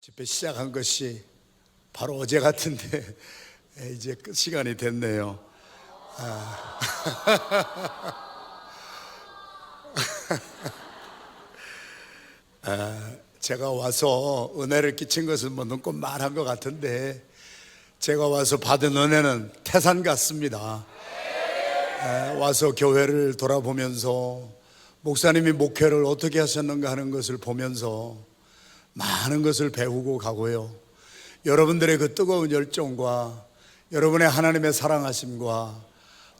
집회 시작한 것이 바로 어제 같은데 이제 끝 시간이 됐네요. 제가 와서 은혜를 끼친 것은 뭐 눈꽃만한 것 같은데 제가 와서 받은 은혜는 태산 같습니다. 와서 교회를 돌아보면서 목사님이 목회를 어떻게 하셨는가 하는 것을 보면서 많은 것을 배우고 가고요. 여러분들의 그 뜨거운 열정과 여러분의 하나님의 사랑하심과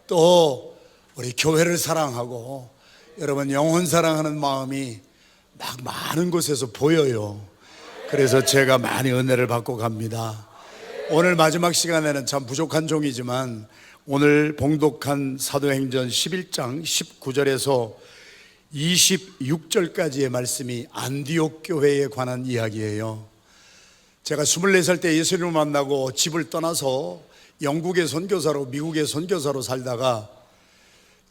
또 우리 교회를 사랑하고 여러분 영혼 사랑하는 마음이 막 많은 곳에서 보여요. 그래서 제가 많이 은혜를 받고 갑니다. 오늘 마지막 시간에는 참 부족한 종이지만 오늘 봉독한 사도행전 11장 19절에서 26절까지의 말씀이 안디옥 교회에 관한 이야기예요. 제가 24살 때 예수님을 만나고 집을 떠나서 영국의 선교사로 미국의 선교사로 살다가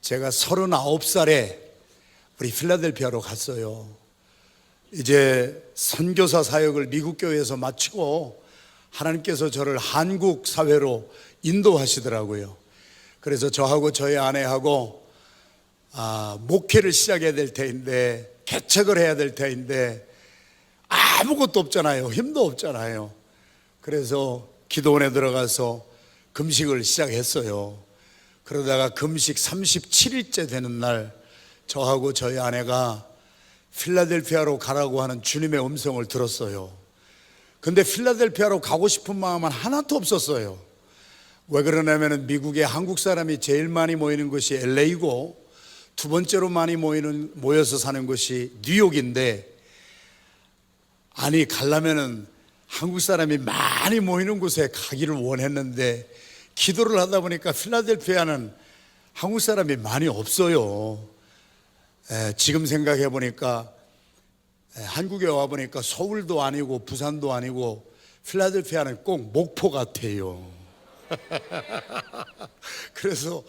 제가 39살에 우리 필라델피아로 갔어요. 이제 선교사 사역을 미국 교회에서 마치고 하나님께서 저를 한국 사회로 인도하시더라고요. 그래서 저하고 저희 아내하고 목회를 시작해야 될 때인데, 개척을 해야 될 때인데 아무것도 없잖아요. 힘도 없잖아요. 그래서 기도원에 들어가서 금식을 시작했어요. 그러다가 금식 37일째 되는 날 저하고 저희 아내가 필라델피아로 가라고 하는 주님의 음성을 들었어요. 근데 필라델피아로 가고 싶은 마음은 하나도 없었어요. 왜 그러냐면 미국에 한국 사람이 제일 많이 모이는 곳이 LA고 두 번째로 많이 모여서 사는 곳이 뉴욕인데, 아니 가려면은 한국 사람이 많이 모이는 곳에 가기를 원했는데 기도를 하다 보니까 필라델피아는 한국 사람이 많이 없어요. 지금 생각해 보니까 한국에 와 보니까 서울도 아니고 부산도 아니고 필라델피아는 꼭 목포 같아요. 그래서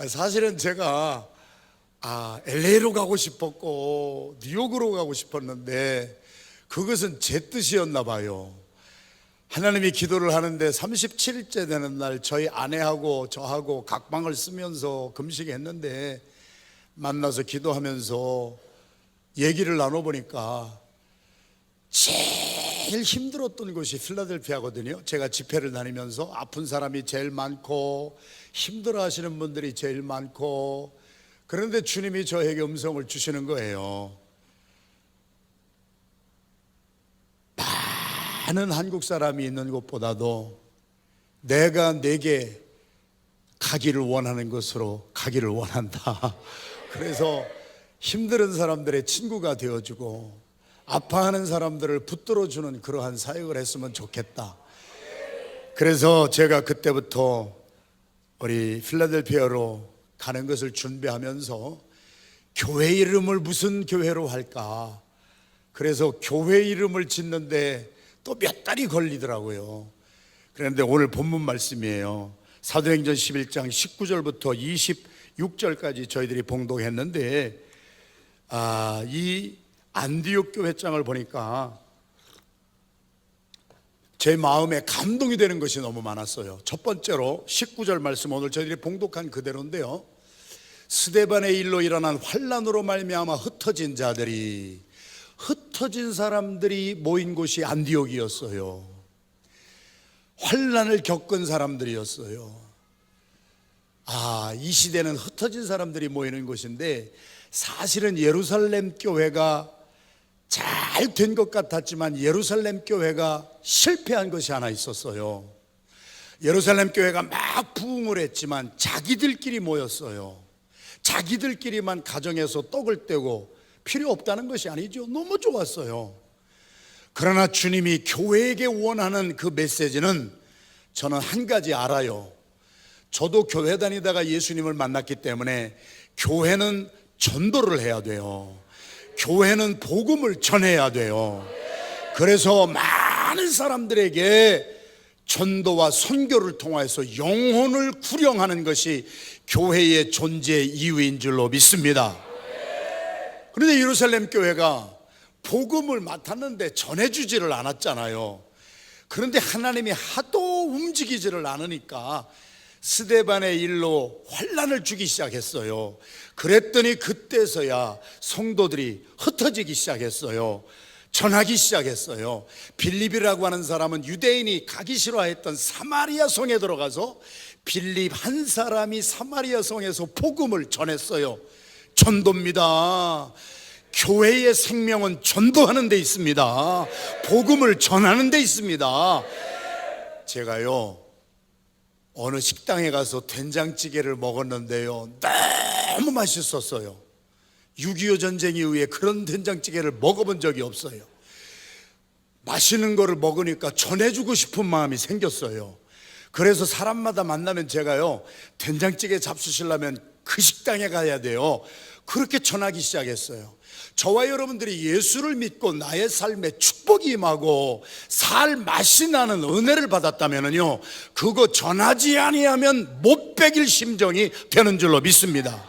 사실은 제가 LA로 가고 싶었고 뉴욕으로 가고 싶었는데 그것은 제 뜻이었나 봐요. 하나님이 기도를 하는데 37일째 되는 날 저희 아내하고 저하고 각방을 쓰면서 금식했는데 만나서 기도하면서 얘기를 나눠보니까 제일 힘들었던 곳이 필라델피아거든요. 제가 집회를 다니면서 아픈 사람이 제일 많고 힘들어 하시는 분들이 제일 많고, 그런데 주님이 저에게 음성을 주시는 거예요. 많은 한국 사람이 있는 곳보다도 내가 내게 가기를 원하는 곳으로 가기를 원한다. 그래서 힘든 사람들의 친구가 되어주고 아파하는 사람들을 붙들어주는 그러한 사역을 했으면 좋겠다. 그래서 제가 그때부터 우리 필라델피아로 가는 것을 준비하면서 교회 이름을 무슨 교회로 할까, 그래서 교회 이름을 짓는데 또 몇 달이 걸리더라고요. 그런데 오늘 본문 말씀이에요. 사도행전 11장 19절부터 26절까지 저희들이 봉독했는데 이 안디옥 교회장을 보니까 제 마음에 감동이 되는 것이 너무 많았어요. 첫 번째로 19절 말씀, 오늘 저희들이 봉독한 그대로인데요. 스데반의 일로 일어난 환난으로 말미암아 흩어진 사람들이 모인 곳이 안디옥이었어요. 환난을 겪은 사람들이었어요. 이 시대는 흩어진 사람들이 모이는 곳인데 사실은 예루살렘 교회가 잘 된 것 같았지만 예루살렘 교회가 실패한 것이 하나 있었어요. 예루살렘 교회가 막 부흥을 했지만 자기들끼리 모였어요. 자기들끼리만 가정에서 떡을 떼고, 필요 없다는 것이 아니죠. 너무 좋았어요. 그러나 주님이 교회에게 원하는 그 메시지는 저는 한 가지 알아요. 저도 교회 다니다가 예수님을 만났기 때문에 교회는 전도를 해야 돼요. 교회는 복음을 전해야 돼요. 그래서 많은 사람들에게 전도와 선교를 통해서 영혼을 구령하는 것이 교회의 존재 이유인 줄로 믿습니다. 그런데 예루살렘 교회가 복음을 맡았는데 전해주지를 않았잖아요. 그런데 하나님이 하도 움직이지를 않으니까 스데반의 일로 환난을 주기 시작했어요. 그랬더니 그때서야 성도들이 흩어지기 시작했어요. 전하기 시작했어요. 빌립이라고 하는 사람은 유대인이 가기 싫어했던 사마리아 성에 들어가서 빌립 한 사람이 사마리아 성에서 복음을 전했어요. 전도입니다. 교회의 생명은 전도하는 데 있습니다. 복음을 전하는 데 있습니다. 제가요, 어느 식당에 가서 된장찌개를 먹었는데요, 너무 맛있었어요. 6.25 전쟁 이후에 그런 된장찌개를 먹어본 적이 없어요. 맛있는 거를 먹으니까 전해주고 싶은 마음이 생겼어요. 그래서 사람마다 만나면 제가요, 된장찌개 잡수시려면 그 식당에 가야 돼요. 그렇게 전하기 시작했어요. 저와 여러분들이 예수를 믿고 나의 삶에 축복이 임하고 살 맛이 나는 은혜를 받았다면요, 그거 전하지 아니하면 못 베길 심정이 되는 줄로 믿습니다.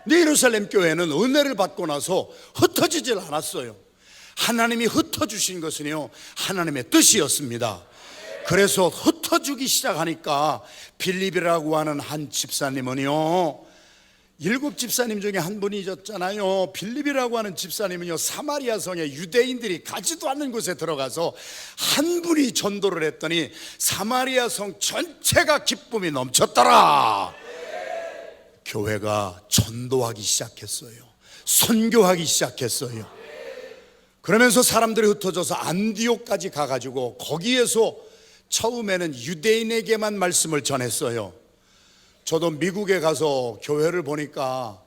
근데 예루살렘 교회는 은혜를 받고 나서 흩어지질 않았어요. 하나님이 흩어주신 것은요, 하나님의 뜻이었습니다. 그래서 흩어지기 시작하니까 빌립이라고 하는 한 집사님은요, 7 집사님 중에 한 분이 있었잖아요. 빌립이라고 하는 집사님은요, 사마리아 성에 유대인들이 가지도 않는 곳에 들어가서 한 분이 전도를 했더니 사마리아 성 전체가 기쁨이 넘쳤더라. 교회가 전도하기 시작했어요. 선교하기 시작했어요. 그러면서 사람들이 흩어져서 안디옥까지 가가지고 거기에서 처음에는 유대인에게만 말씀을 전했어요. 저도 미국에 가서 교회를 보니까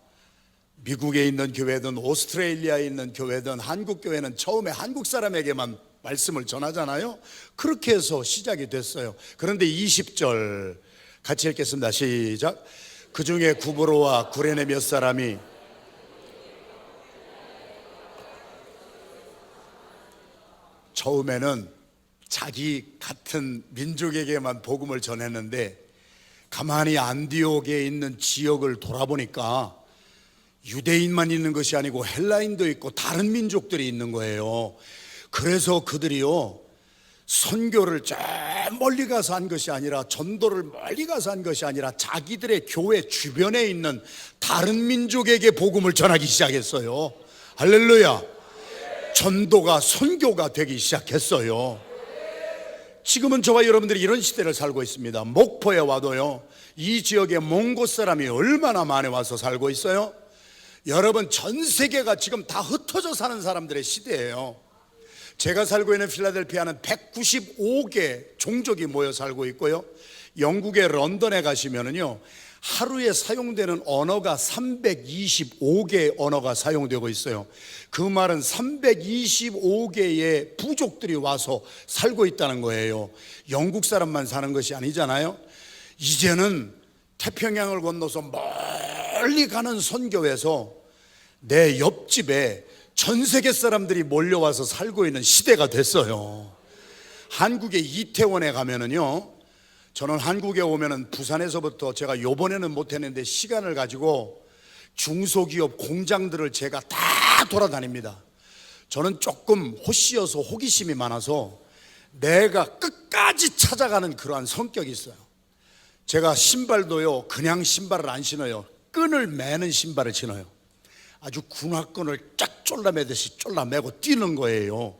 미국에 있는 교회든 오스트레일리아에 있는 교회든 한국 교회는 처음에 한국 사람에게만 말씀을 전하잖아요. 그렇게 해서 시작이 됐어요. 그런데 20절 같이 읽겠습니다. 시작. 그 중에 구브로와 구레네 몇 사람이 처음에는 자기 같은 민족에게만 복음을 전했는데 가만히 안디옥에 있는 지역을 돌아보니까 유대인만 있는 것이 아니고 헬라인도 있고 다른 민족들이 있는 거예요. 그래서 그들이요, 선교를 저 멀리 가서 한 것이 아니라, 전도를 멀리 가서 한 것이 아니라 자기들의 교회 주변에 있는 다른 민족에게 복음을 전하기 시작했어요. 할렐루야. 전도가 선교가 되기 시작했어요. 지금은 저와 여러분들이 이런 시대를 살고 있습니다. 목포에 와도요, 이 지역에 몽고 사람이 얼마나 많이 와서 살고 있어요? 여러분, 전 세계가 지금 다 흩어져 사는 사람들의 시대예요. 제가 살고 있는 필라델피아는 195개 종족이 모여 살고 있고요, 영국의 런던에 가시면은요, 하루에 사용되는 언어가 325개의 언어가 사용되고 있어요. 그 말은 325개의 부족들이 와서 살고 있다는 거예요. 영국 사람만 사는 것이 아니잖아요. 이제는 태평양을 건너서 멀리 가는 선교에서 내 옆집에 전 세계 사람들이 몰려와서 살고 있는 시대가 됐어요. 한국의 이태원에 가면은요, 저는 한국에 오면은 부산에서부터, 제가 요번에는 못했는데 시간을 가지고 중소기업 공장들을 제가 다 돌아다닙니다. 저는 조금 호시여서 호기심이 많아서 내가 끝까지 찾아가는 그러한 성격이 있어요. 제가 신발도요, 그냥 신발을 안 신어요. 끈을 매는 신발을 신어요. 아주 군화끈을 쫙 졸라매듯이 졸라매고 뛰는 거예요.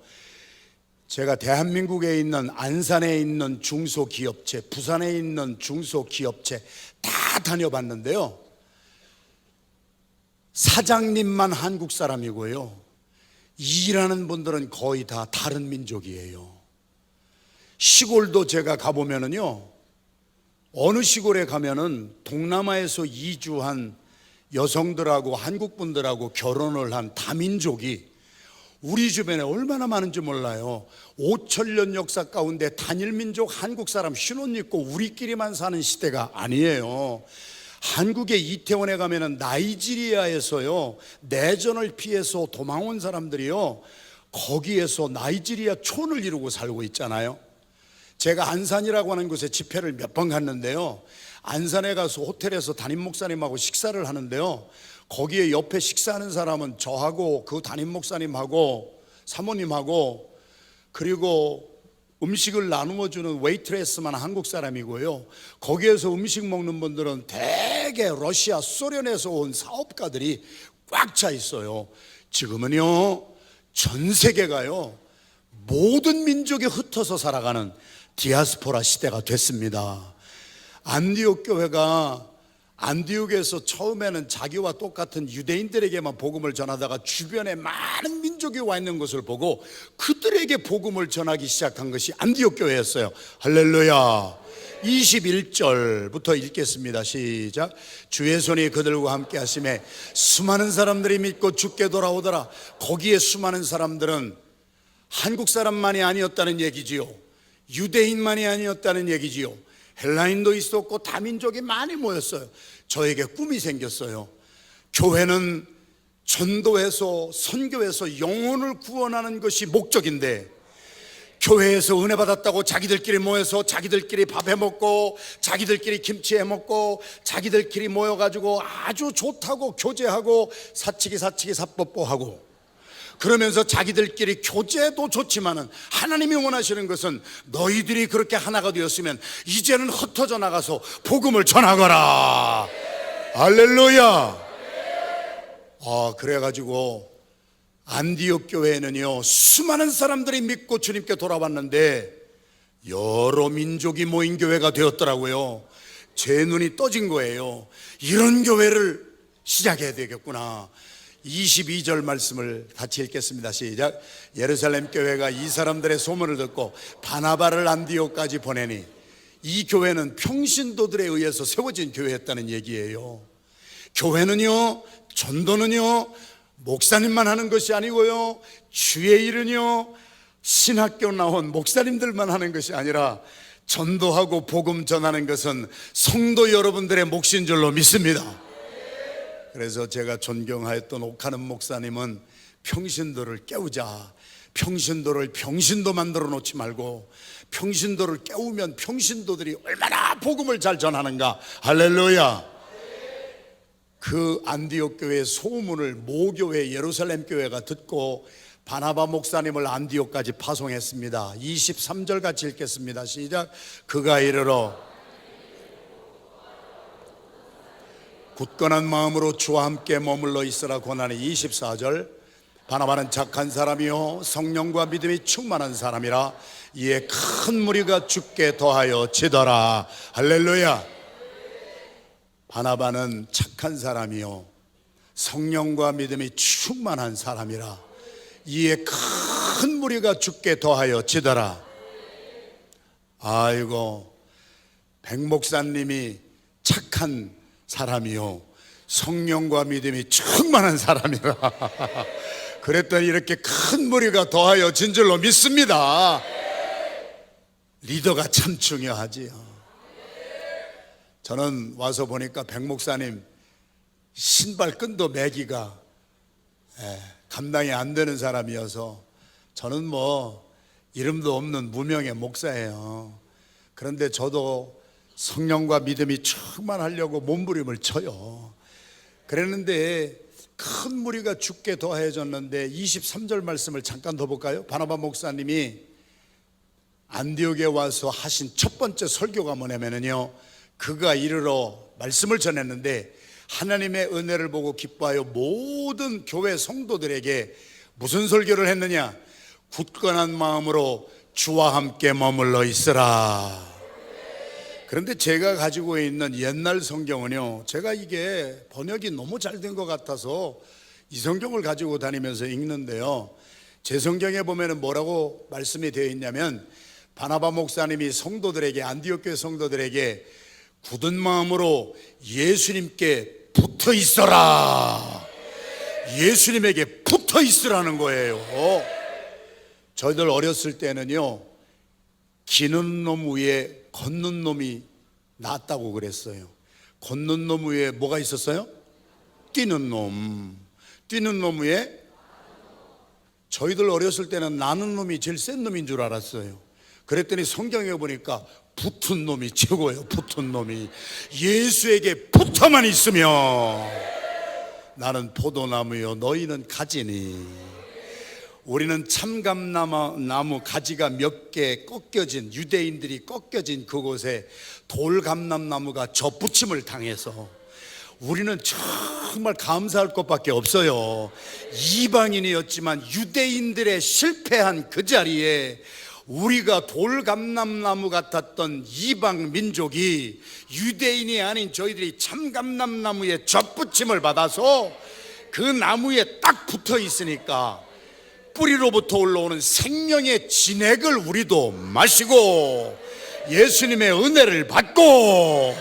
제가 대한민국에 있는 안산에 있는 중소기업체, 부산에 있는 중소기업체 다 다녀봤는데요, 사장님만 한국 사람이고요, 일하는 분들은 거의 다 다른 민족이에요. 시골도 제가 가보면은요, 어느 시골에 가면은 동남아에서 이주한 여성들하고 한국 분들하고 결혼을 한 다민족이 우리 주변에 얼마나 많은지 몰라요. 5,000년 역사 가운데 단일민족 한국 사람 흰옷 입고 우리끼리만 사는 시대가 아니에요. 한국의 이태원에 가면은 나이지리아에서요, 내전을 피해서 도망온 사람들이요, 거기에서 나이지리아 촌을 이루고 살고 있잖아요. 제가 안산이라고 하는 곳에 집회를 몇 번 갔는데요, 안산에 가서 호텔에서 담임 목사님하고 식사를 하는데요, 거기에 옆에 식사하는 사람은 저하고 그 담임 목사님하고 사모님하고 그리고 음식을 나누어 주는 웨이트레스만 한국 사람이고요. 거기에서 음식 먹는 분들은 대개 러시아, 소련에서 온 사업가들이 꽉 차 있어요. 지금은요, 전 세계가요, 모든 민족이 흩어서 살아가는 디아스포라 시대가 됐습니다. 안디옥 교회가 안디옥에서 처음에는 자기와 똑같은 유대인들에게만 복음을 전하다가 주변에 많은 민족이 와 있는 것을 보고 그들에게 복음을 전하기 시작한 것이 안디옥 교회였어요. 할렐루야. 21절부터 읽겠습니다. 시작. 주의 손이 그들과 함께 하심에 수많은 사람들이 믿고 주께 돌아오더라. 거기에 수많은 사람들은 한국 사람만이 아니었다는 얘기지요. 유대인만이 아니었다는 얘기지요. 헬라인도 있었고 다민족이 많이 모였어요. 저에게 꿈이 생겼어요. 교회는 전도해서 선교해서 영혼을 구원하는 것이 목적인데, 교회에서 은혜 받았다고 자기들끼리 모여서 자기들끼리 밥 해먹고 자기들끼리 김치 해먹고 자기들끼리 모여가지고 아주 좋다고 교제하고 사치기 사뽀뽀하고 그러면서 자기들끼리 교제도 좋지만은 하나님이 원하시는 것은 너희들이 그렇게 하나가 되었으면 이제는 흩어져 나가서 복음을 전하거라. 할렐루야. 그래가지고 안디옥 교회에는요, 수많은 사람들이 믿고 주님께 돌아왔는데 여러 민족이 모인 교회가 되었더라고요. 제 눈이 떠진 거예요. 이런 교회를 시작해야 되겠구나. 22절 말씀을 같이 읽겠습니다. 시작. 예루살렘 교회가 이 사람들의 소문을 듣고 바나바를 안디옥까지 보내니, 이 교회는 평신도들에 의해서 세워진 교회였다는 얘기예요. 교회는요, 전도는요, 목사님만 하는 것이 아니고요, 주의 일은요, 신학교 나온 목사님들만 하는 것이 아니라 전도하고 복음 전하는 것은 성도 여러분들의 몫인 줄로 믿습니다. 그래서 제가 존경하였던 옥하는 목사님은 평신도를 깨우자, 평신도를 병신도 만들어 놓지 말고 평신도를 깨우면 평신도들이 얼마나 복음을 잘 전하는가. 할렐루야. 그 안디옥 교회의 소문을 모교회 예루살렘 교회가 듣고 바나바 목사님을 안디옥까지 파송했습니다. 23절 같이 읽겠습니다. 시작. 그가 이르러 굳건한 마음으로 주와 함께 머물러 있으라 권하니, 24절. 바나바는 착한 사람이요 성령과 믿음이 충만한 사람이라 이에 큰 무리가 주께 더하여 지더라. 할렐루야. 바나바는 착한 사람이요 성령과 믿음이 충만한 사람이라 이에 큰 무리가 주께 더하여 지더라. 아이고, 백 목사님이 착한 사람이요 성령과 믿음이 충만한 사람이라 그랬더니 이렇게 큰 무리가 더하여 진 줄로 믿습니다. 리더가 참 중요하지요. 저는 와서 보니까 백 목사님 신발끈도 매기가 감당이 안 되는 사람이어서, 저는 뭐 이름도 없는 무명의 목사예요. 그런데 저도 성령과 믿음이 충만하려고 몸부림을 쳐요. 그랬는데 큰 무리가 주께 더해졌는데 23절 말씀을 잠깐 더 볼까요? 바나바 목사님이 안디옥에 와서 하신 첫 번째 설교가 뭐냐면요, 그가 이르러 말씀을 전했는데 하나님의 은혜를 보고 기뻐하여 모든 교회 성도들에게 무슨 설교를 했느냐? 굳건한 마음으로 주와 함께 머물러 있으라. 그런데 제가 가지고 있는 옛날 성경은요, 제가 이게 번역이 너무 잘 된 것 같아서 이 성경을 가지고 다니면서 읽는데요, 제 성경에 보면은 뭐라고 말씀이 되어 있냐면, 바나바 목사님이 성도들에게, 안디옥 교회 성도들에게 굳은 마음으로 예수님께 붙어 있어라, 예수님에게 붙어 있으라는 거예요. 저희들 어렸을 때는요, 기는 놈 위에 걷는 놈이 낫다고 그랬어요. 걷는 놈 위에 뭐가 있었어요? 뛰는 놈. 뛰는 놈 위에, 저희들 어렸을 때는 나는 놈이 제일 센 놈인 줄 알았어요. 그랬더니 성경에 보니까 붙은 놈이 최고예요. 붙은 놈이. 예수에게 붙어만 있으면 나는 포도나무요 너희는 가지니. 우리는 참감나무 가지가 몇 개 꺾여진, 유대인들이 꺾여진 그곳에 돌감람나무가 접붙임을 당해서 우리는 정말 감사할 것밖에 없어요. 이방인이었지만 유대인들의 실패한 그 자리에 우리가 돌감람나무 같았던 이방 민족이 유대인이 아닌 저희들이 참감람나무의 접붙임을 받아서 그 나무에 딱 붙어 있으니까 뿌리로부터 올라오는 생명의 진액을 우리도 마시고 예수님의 은혜를 받고,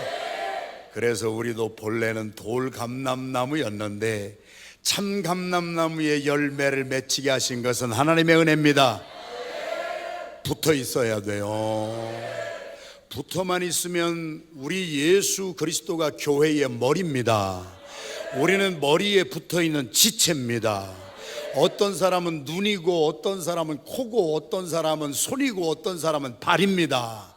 그래서 우리도 본래는 돌감람나무였는데 참감람나무의 열매를 맺히게 하신 것은 하나님의 은혜입니다. 붙어 있어야 돼요. 붙어만 있으면 우리 예수 그리스도가 교회의 머리입니다. 우리는 머리에 붙어 있는 지체입니다. 어떤 사람은 눈이고 어떤 사람은 코고 어떤 사람은 손이고 어떤 사람은 발입니다.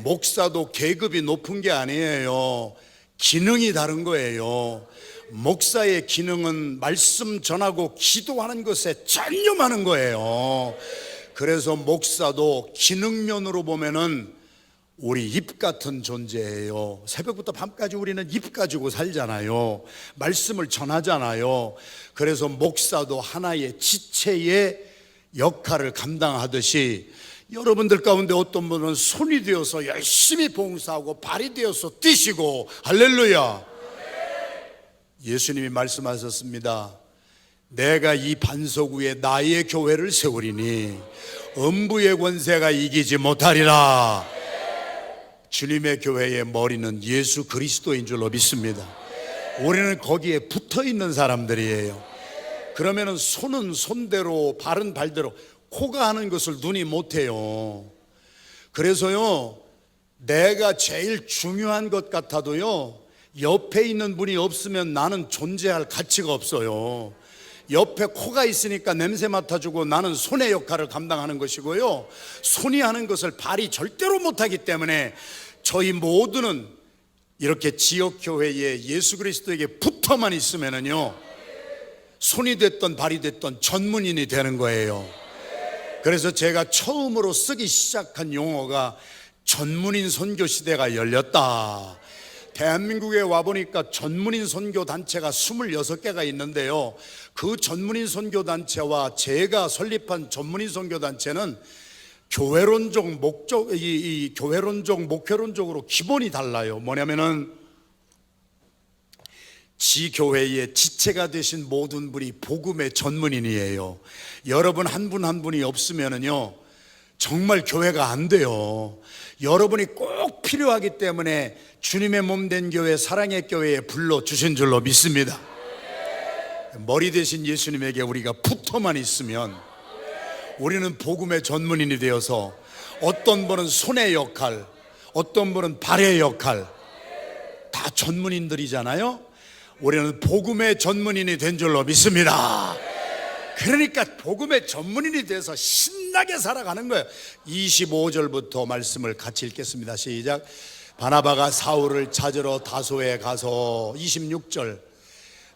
목사도 계급이 높은 게 아니에요. 기능이 다른 거예요. 목사의 기능은 말씀 전하고 기도하는 것에 전념하는 거예요. 그래서 목사도 기능면으로 보면은 우리 입 같은 존재예요. 새벽부터 밤까지 우리는 입 가지고 살잖아요. 말씀을 전하잖아요. 그래서 목사도 하나의 지체의 역할을 감당하듯이 여러분들 가운데 어떤 분은 손이 되어서 열심히 봉사하고 발이 되어서 뛰시고, 할렐루야. 예수님이 말씀하셨습니다. 내가 이 반석 위에 나의 교회를 세우리니 음부의 권세가 이기지 못하리라. 주님의 교회의 머리는 예수 그리스도인 줄로 믿습니다. 우리는 거기에 붙어 있는 사람들이에요. 그러면은 손은 손대로, 발은 발대로, 코가 하는 것을 눈이 못해요. 그래서요, 내가 제일 중요한 것 같아도요, 옆에 있는 분이 없으면 나는 존재할 가치가 없어요. 옆에 코가 있으니까 냄새 맡아주고 나는 손의 역할을 감당하는 것이고요, 손이 하는 것을 발이 절대로 못하기 때문에 저희 모두는 이렇게 지역교회에 예수 그리스도에게 붙어만 있으면은요, 손이 됐던 발이 됐던 전문인이 되는 거예요. 그래서 제가 처음으로 쓰기 시작한 용어가 전문인 선교 시대가 열렸다. 대한민국에 와보니까 전문인 선교 단체가 26개가 있는데요, 그 전문인 선교 단체와 제가 설립한 전문인 선교 단체는 교회론적 목적, 교회론적 목회론적으로 기본이 달라요. 뭐냐면은 지교회의 지체가 되신 모든 분이 복음의 전문인이에요. 여러분 한 분 한 분이 없으면은요, 정말 교회가 안 돼요. 여러분이 꼭 필요하기 때문에 주님의 몸 된 교회, 사랑의 교회에 불러주신 줄로 믿습니다. 머리 대신 예수님에게 우리가 붙어만 있으면 우리는 복음의 전문인이 되어서, 어떤 분은 손의 역할, 어떤 분은 발의 역할, 다 전문인들이잖아요. 우리는 복음의 전문인이 된 줄로 믿습니다. 그러니까 복음의 전문인이 돼서 신나게 살아가는 거예요. 25절부터 말씀을 같이 읽겠습니다. 시작. 바나바가 사울을 찾으러 다소에 가서, 26절,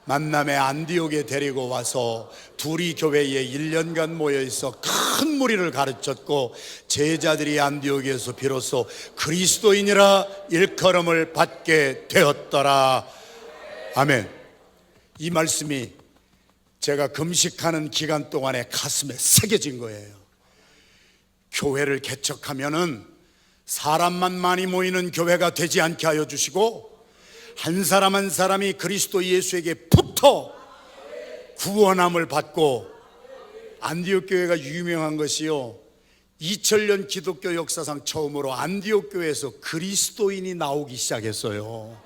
만남의 안디옥에 데리고 와서 둘이 교회에 1년간 모여 있어 큰 무리를 가르쳤고, 제자들이 안디옥에서 비로소 그리스도인이라 일컬음을 받게 되었더라. 아멘. 이 말씀이 제가 금식하는 기간 동안에 가슴에 새겨진 거예요. 교회를 개척하면은 사람만 많이 모이는 교회가 되지 않게 하여 주시고, 한 사람 한 사람이 그리스도 예수에게 붙어 구원함을 받고, 안디옥 교회가 유명한 것이요, 2000년 기독교 역사상 처음으로 안디옥 교회에서 그리스도인이 나오기 시작했어요.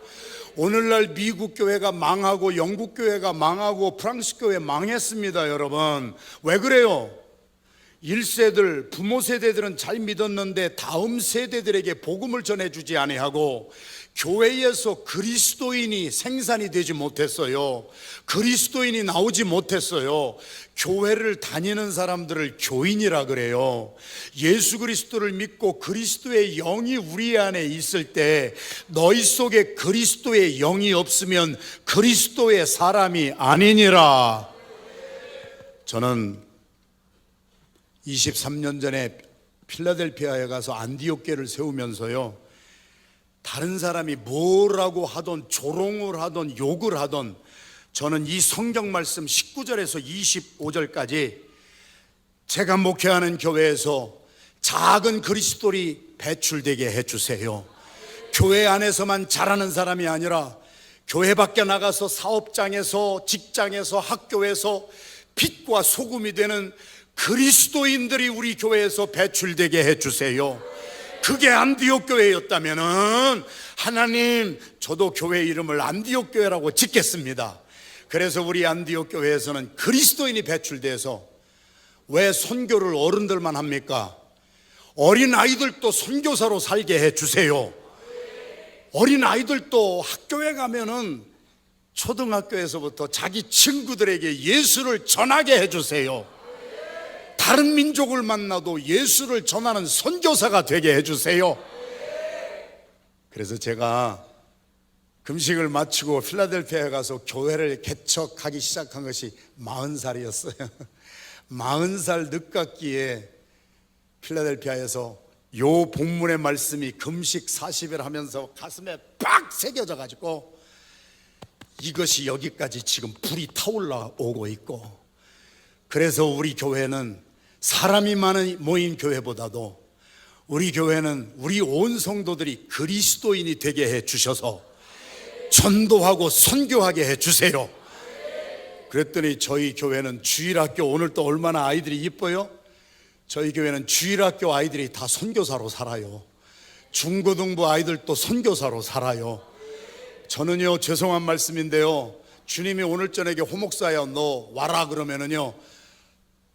오늘날 미국 교회가 망하고 영국 교회가 망하고 프랑스 교회 망했습니다. 여러분, 왜 그래요? 1세들, 부모 세대들은 잘 믿었는데 다음 세대들에게 복음을 전해주지 아니하고 교회에서 그리스도인이 생산이 되지 못했어요. 그리스도인이 나오지 못했어요. 교회를 다니는 사람들을 교인이라 그래요. 예수 그리스도를 믿고 그리스도의 영이 우리 안에 있을 때 너희 속에 그리스도의 영이 없으면 그리스도의 사람이 아니니라. 저는 23년 전에 필라델피아에 가서 안디옥 교회를 세우면서요, 다른 사람이 뭐라고 하던 조롱을 하던 욕을 하던 저는 이 성경 말씀 19절에서 25절까지 제가 목회하는 교회에서 작은 그리스도인이 배출되게 해주세요. 교회 안에서만 자라는 사람이 아니라 교회 밖에 나가서 사업장에서, 직장에서, 학교에서 빛과 소금이 되는 그리스도인들이 우리 교회에서 배출되게 해주세요. 그게 안디옥 교회였다면은 하나님, 저도 교회 이름을 안디옥 교회라고 짓겠습니다. 그래서 우리 안디옥 교회에서는 그리스도인이 배출돼서, 왜 선교를 어른들만 합니까? 어린 아이들도 선교사로 살게 해주세요. 어린 아이들도 학교에 가면은 초등학교에서부터 자기 친구들에게 예수를 전하게 해주세요. 다른 민족을 만나도 예수를 전하는 선교사가 되게 해주세요. 그래서 제가 금식을 마치고 필라델피아에 가서 교회를 개척하기 시작한 것이 40살이었어요 40살 늦깎이에 필라델피아에서 요 본문의 말씀이 금식 40일 하면서 가슴에 빡 새겨져 가지고 이것이 여기까지 지금 불이 타올라오고 있고, 그래서 우리 교회는 사람이 많은 모인 교회보다도 우리 교회는 우리 온 성도들이 그리스도인이 되게 해 주셔서 전도하고 선교하게 해 주세요. 그랬더니 저희 교회는 주일학교, 오늘 또 얼마나 아이들이 이뻐요? 저희 교회는 주일학교 아이들이 다 선교사로 살아요. 중고등부 아이들도 선교사로 살아요. 저는요, 죄송한 말씀인데요, 주님이 오늘 저녁에 호목사야 너 와라 그러면은요,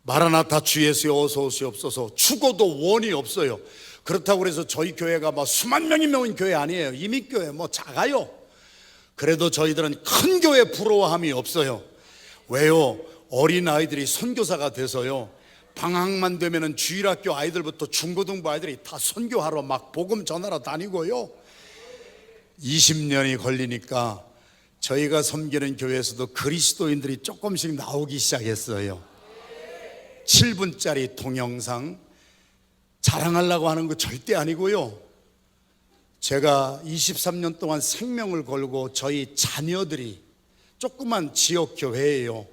마라나타 주 예수여 어서 오시옵소서, 죽어도 원이 없어요. 그렇다고 해서 저희 교회가 막 수만 명이 모인 교회 아니에요. 이민교회 뭐 작아요. 그래도 저희들은 큰 교회 부러워함이 없어요. 왜요? 어린 아이들이 선교사가 돼서요, 방학만 되면은 주일학교 아이들부터 중고등부 아이들이 다 선교하러 막 복음 전하러 다니고요, 20년이 걸리니까 저희가 섬기는 교회에서도 그리스도인들이 조금씩 나오기 시작했어요. 7분짜리 동영상 자랑하려고 하는 거 절대 아니고요, 제가 23년 동안 생명을 걸고 저희 자녀들이 조그만 지역 교회예요.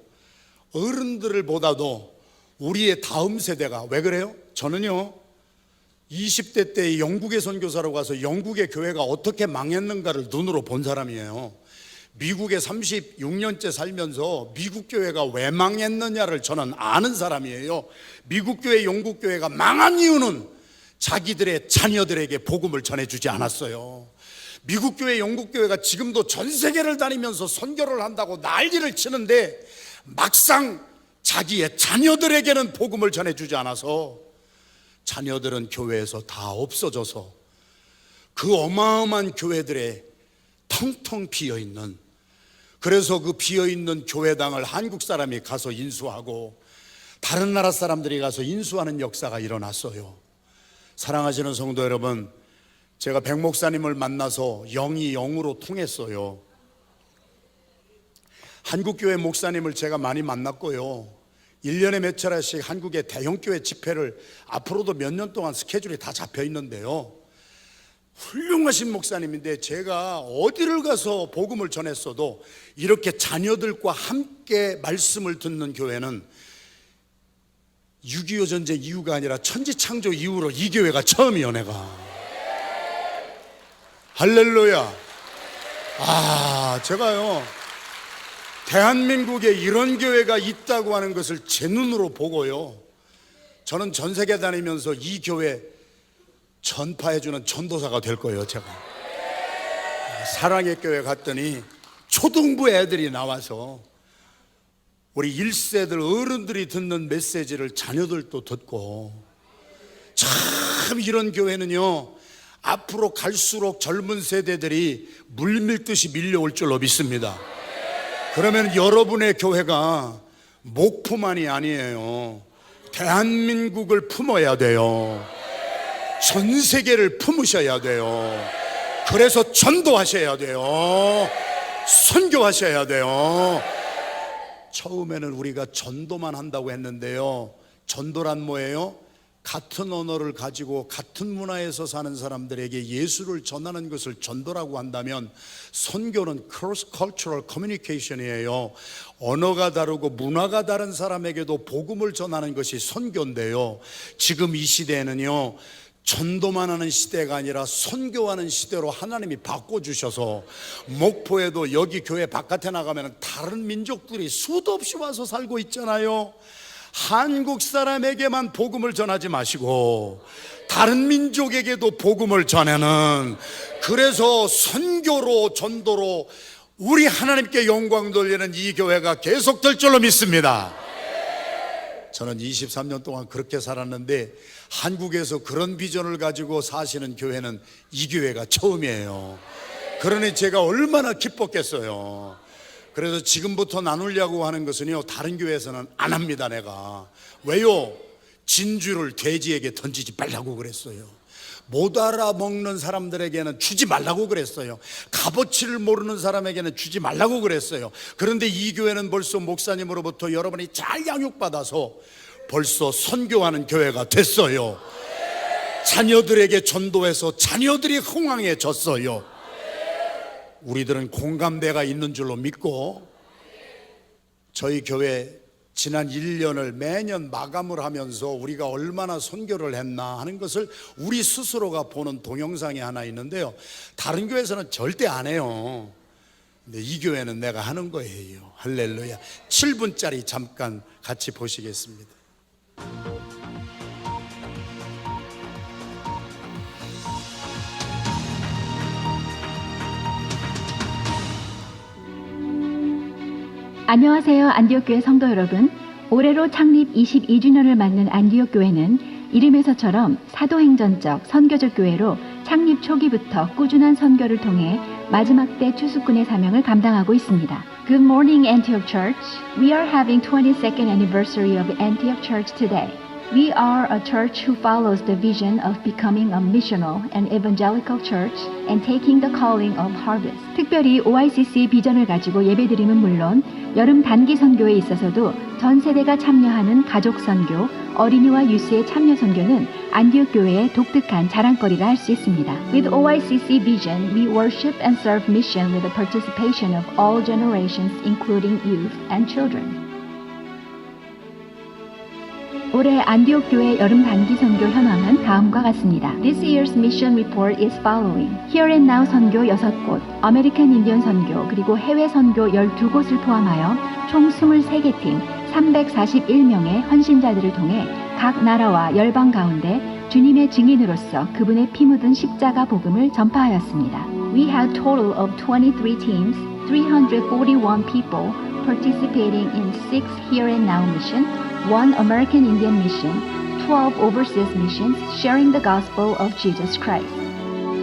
어른들을 보다도 우리의 다음 세대가, 왜 그래요? 저는요 20대 때 영국에 선교사로 가서 영국의 교회가 어떻게 망했는가를 눈으로 본 사람이에요. 미국에 36년째 살면서 미국 교회가 왜 망했느냐를 저는 아는 사람이에요. 미국 교회, 영국 교회가 망한 이유는 자기들의 자녀들에게 복음을 전해주지 않았어요. 미국 교회, 영국 교회가 지금도 전 세계를 다니면서 선교를 한다고 난리를 치는데 막상 자기의 자녀들에게는 복음을 전해주지 않아서 자녀들은 교회에서 다 없어져서 그 어마어마한 교회들에 텅텅 비어있는, 그래서 그 비어있는 교회당을 한국 사람이 가서 인수하고 다른 나라 사람들이 가서 인수하는 역사가 일어났어요. 사랑하시는 성도 여러분, 제가 백 목사님을 만나서 영이 영으로 통했어요. 한국교회 목사님을 제가 많이 만났고요, 1년에 몇 차례씩 한국의 대형교회 집회를 앞으로도 몇 년 동안 스케줄이 다 잡혀 있는데요, 훌륭하신 목사님인데 제가 어디를 가서 복음을 전했어도 이렇게 자녀들과 함께 말씀을 듣는 교회는 6.25 전쟁 이후가 아니라 천지창조 이후로 이 교회가 처음이요. 내가 할렐루야. 제가요 대한민국에 이런 교회가 있다고 하는 것을 제 눈으로 보고요, 저는 전 세계 다니면서 이 교회 전파해주는 전도사가 될 거예요. 제가 사랑의 교회 갔더니 초등부 애들이 나와서 우리 1세들 어른들이 듣는 메시지를 자녀들도 듣고, 참 이런 교회는요 앞으로 갈수록 젊은 세대들이 물밀듯이 밀려올 줄로 믿습니다. 그러면 여러분의 교회가 목표만이 아니에요. 대한민국을 품어야 돼요. 전 세계를 품으셔야 돼요. 그래서 전도하셔야 돼요. 선교하셔야 돼요. 처음에는 우리가 전도만 한다고 했는데요, 전도란 뭐예요? 같은 언어를 가지고 같은 문화에서 사는 사람들에게 예수를 전하는 것을 전도라고 한다면, 선교는 cross cultural communication이에요. 언어가 다르고 문화가 다른 사람에게도 복음을 전하는 것이 선교인데요, 지금 이 시대에는요, 전도만 하는 시대가 아니라 선교하는 시대로 하나님이 바꿔주셔서, 목포에도 여기 교회 바깥에 나가면 다른 민족들이 수도 없이 와서 살고 있잖아요. 한국 사람에게만 복음을 전하지 마시고 다른 민족에게도 복음을 전하는, 그래서 선교로 전도로 우리 하나님께 영광 돌리는 이 교회가 계속될 줄로 믿습니다. 저는 23년 동안 그렇게 살았는데 한국에서 그런 비전을 가지고 사시는 교회는 이 교회가 처음이에요. 그러니 제가 얼마나 기뻤겠어요. 그래서 지금부터 나누려고 하는 것은요, 다른 교회에서는 안 합니다. 내가 왜요? 진주를 돼지에게 던지지 말라고 그랬어요. 못 알아먹는 사람들에게는 주지 말라고 그랬어요. 값어치를 모르는 사람에게는 주지 말라고 그랬어요. 그런데 이 교회는 벌써 목사님으로부터 여러분이 잘 양육받아서 벌써 선교하는 교회가 됐어요. 자녀들에게 전도해서 자녀들이 흥왕해졌어요. 우리들은 공감대가 있는 줄로 믿고, 저희 교회 지난 1년을 매년 마감을 하면서 우리가 얼마나 선교를 했나 하는 것을 우리 스스로가 보는 동영상이 하나 있는데요, 다른 교회에서는 절대 안 해요. 근데 이 교회는 내가 하는 거예요. 할렐루야. 7분짜리 잠깐 같이 보시겠습니다. 안녕하세요. 안디옥교회 성도 여러분. 올해로 창립 22주년을 맞는 안디옥교회는 이름에서처럼 사도행전적 선교적 교회로 창립 초기부터 꾸준한 선교를 통해 마지막 때 추수꾼의 사명을 감당하고 있습니다. Good morning, Antioch Church. We are having 22nd anniversary of Antioch Church today. We are a church who follows the vision of becoming a missional and evangelical church and taking the calling of harvest. 특별히 OICC 비전을 가지고 예배드림은 물론 여름 단기 선교에 있어서도 전 세대가 참여하는 가족 선교, 어린이와 유스의 참여 선교는 안디옥 교회의 독특한 자랑거리라 할 수 있습니다. With OICC vision, we worship and serve mission with the participation of all generations, including youth and children. 올해 안디옥 교회 여름 단기 선교 현황은 다음과 같습니다. This year's mission report is following. Here and Now 선교 6곳, 아메리칸 인디언 선교, 그리고 해외 선교 12곳을 포함하여 총 23개 팀, 341명의 헌신자들을 통해 각 나라와 열방 가운데 주님의 증인으로서 그분의 피 묻은 십자가 복음을 전파하였습니다. We had total of 23 teams, 341 people participating in 6 Here and Now mission, 1 American Indian mission, 12 overseas missions sharing the gospel of Jesus Christ.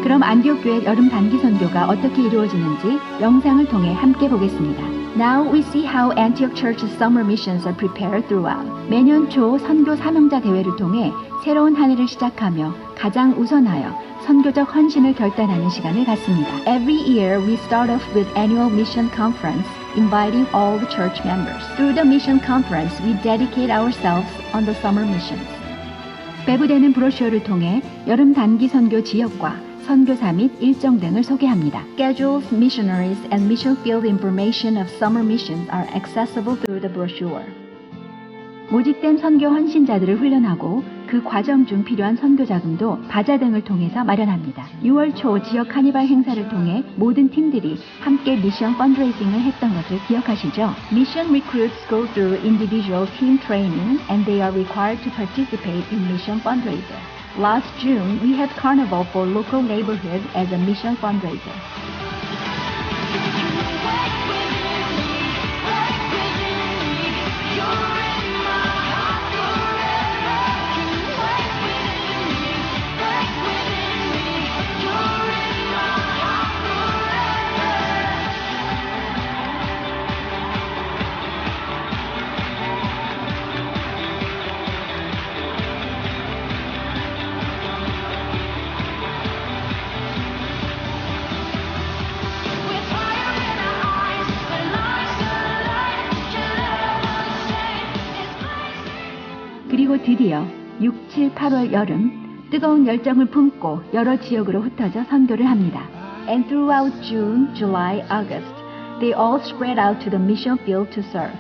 그럼 안디옥 교회 여름 단기 선교가 어떻게 이루어지는지 영상을 통해 함께 보겠습니다. Now we see how Antioch Church's summer missions are prepared throughout. 매년 초 선교 사명자 대회를 통해 새로운 한 해를 시작하며 가장 우선하여 선교적 헌신을 결단하는 시간을 갖습니다. Every year we start off with annual mission conference, inviting all the church members. Through the mission conference, we dedicate ourselves on the summer missions. 배부되는 브로셔를 통해 여름 단기 선교 지역과 선교사 및 일정 등을 소개합니다. Schedules, missionaries, and mission field information of summer missions are accessible through the brochure. 모집된 선교 헌신자들을 훈련하고 그 과정 중 필요한 선교 자금도 바자 등을 통해서 마련합니다. 6월 초 지역 카니발 행사를 통해 모든 팀들이 함께 미션 펀드레이징을 했던 것을 기억하시죠? Mission recruits go through individual team training and they are required to participate in mission fundraiser. Last June, we had carnival for local neighborhoods as a mission fundraiser. 그리고 드디어 6, 7, 8월 여름 뜨거운 열정을 품고 여러 지역으로 흩어져 선교를 합니다. And throughout June, July, August, they all spread out to the mission field to serve.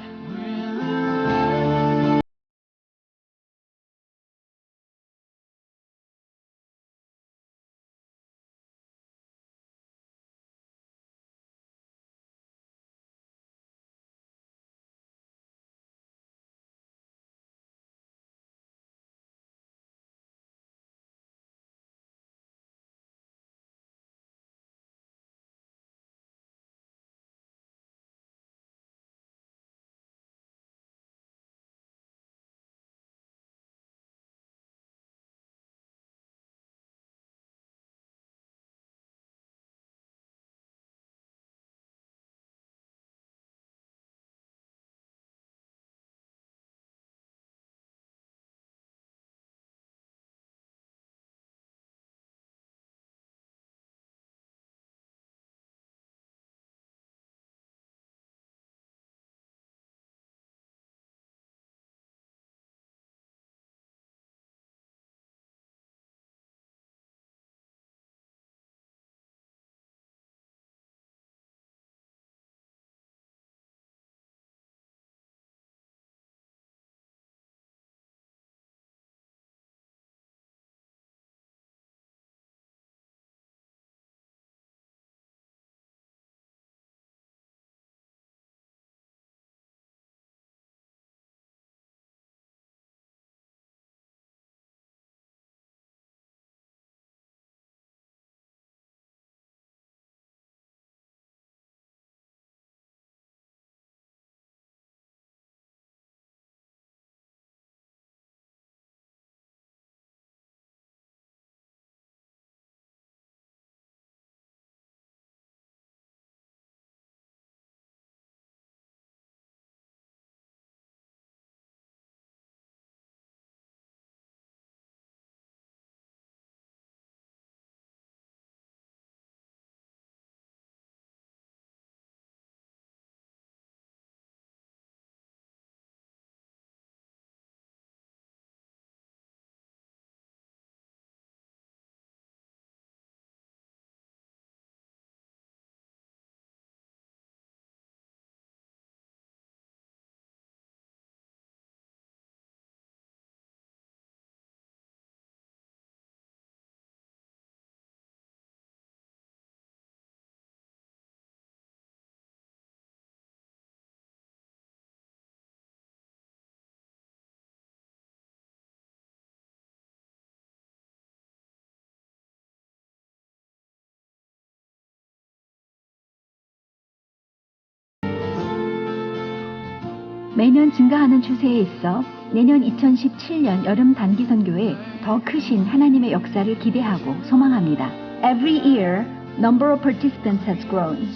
매년 증가하는 추세에 있어 내년 2017년 여름 단기 선교에 더 크신 하나님의 역사를 기대하고 소망합니다. Every year, number of participants has grown.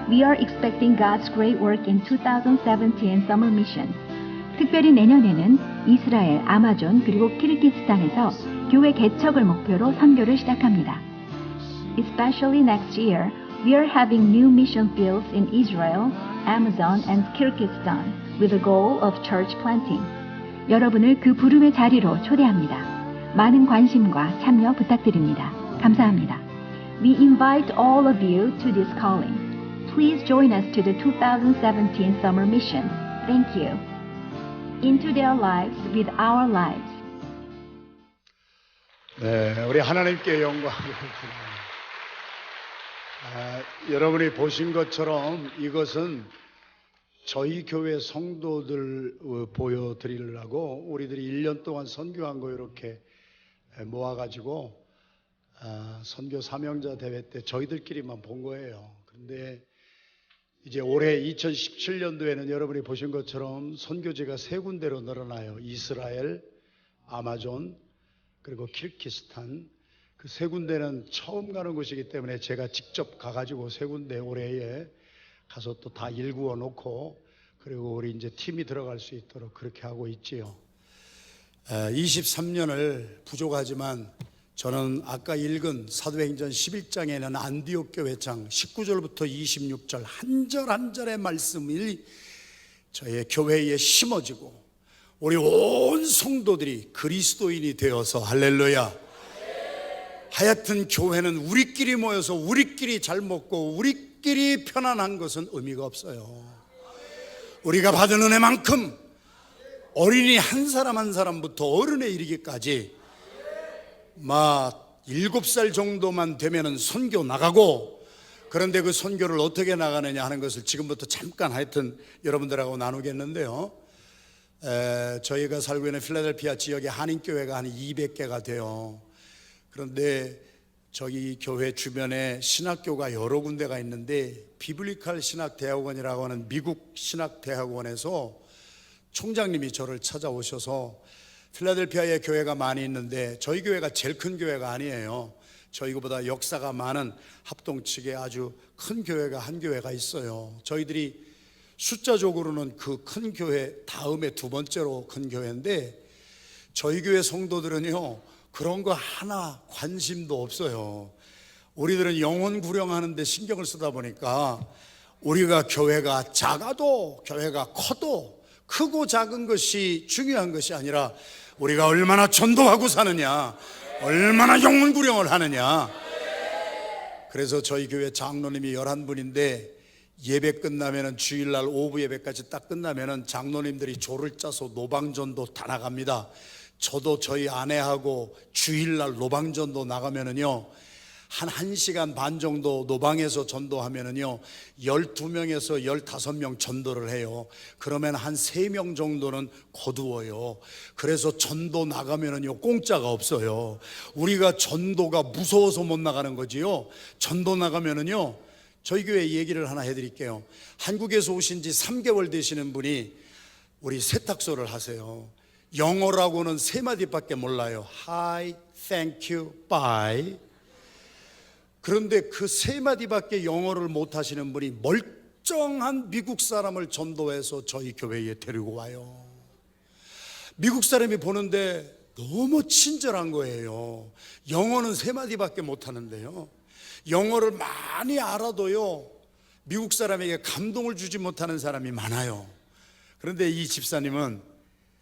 We are expecting God's great work in 2017 summer mission. 특별히 내년에는 이스라엘, 아마존 그리고 키르기스탄에서 교회 개척을 목표로 선교를 시작합니다. Especially next year, we are having new mission fields in Israel, Amazon, and Kyrgyzstan with the goal of church planting. 여러분을 그 부름의 자리로 초대합니다. 많은 관심과 참여 부탁드립니다. 감사합니다. We invite all of you to this calling. Please join us to the 2017 summer mission. Thank you. Into their lives with our lives. 네, 우리 하나님께 영광을 드립니다. 여러분이 보신 것처럼 이것은 저희 교회 성도들 보여드리려고 우리들이 1년 동안 선교한 거 이렇게 모아가지고 선교 사명자 대회 때 저희들끼리만 본 거예요. 그런데 이제 올해 2017년도에는 여러분이 보신 것처럼 선교지가 3군데로 늘어나요. 이스라엘, 아마존, 그리고 키르기스탄. 그 3군데는 처음 가는 곳이기 때문에 제가 직접 가가지고 3군데 올해에 가서 또 다 일구어 놓고 그리고 우리 이제 팀이 들어갈 수 있도록 그렇게 하고 있지요. 23년을 부족하지만 저는 아까 읽은 사도행전 11장에는 안디옥 교회장 19절부터 26절 한 절 한 절의 말씀이 저의 교회에 심어지고 우리 온 성도들이 그리스도인이 되어서, 할렐루야, 하여튼 교회는 우리끼리 모여서 우리끼리 잘 먹고 우리끼리 편안한 것은 의미가 없어요. 우리가 받은 은혜만큼 어린이 한 사람 한 사람부터 어른에 이르기까지 막 7살 정도만 되면은 선교 나가고, 그런데 그 선교를 어떻게 나가느냐 하는 것을 지금부터 잠깐 하여튼 여러분들하고 나누겠는데요. 저희가 살고 있는 필라델피아 지역에 한인교회가 한 200개가 돼요. 그런데 저기 교회 주변에 신학교가 여러 군데가 있는데, 비블리칼 신학대학원이라고 하는 미국 신학대학원에서 총장님이 저를 찾아오셔서, 필라델피아에 교회가 많이 있는데 저희 교회가 제일 큰 교회가 아니에요. 저희보다 역사가 많은 합동측에 아주 큰 교회가 한 교회가 있어요. 저희들이 숫자적으로는 그 큰 교회 다음에 두 번째로 큰 교회인데, 저희 교회 성도들은요 그런 거 하나 관심도 없어요. 우리들은 영혼 구령하는 데 신경을 쓰다 보니까 우리가 교회가 작아도 교회가 커도 크고 작은 것이 중요한 것이 아니라 우리가 얼마나 전도하고 사느냐, 얼마나 영혼 구령을 하느냐. 그래서 저희 교회 장로님이 11분인데 예배 끝나면은, 주일날 오후 예배까지 딱 끝나면은 장로님들이 조를 짜서 노방전도 다 나갑니다. 저도 저희 아내하고 주일날 노방전도 나가면은요 한 1시간 반 정도 노방에서 전도하면은요 12명에서 15명 전도를 해요. 그러면 한 3명 정도는 거두어요. 그래서 전도 나가면은요 공짜가 없어요. 우리가 전도가 무서워서 못 나가는 거지요. 전도 나가면은요, 저희 교회 얘기를 하나 해드릴게요. 한국에서 오신 지 3개월 되시는 분이 우리 세탁소를 하세요. 영어라고는 3마디밖에 몰라요. Hi, thank you, bye. 그런데 그 3마디밖에 영어를 못 하시는 분이 멀쩡한 미국 사람을 전도해서 저희 교회에 데리고 와요. 미국 사람이 보는데 너무 친절한 거예요. 영어는 3마디밖에 못 하는데요, 영어를 많이 알아도요 미국 사람에게 감동을 주지 못하는 사람이 많아요. 그런데 이 집사님은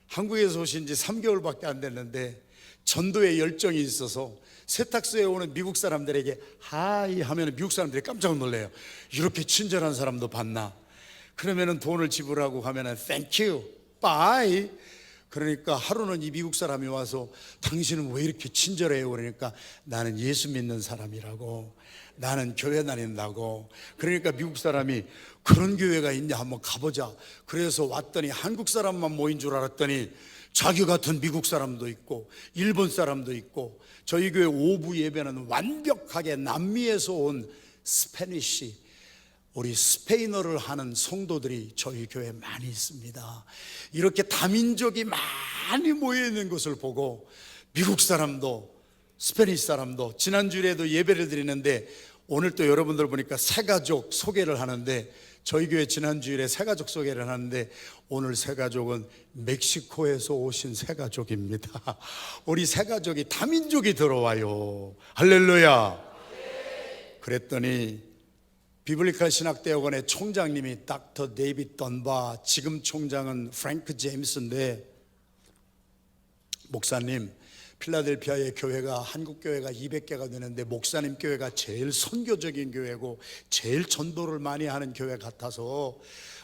한국에서 오신 지 3개월밖에 안 됐는데 전도에 열정이 있어서 세탁소에 오는 미국 사람들에게 하이 하면 미국 사람들이 깜짝 놀래요. 이렇게 친절한 사람도 봤나? 그러면은 돈을 지불하고 가면은 thank you, bye. 그러니까 하루는 이 미국 사람이 와서 당신은 왜 이렇게 친절해요? 그러니까 나는 예수 믿는 사람이라고, 나는 교회 다닌다고. 그러니까 미국 사람이 그런 교회가 있냐 한번 가보자. 그래서 왔더니 한국 사람만 모인 줄 알았더니 자기 같은 미국 사람도 있고 일본 사람도 있고, 저희 교회 오부 예배는 완벽하게 남미에서 온 스페니쉬, 우리 스페인어를 하는 성도들이 저희 교회에 많이 있습니다. 이렇게 다민족이 많이 모여 있는 것을 보고 미국 사람도 스페니쉬 사람도, 지난주에도 예배를 드리는데 오늘 또 여러분들 보니까 새가족 소개를 하는데, 저희 교회 지난주일에 새가족 소개를 하는데 오늘 새가족은 멕시코에서 오신 새가족입니다. 우리 새가족이 다민족이 들어와요. 할렐루야. 그랬더니 비블리칼 신학대학원의 총장님이 닥터 데이빗 던바, 지금 총장은 프랭크 제임스인데, 목사님, 필라델피아의 교회가 한국 교회가 200개가 되는데 목사님 교회가 제일 선교적인 교회고 제일 전도를 많이 하는 교회 같아서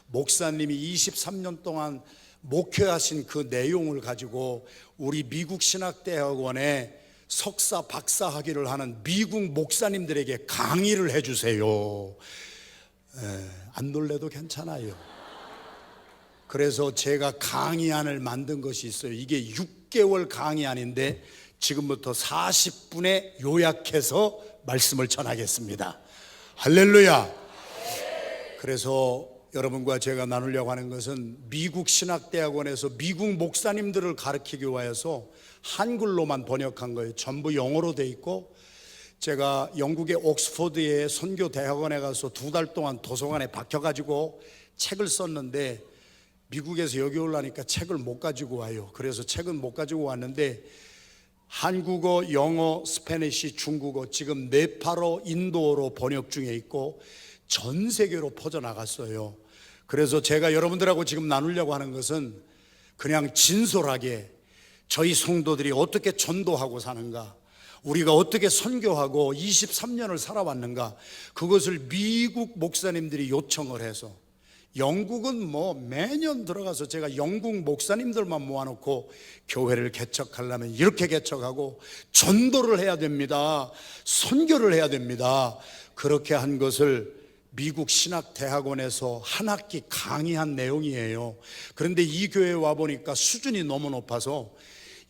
목사님이 23년 동안 목회하신 그 내용을 가지고 우리 미국 신학대학원에 석사 박사 학위를 하는 미국 목사님들에게 강의를 해주세요. 안 놀래도 괜찮아요. 그래서 제가 강의안을 만든 것이 있어요. 이게 6개월 강의안인데 지금부터 40분에 요약해서 말씀을 전하겠습니다. 할렐루야. 그래서 여러분과 제가 나누려고 하는 것은 미국 신학대학원에서 미국 목사님들을 가르치기 위해서 한글로만 번역한 거예요. 전부 영어로 돼 있고, 제가 영국의 옥스퍼드의 선교대학원에 가서 2달 동안 도서관에 박혀가지고 책을 썼는데, 미국에서 여기 오려니까 책을 못 가지고 와요. 그래서 책은 못 가지고 왔는데 한국어, 영어, 스페니쉬, 중국어 지금 네팔어, 인도어로 번역 중에 있고 전 세계로 퍼져나갔어요. 그래서 제가 여러분들하고 지금 나누려고 하는 것은 그냥 진솔하게 저희 성도들이 어떻게 전도하고 사는가, 우리가 어떻게 선교하고 23년을 살아왔는가, 그것을 미국 목사님들이 요청을 해서, 영국은 뭐 매년 들어가서 제가 영국 목사님들만 모아놓고 교회를 개척하려면 이렇게 개척하고 전도를 해야 됩니다, 선교를 해야 됩니다, 그렇게 한 것을 미국 신학대학원에서 한 학기 강의한 내용이에요. 그런데 이 교회에 와보니까 수준이 너무 높아서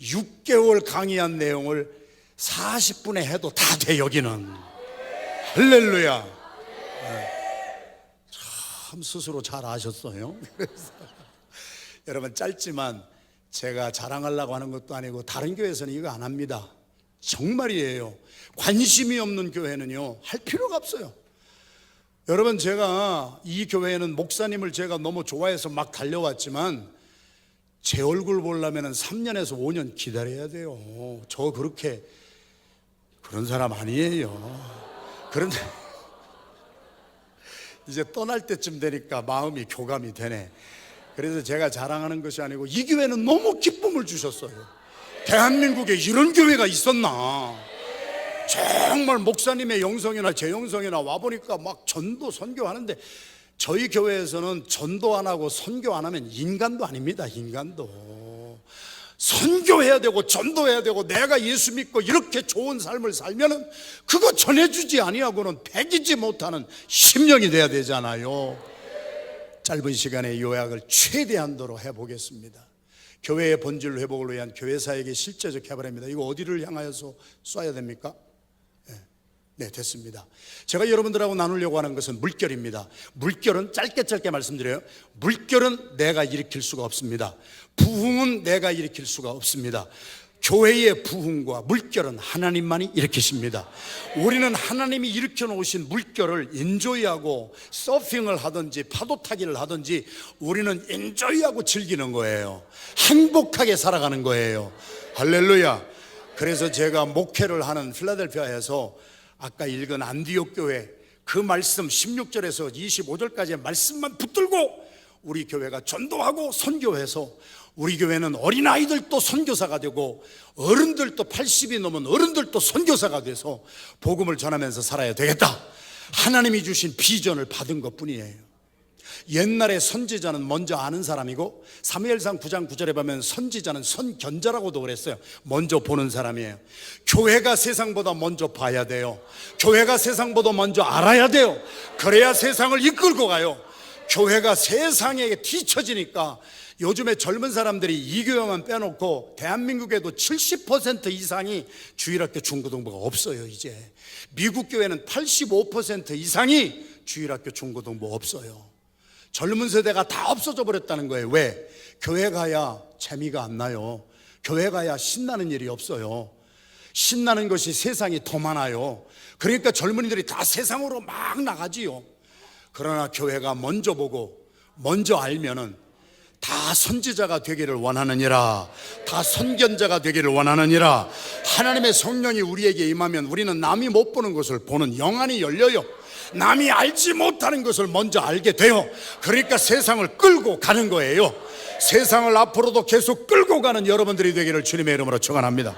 6개월 강의한 내용을 40분에 해도 다 돼. 여기는 할렐루야. 참 스스로 잘 아셨어요. 그래서 여러분, 짧지만 제가 자랑하려고 하는 것도 아니고 다른 교회에서는 이거 안 합니다. 정말이에요. 관심이 없는 교회는요 할 필요가 없어요. 여러분, 제가 이 교회에는 목사님을 제가 너무 좋아해서 막 달려왔지만 제 얼굴 보려면 3년에서 5년 기다려야 돼요. 저 그렇게 그런 사람 아니에요. 그런데 이제 떠날 때쯤 되니까 마음이 교감이 되네. 그래서 제가 자랑하는 것이 아니고 이 교회는 너무 기쁨을 주셨어요. 대한민국에 이런 교회가 있었나. 정말 목사님의 영성이나 제 영성이나 와보니까 막 전도 선교하는데, 저희 교회에서는 전도 안 하고 선교 안 하면 인간도 아닙니다. 인간도 선교해야 되고 전도해야 되고, 내가 예수 믿고 이렇게 좋은 삶을 살면은 그거 전해주지 아니하고는 배기지 못하는 심령이 돼야 되잖아요. 짧은 시간에 요약을 최대한도로 해보겠습니다. 교회의 본질 회복을 위한 교회사에게 실제적 개발입니다. 이거 어디를 향하여서 쏴야 됩니까? 네, 됐습니다. 제가 여러분들하고 나누려고 하는 것은 물결입니다. 물결은 짧게 말씀드려요. 물결은 내가 일으킬 수가 없습니다. 부흥은 내가 일으킬 수가 없습니다. 교회의 부흥과 물결은 하나님만이 일으키십니다. 우리는 하나님이 일으켜 놓으신 물결을 인조이하고 서핑을 하든지 파도 타기를 하든지 우리는 인조이하고 즐기는 거예요. 행복하게 살아가는 거예요. 할렐루야. 그래서 제가 목회를 하는 필라델피아에서 아까 읽은 안디옥 교회 그 말씀 16절에서 25절까지의 말씀만 붙들고 우리 교회가 전도하고 선교해서, 우리 교회는 어린아이들도 선교사가 되고 어른들도 80이 넘은 어른들도 선교사가 돼서 복음을 전하면서 살아야 되겠다, 하나님이 주신 비전을 받은 것뿐이에요. 옛날에 선지자는 먼저 아는 사람이고, 사무엘상 9장 9절에 보면 선지자는 선견자라고도 그랬어요. 먼저 보는 사람이에요. 교회가 세상보다 먼저 봐야 돼요. 교회가 세상보다 먼저 알아야 돼요. 그래야 세상을 이끌고 가요. 교회가 세상에 뒤처지니까 요즘에 젊은 사람들이 이 교회만 빼놓고 대한민국에도 70% 이상이 주일학교 중고등부가 없어요. 이제 미국 교회는 85% 이상이 주일학교 중고등부 없어요. 젊은 세대가 다 없어져 버렸다는 거예요. 왜? 교회 가야 재미가 안 나요. 교회 가야 신나는 일이 없어요. 신나는 것이 세상이 더 많아요. 그러니까 젊은이들이 다 세상으로 막 나가지요. 그러나 교회가 먼저 보고 먼저 알면은 다 선지자가 되기를 원하느니라, 다 선견자가 되기를 원하느니라. 하나님의 성령이 우리에게 임하면 우리는 남이 못 보는 것을 보는 영안이 열려요. 남이 알지 못하는 것을 먼저 알게 돼요. 그러니까 세상을 끌고 가는 거예요. 세상을 앞으로도 계속 끌고 가는 여러분들이 되기를 주님의 이름으로 축원합니다.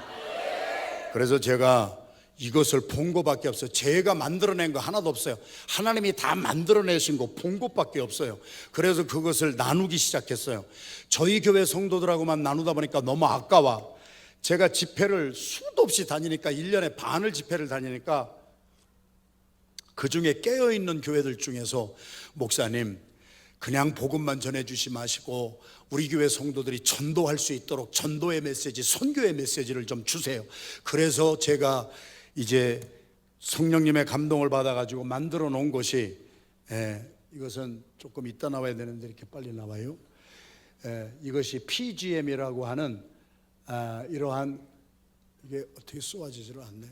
그래서 제가 이것을 본 것밖에 없어요. 제가 만들어낸 거 하나도 없어요. 하나님이 다 만들어내신 거 본 것밖에 없어요. 그래서 그것을 나누기 시작했어요. 저희 교회 성도들하고만 나누다 보니까 너무 아까워. 제가 집회를 수도 없이 다니니까 1년에 반을 집회를 다니니까 그 중에 깨어있는 교회들 중에서 목사님 그냥 복음만 전해주시 마시고 우리 교회 성도들이 전도할 수 있도록 전도의 메시지, 선교의 메시지를 좀 주세요. 그래서 제가 이제 성령님의 감동을 받아가지고 만들어 놓은 것이, 이것은 조금 이따 나와야 되는데 이렇게 빨리 나와요. 이것이 PGM이라고 하는 이러한, 이게 어떻게 쏘아지질 않네.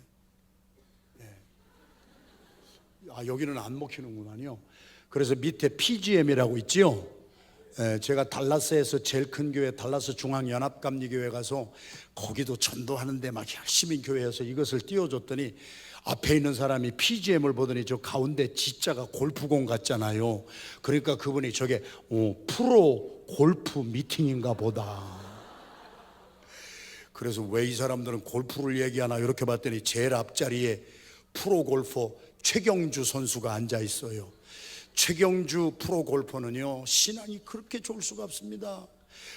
여기는 안 먹히는구만요. 그래서 밑에 PGM이라고 있지요. 제가 달라스에서 제일 큰 교회 달라스 중앙연합감리교회 가서 거기도 전도하는데 막 열심히 교회에서 이것을 띄워줬더니 앞에 있는 사람이 PGM을 보더니 저 가운데 G자가 골프공 같잖아요. 그러니까 그분이 저게 프로 골프 미팅인가 보다. 그래서 왜 이 사람들은 골프를 얘기하나 이렇게 봤더니 제일 앞자리에 프로골퍼 최경주 선수가 앉아 있어요. 최경주 프로골퍼는요, 신앙이 그렇게 좋을 수가 없습니다.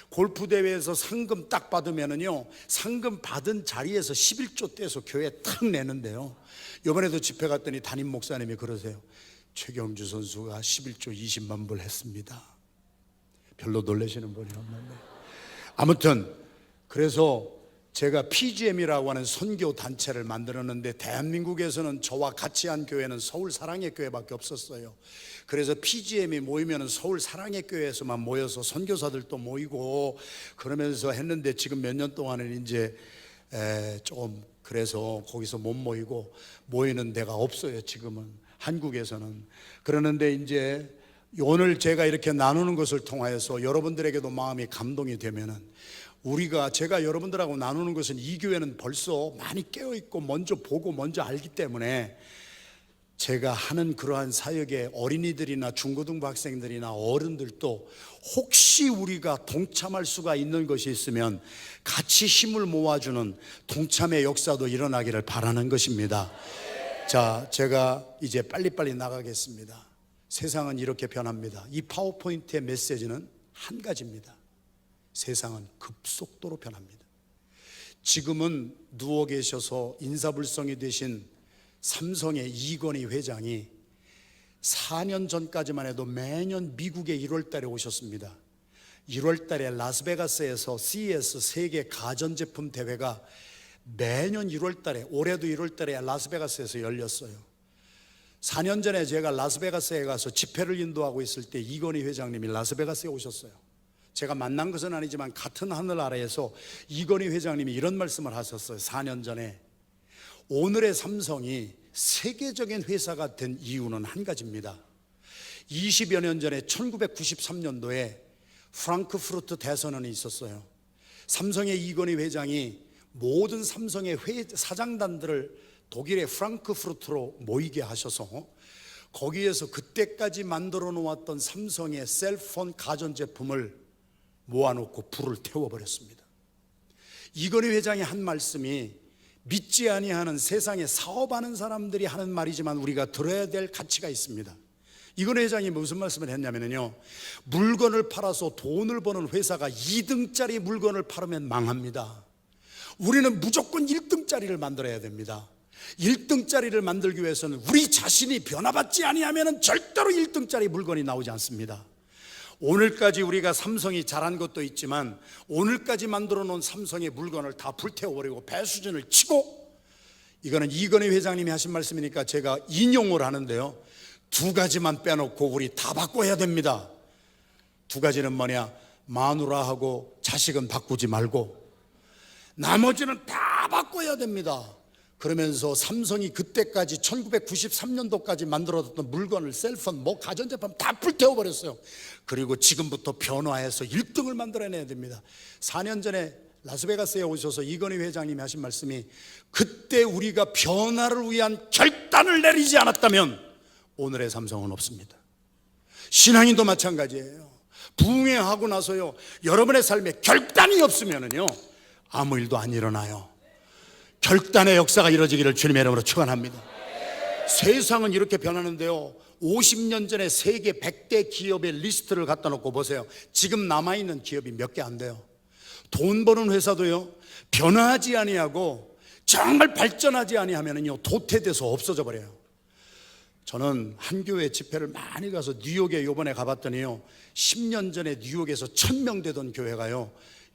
골프 대회에서 상금 딱 받으면은요, 상금 받은 자리에서 11조 떼서 교회에 탁 내는데요, 이번에도 집회 갔더니 담임 목사님이 그러세요. 최경주 선수가 11조 20만 불 했습니다. 별로 놀라시는 분이 없는데, 아무튼 그래서 제가 PGM이라고 하는 선교 단체를 만들었는데, 대한민국에서는 저와 같이 한 교회는 서울 사랑의 교회밖에 없었어요. 그래서 PGM이 모이면 서울 사랑의 교회에서만 모여서 선교사들도 모이고 그러면서 했는데, 지금 몇 년 동안은 이제 조금 그래서 거기서 못 모이고 모이는 데가 없어요, 지금은 한국에서는. 그러는데 이제 오늘 제가 이렇게 나누는 것을 통하여서 여러분들에게도 마음이 감동이 되면은, 제가 여러분들하고 나누는 것은, 이 교회는 벌써 많이 깨어있고 먼저 보고 먼저 알기 때문에 제가 하는 그러한 사역에 어린이들이나 중고등부 학생들이나 어른들도 혹시 우리가 동참할 수가 있는 것이 있으면 같이 힘을 모아주는 동참의 역사도 일어나기를 바라는 것입니다. 자, 제가 이제 빨리빨리 나가겠습니다. 세상은 이렇게 변합니다. 이 파워포인트의 메시지는 한 가지입니다. 세상은 급속도로 변합니다. 지금은 누워 계셔서 인사불성이 되신 삼성의 이건희 회장이 4년 전까지만 해도 매년 미국에 1월 달에 오셨습니다. 1월 달에 라스베가스에서 CES 세계 가전제품 대회가 매년 1월 달에, 올해도 1월 달에 라스베가스에서 열렸어요. 4년 전에 제가 라스베가스에 가서 집회를 인도하고 있을 때 이건희 회장님이 라스베가스에 오셨어요. 제가 만난 것은 아니지만 같은 하늘 아래에서 이건희 회장님이 이런 말씀을 하셨어요. 4년 전에 오늘의 삼성이 세계적인 회사가 된 이유는 한 가지입니다. 20여 년 전에 1993년도에 프랑크푸르트 대선언이 있었어요. 삼성의 이건희 회장이 모든 삼성의 사장단들을 독일의 프랑크푸르트로 모이게 하셔서 거기에서 그때까지 만들어 놓았던 삼성의 셀폰 가전제품을 모아놓고 불을 태워버렸습니다. 이건희 회장이 한 말씀이 믿지 아니하는 세상에 사업하는 사람들이 하는 말이지만 우리가 들어야 될 가치가 있습니다. 이건희 회장이 무슨 말씀을 했냐면요, 물건을 팔아서 돈을 버는 회사가 2등짜리 물건을 팔으면 망합니다. 우리는 무조건 1등짜리를 만들어야 됩니다. 1등짜리를 만들기 위해서는 우리 자신이 변화받지 아니하면 절대로 1등짜리 물건이 나오지 않습니다. 오늘까지 우리가 삼성이 잘한 것도 있지만 오늘까지 만들어 놓은 삼성의 물건을 다 불태워버리고 배수진을 치고, 이거는 이건희 회장님이 하신 말씀이니까 제가 인용을 하는데요, 두 가지만 빼놓고 우리 다 바꿔야 됩니다. 두 가지는 뭐냐? 마누라하고 자식은 바꾸지 말고 나머지는 다 바꿔야 됩니다. 그러면서 삼성이 그때까지 1993년도까지 만들어뒀던 물건을, 셀폰, 가전제품 다 불태워버렸어요. 그리고 지금부터 변화해서 1등을 만들어내야 됩니다. 4년 전에 라스베가스에 오셔서 이건희 회장님이 하신 말씀이, 그때 우리가 변화를 위한 결단을 내리지 않았다면 오늘의 삼성은 없습니다. 신앙인도 마찬가지예요. 부흥회하고 나서요, 여러분의 삶에 결단이 없으면요 아무 일도 안 일어나요. 결단의 역사가 이루어지기를 주님의 이름으로 축원합니다. 세상은 이렇게 변하는데요, 50년 전에 세계 100대 기업의 리스트를 갖다 놓고 보세요. 지금 남아있는 기업이 몇 개 안 돼요. 돈 버는 회사도요, 변화하지 아니하고 정말 발전하지 아니하면요 도태돼서 없어져 버려요. 저는 한 교회 집회를 많이 가서 뉴욕에 요번에 가봤더니요, 10년 전에 뉴욕에서 1000명 되던 교회가요,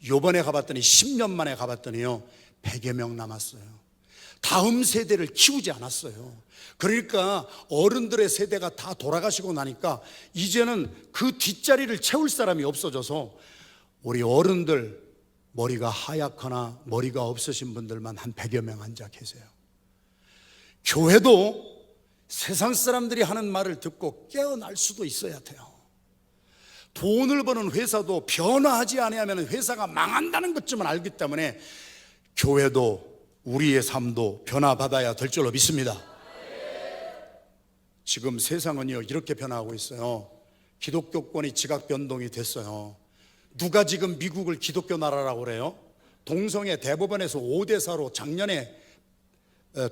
요번에 가봤더니 10년 만에 가봤더니요 100여 명 남았어요. 다음 세대를 키우지 않았어요. 그러니까 어른들의 세대가 다 돌아가시고 나니까 이제는 그 뒷자리를 채울 사람이 없어져서 우리 어른들, 머리가 하얗거나 머리가 없으신 분들만 한 100여 명 앉아 계세요. 교회도 세상 사람들이 하는 말을 듣고 깨어날 수도 있어야 돼요. 돈을 버는 회사도 변화하지 아니하면 회사가 망한다는 것쯤은 알기 때문에 교회도, 우리의 삶도 변화받아야 될 줄로 믿습니다. 지금 세상은요 이렇게 변화하고 있어요. 기독교권이 지각 변동이 됐어요. 누가 지금 미국을 기독교 나라라고 그래요? 동성애 대법원에서 5대4로 작년에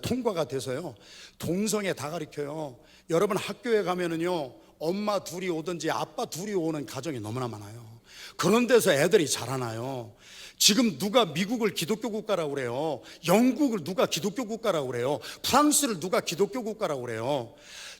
통과가 돼서요, 동성애 다 가르쳐요. 여러분 학교에 가면은요, 엄마 둘이 오든지 아빠 둘이 오는 가정이 너무나 많아요. 그런 데서 애들이 자라나요. 지금 누가 미국을 기독교 국가라고 그래요? 영국을 누가 기독교 국가라고 그래요? 프랑스를 누가 기독교 국가라고 그래요?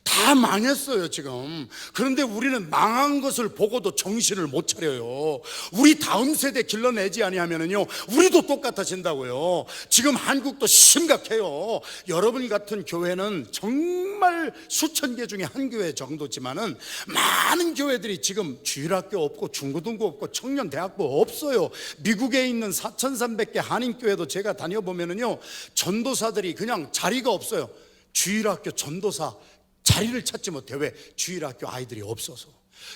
다 망했어요 지금. 그런데 우리는 망한 것을 보고도 정신을 못 차려요. 우리 다음 세대 길러내지 아니하면은요, 우리도 똑같아진다고요. 지금 한국도 심각해요. 여러분 같은 교회는 정말 수천 개 중에 한 교회 정도지만은 많은 교회들이 지금 주일학교 없고 중고등부 없고 청년대학부 없어요. 미국에 있는 4,300개 한인교회도 제가 다녀보면은요, 전도사들이 그냥 자리가 없어요. 주일학교 전도사 자리를 찾지 못해. 왜? 주일학교 아이들이 없어서.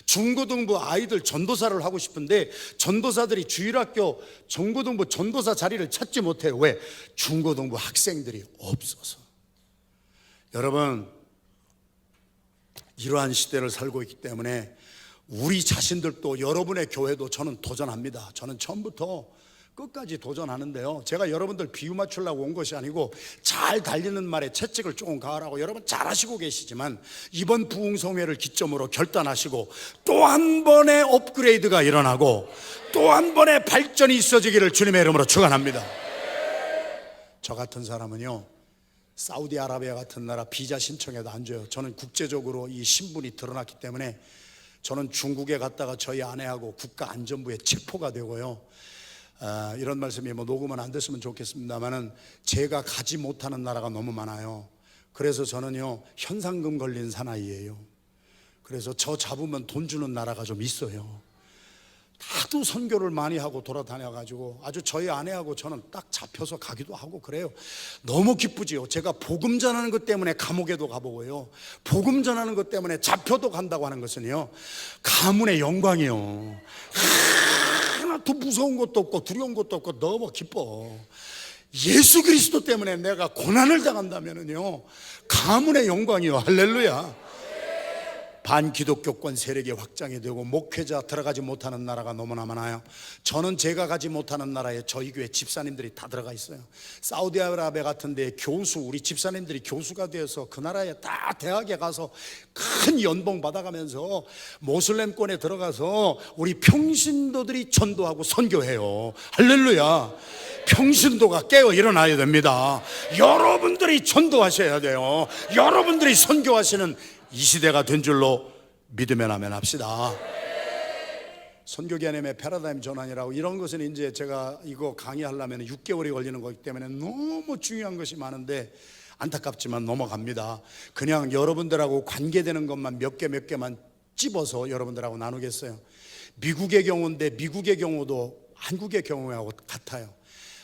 중고등부 아이들 전도사를 하고 싶은데 전도사들이 주일학교 중고등부 전도사 자리를 찾지 못해요. 왜? 중고등부 학생들이 없어서. 여러분, 이러한 시대를 살고 있기 때문에 우리 자신들도, 여러분의 교회도 저는 도전합니다. 저는 처음부터 끝까지 도전하는데요, 제가 여러분들 비유 맞추려고 온 것이 아니고 잘 달리는 말에 채찍을 조금 가하라고 여러분 잘 하시고 계시지만, 이번 부흥성회를 기점으로 결단하시고 또 한 번의 업그레이드가 일어나고 또 한 번의 발전이 있어지기를 주님의 이름으로 축원합니다. 저 같은 사람은요, 사우디아라비아 같은 나라 비자 신청해도 안 줘요. 저는 국제적으로 이 신분이 드러났기 때문에. 저는 중국에 갔다가 저희 아내하고 국가안전부에 체포가 되고요, 이런 말씀이 뭐 녹음은 안 됐으면 좋겠습니다만은 제가 가지 못하는 나라가 너무 많아요. 그래서 저는요, 현상금 걸린 사나이예요. 그래서 저 잡으면 돈 주는 나라가 좀 있어요. 하도 선교를 많이 하고 돌아다녀가지고 아주 저희 아내하고 저는 딱 잡혀서 가기도 하고 그래요. 너무 기쁘지요. 제가 복음 전하는 것 때문에 감옥에도 가보고요, 복음 전하는 것 때문에 잡혀도 간다고 하는 것은요, 가문의 영광이요. 하나도 무서운 것도 없고 두려운 것도 없고 너무 기뻐. 예수 그리스도 때문에 내가 고난을 당한다면은요, 가문의 영광이요. 할렐루야. 반기독교권 세력이 확장이 되고 목회자 들어가지 못하는 나라가 너무나 많아요. 저는 제가 가지 못하는 나라에 저희 교회 집사님들이 다 들어가 있어요. 사우디아라비아 같은 데 교수, 우리 집사님들이 교수가 되어서 그 나라에 다 대학에 가서 큰 연봉 받아가면서 모슬렘권에 들어가서 우리 평신도들이 전도하고 선교해요. 할렐루야. 평신도가 깨어 일어나야 됩니다. 여러분들이 전도하셔야 돼요. 여러분들이 선교하시는 이 시대가 된 줄로 믿으면 아멘 합시다. 선교개념의 패러다임 전환이라고, 이런 것은 이제 제가 이거 강의하려면 6개월이 걸리는 거기 때문에 너무 중요한 것이 많은데 안타깝지만 넘어갑니다. 그냥 여러분들하고 관계되는 것만 몇 개만 찝어서 여러분들하고 나누겠어요. 미국의 경우인데 미국의 경우도 한국의 경우하고 같아요.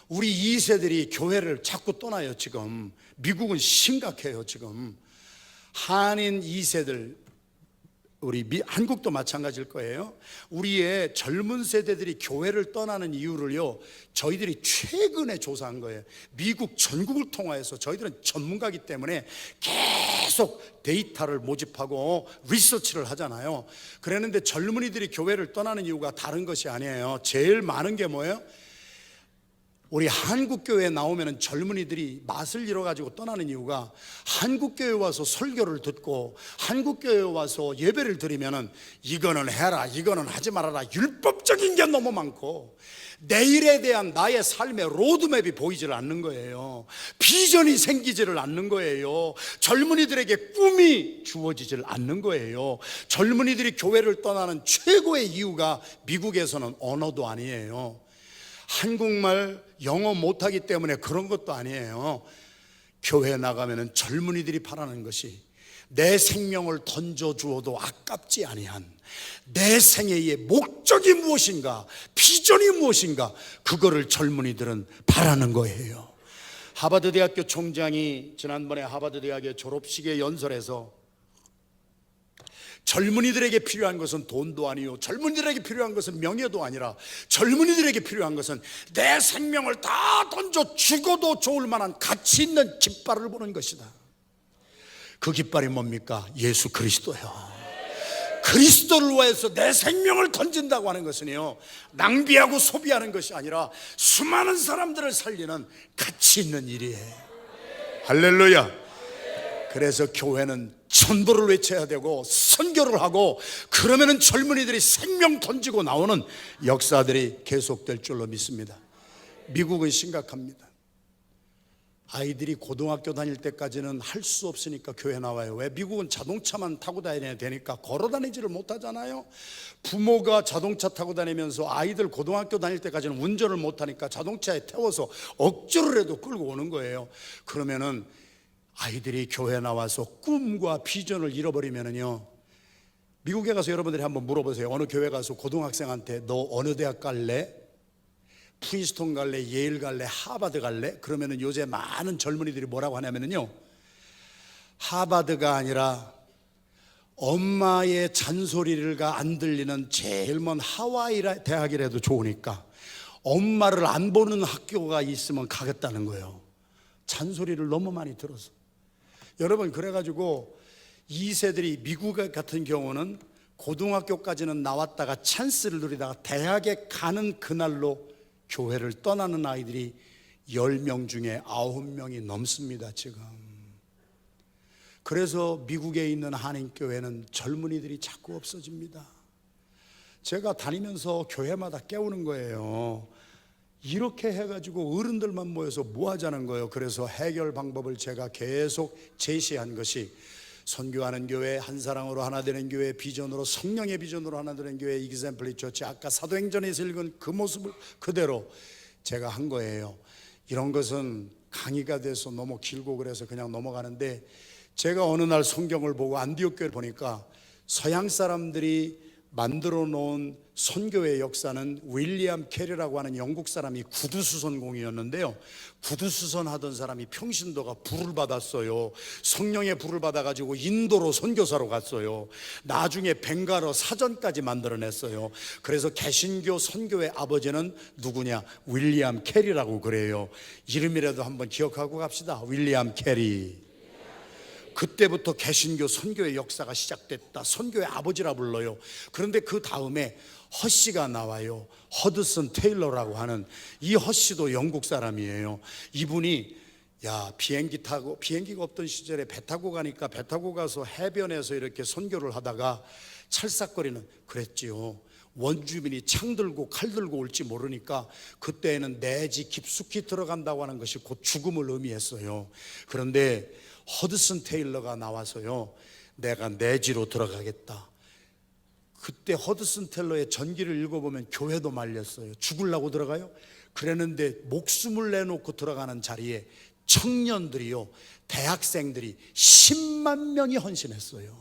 우리 2세들이 교회를 자꾸 떠나요. 지금 미국은 심각해요. 지금 한인 2세들, 우리 한국도 마찬가지일 거예요. 우리의 젊은 세대들이 교회를 떠나는 이유를요, 저희들이 최근에 조사한 거예요. 미국 전국을 통화해서, 저희들은 전문가이기 때문에 계속 데이터를 모집하고 리서치를 하잖아요. 그랬는데 젊은이들이 교회를 떠나는 이유가 다른 것이 아니에요. 제일 많은 게 뭐예요? 우리 한국교회에 나오면 젊은이들이 맛을 잃어가지고 떠나는 이유가, 한국교회에 와서 설교를 듣고 한국교회에 와서 예배를 드리면 이거는 해라, 이거는 하지 말아라, 율법적인 게 너무 많고 내일에 대한 나의 삶의 로드맵이 보이질 않는 거예요. 비전이 생기지를 않는 거예요. 젊은이들에게 꿈이 주어지질 않는 거예요. 젊은이들이 교회를 떠나는 최고의 이유가 미국에서는 언어도 아니에요. 한국말, 영어 못하기 때문에 그런 것도 아니에요. 교회 나가면 젊은이들이 바라는 것이, 내 생명을 던져주어도 아깝지 아니한 내 생애의 목적이 무엇인가, 비전이 무엇인가, 그거를 젊은이들은 바라는 거예요. 하버드 대학교 총장이 지난번에 하버드 대학의 졸업식에 연설해서 젊은이들에게 필요한 것은 돈도 아니요, 젊은이들에게 필요한 것은 명예도 아니라 젊은이들에게 필요한 것은 내 생명을 다 던져 죽어도 좋을 만한 가치 있는 깃발을 보는 것이다. 그 깃발이 뭡니까? 예수 그리스도요. 그리스도를 위해서 내 생명을 던진다고 하는 것은요, 낭비하고 소비하는 것이 아니라 수많은 사람들을 살리는 가치 있는 일이에요. 할렐루야. 그래서 교회는 전도를 외쳐야 되고 선교를 하고, 그러면은 젊은이들이 생명 던지고 나오는 역사들이 계속될 줄로 믿습니다. 미국은 심각합니다. 아이들이 고등학교 다닐 때까지는 할 수 없으니까 교회 나와요. 왜? 미국은 자동차만 타고 다녀야 되니까 걸어 다니지를 못하잖아요. 부모가 자동차 타고 다니면서 아이들 고등학교 다닐 때까지는 운전을 못하니까 자동차에 태워서 억지로라도 끌고 오는 거예요. 그러면은 아이들이 교회 나와서 꿈과 비전을 잃어버리면은요, 미국에 가서 여러분들이 한번 물어보세요. 어느 교회 가서 고등학생한테 너 어느 대학 갈래? 프린스턴 갈래? 예일 갈래? 하버드 갈래? 그러면은 요새 많은 젊은이들이 뭐라고 하냐면요, 하버드가 아니라 엄마의 잔소리가 안 들리는 제일 먼 하와이 대학이라도 좋으니까 엄마를 안 보는 학교가 있으면 가겠다는 거예요. 잔소리를 너무 많이 들어서. 여러분, 그래가지고 2세들이 미국 같은 경우는 고등학교까지는 나왔다가 찬스를 누리다가 대학에 가는 그날로 교회를 떠나는 아이들이 10명 중에 9명이 넘습니다 지금. 그래서 미국에 있는 한인교회는 젊은이들이 자꾸 없어집니다. 제가 다니면서 교회마다 깨우는 거예요. 이렇게 해가지고 어른들만 모여서 뭐 하자는 거예요. 그래서 해결 방법을 제가 계속 제시한 것이, 선교하는 교회, 한 사랑으로 하나 되는 교회, 비전으로, 성령의 비전으로 하나 되는 교회, 이그샘플리 처치. 아까 사도행전에서 읽은 그 모습을 그대로 제가 한 거예요. 이런 것은 강의가 돼서 너무 길고 그래서 그냥 넘어가는데, 제가 어느 날 성경을 보고 안디옥 교회를 보니까 서양 사람들이 만들어 놓은 선교의 역사는 윌리엄 캐리라고 하는 영국 사람이 구두수선공이었는데요, 구두수선 하던 사람이 평신도가 불을 받았어요. 성령의 불을 받아가지고 인도로 선교사로 갔어요. 나중에 벵가로 사전까지 만들어냈어요. 그래서 개신교 선교의 아버지는 누구냐? 윌리엄 캐리라고 그래요. 이름이라도 한번 기억하고 갑시다. 윌리엄 캐리. 그때부터 개신교 선교의 역사가 시작됐다. 선교의 아버지라 불러요. 그런데 그 다음에 허씨가 나와요. 허드슨 테일러라고 하는, 이 허씨도 영국 사람이에요. 이분이 비행기 타고, 비행기가 없던 시절에 배 타고 가니까 배 타고 가서 해변에서 이렇게 선교를 하다가 찰싹거리는, 그랬지요. 원주민이 창 들고 칼 들고 올지 모르니까 그때에는 내지 깊숙이 들어간다고 하는 것이 곧 죽음을 의미했어요. 그런데 허드슨 테일러가 나와서요, 내가 내지로 들어가겠다. 그때 허드슨 테일러의 전기를 읽어보면 교회도 말렸어요. 죽으려고 들어가요? 그랬는데 목숨을 내놓고 들어가는 자리에 청년들이요, 대학생들이 10만 명이 헌신했어요.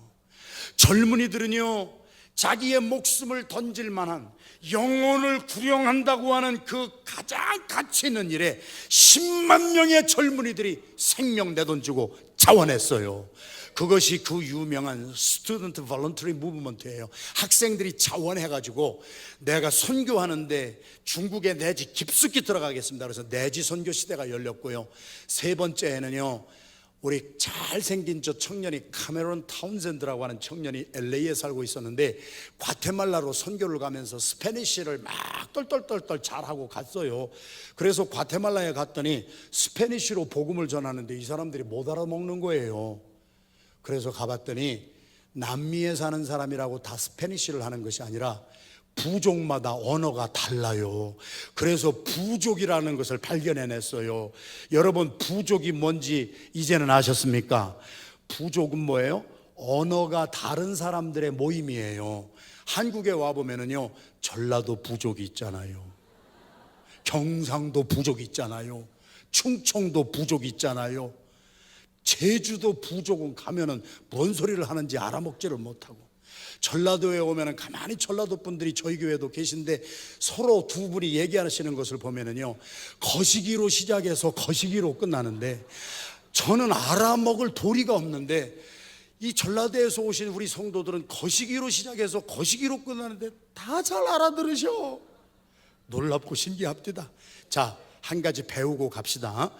젊은이들은요, 자기의 목숨을 던질 만한, 영혼을 구령한다고 하는 그 가장 가치 있는 일에 10만 명의 젊은이들이 생명 내던지고 자원했어요. 그것이 그 유명한 스튜던트 볼런터리 무브먼트예요. 학생들이 자원해가지고 내가 선교하는데 중국에 내지 깊숙이 들어가겠습니다. 그래서 내지 선교 시대가 열렸고요. 세 번째에는요, 우리 잘생긴 저 청년이 카메론 타운센드라고 하는 청년이 LA에 살고 있었는데 과테말라로 선교를 가면서 스페니쉬를 막 똘똘똘똘 잘하고 갔어요. 그래서 과테말라에 갔더니 스페니쉬로 복음을 전하는데 이 사람들이 못 알아먹는 거예요. 그래서 가봤더니 남미에 사는 사람이라고 다 스페니쉬를 하는 것이 아니라 부족마다 언어가 달라요. 그래서 부족이라는 것을 발견해냈어요. 여러분, 부족이 뭔지 이제는 아셨습니까? 부족은 뭐예요? 언어가 다른 사람들의 모임이에요. 한국에 와보면은요, 전라도 부족이 있잖아요, 경상도 부족이 있잖아요, 충청도 부족이 있잖아요, 제주도 부족은 가면은 뭔 소리를 하는지 알아먹지를 못하고, 전라도에 오면은 가만히 전라도 분들이 저희 교회도 계신데 서로 두 분이 얘기하시는 것을 보면은요, 거시기로 시작해서 거시기로 끝나는데 저는 알아먹을 도리가 없는데 이 전라도에서 오신 우리 성도들은 거시기로 시작해서 거시기로 끝나는데 다 잘 알아들으셔. 놀랍고 신기합니다. 자, 한 가지 배우고 갑시다.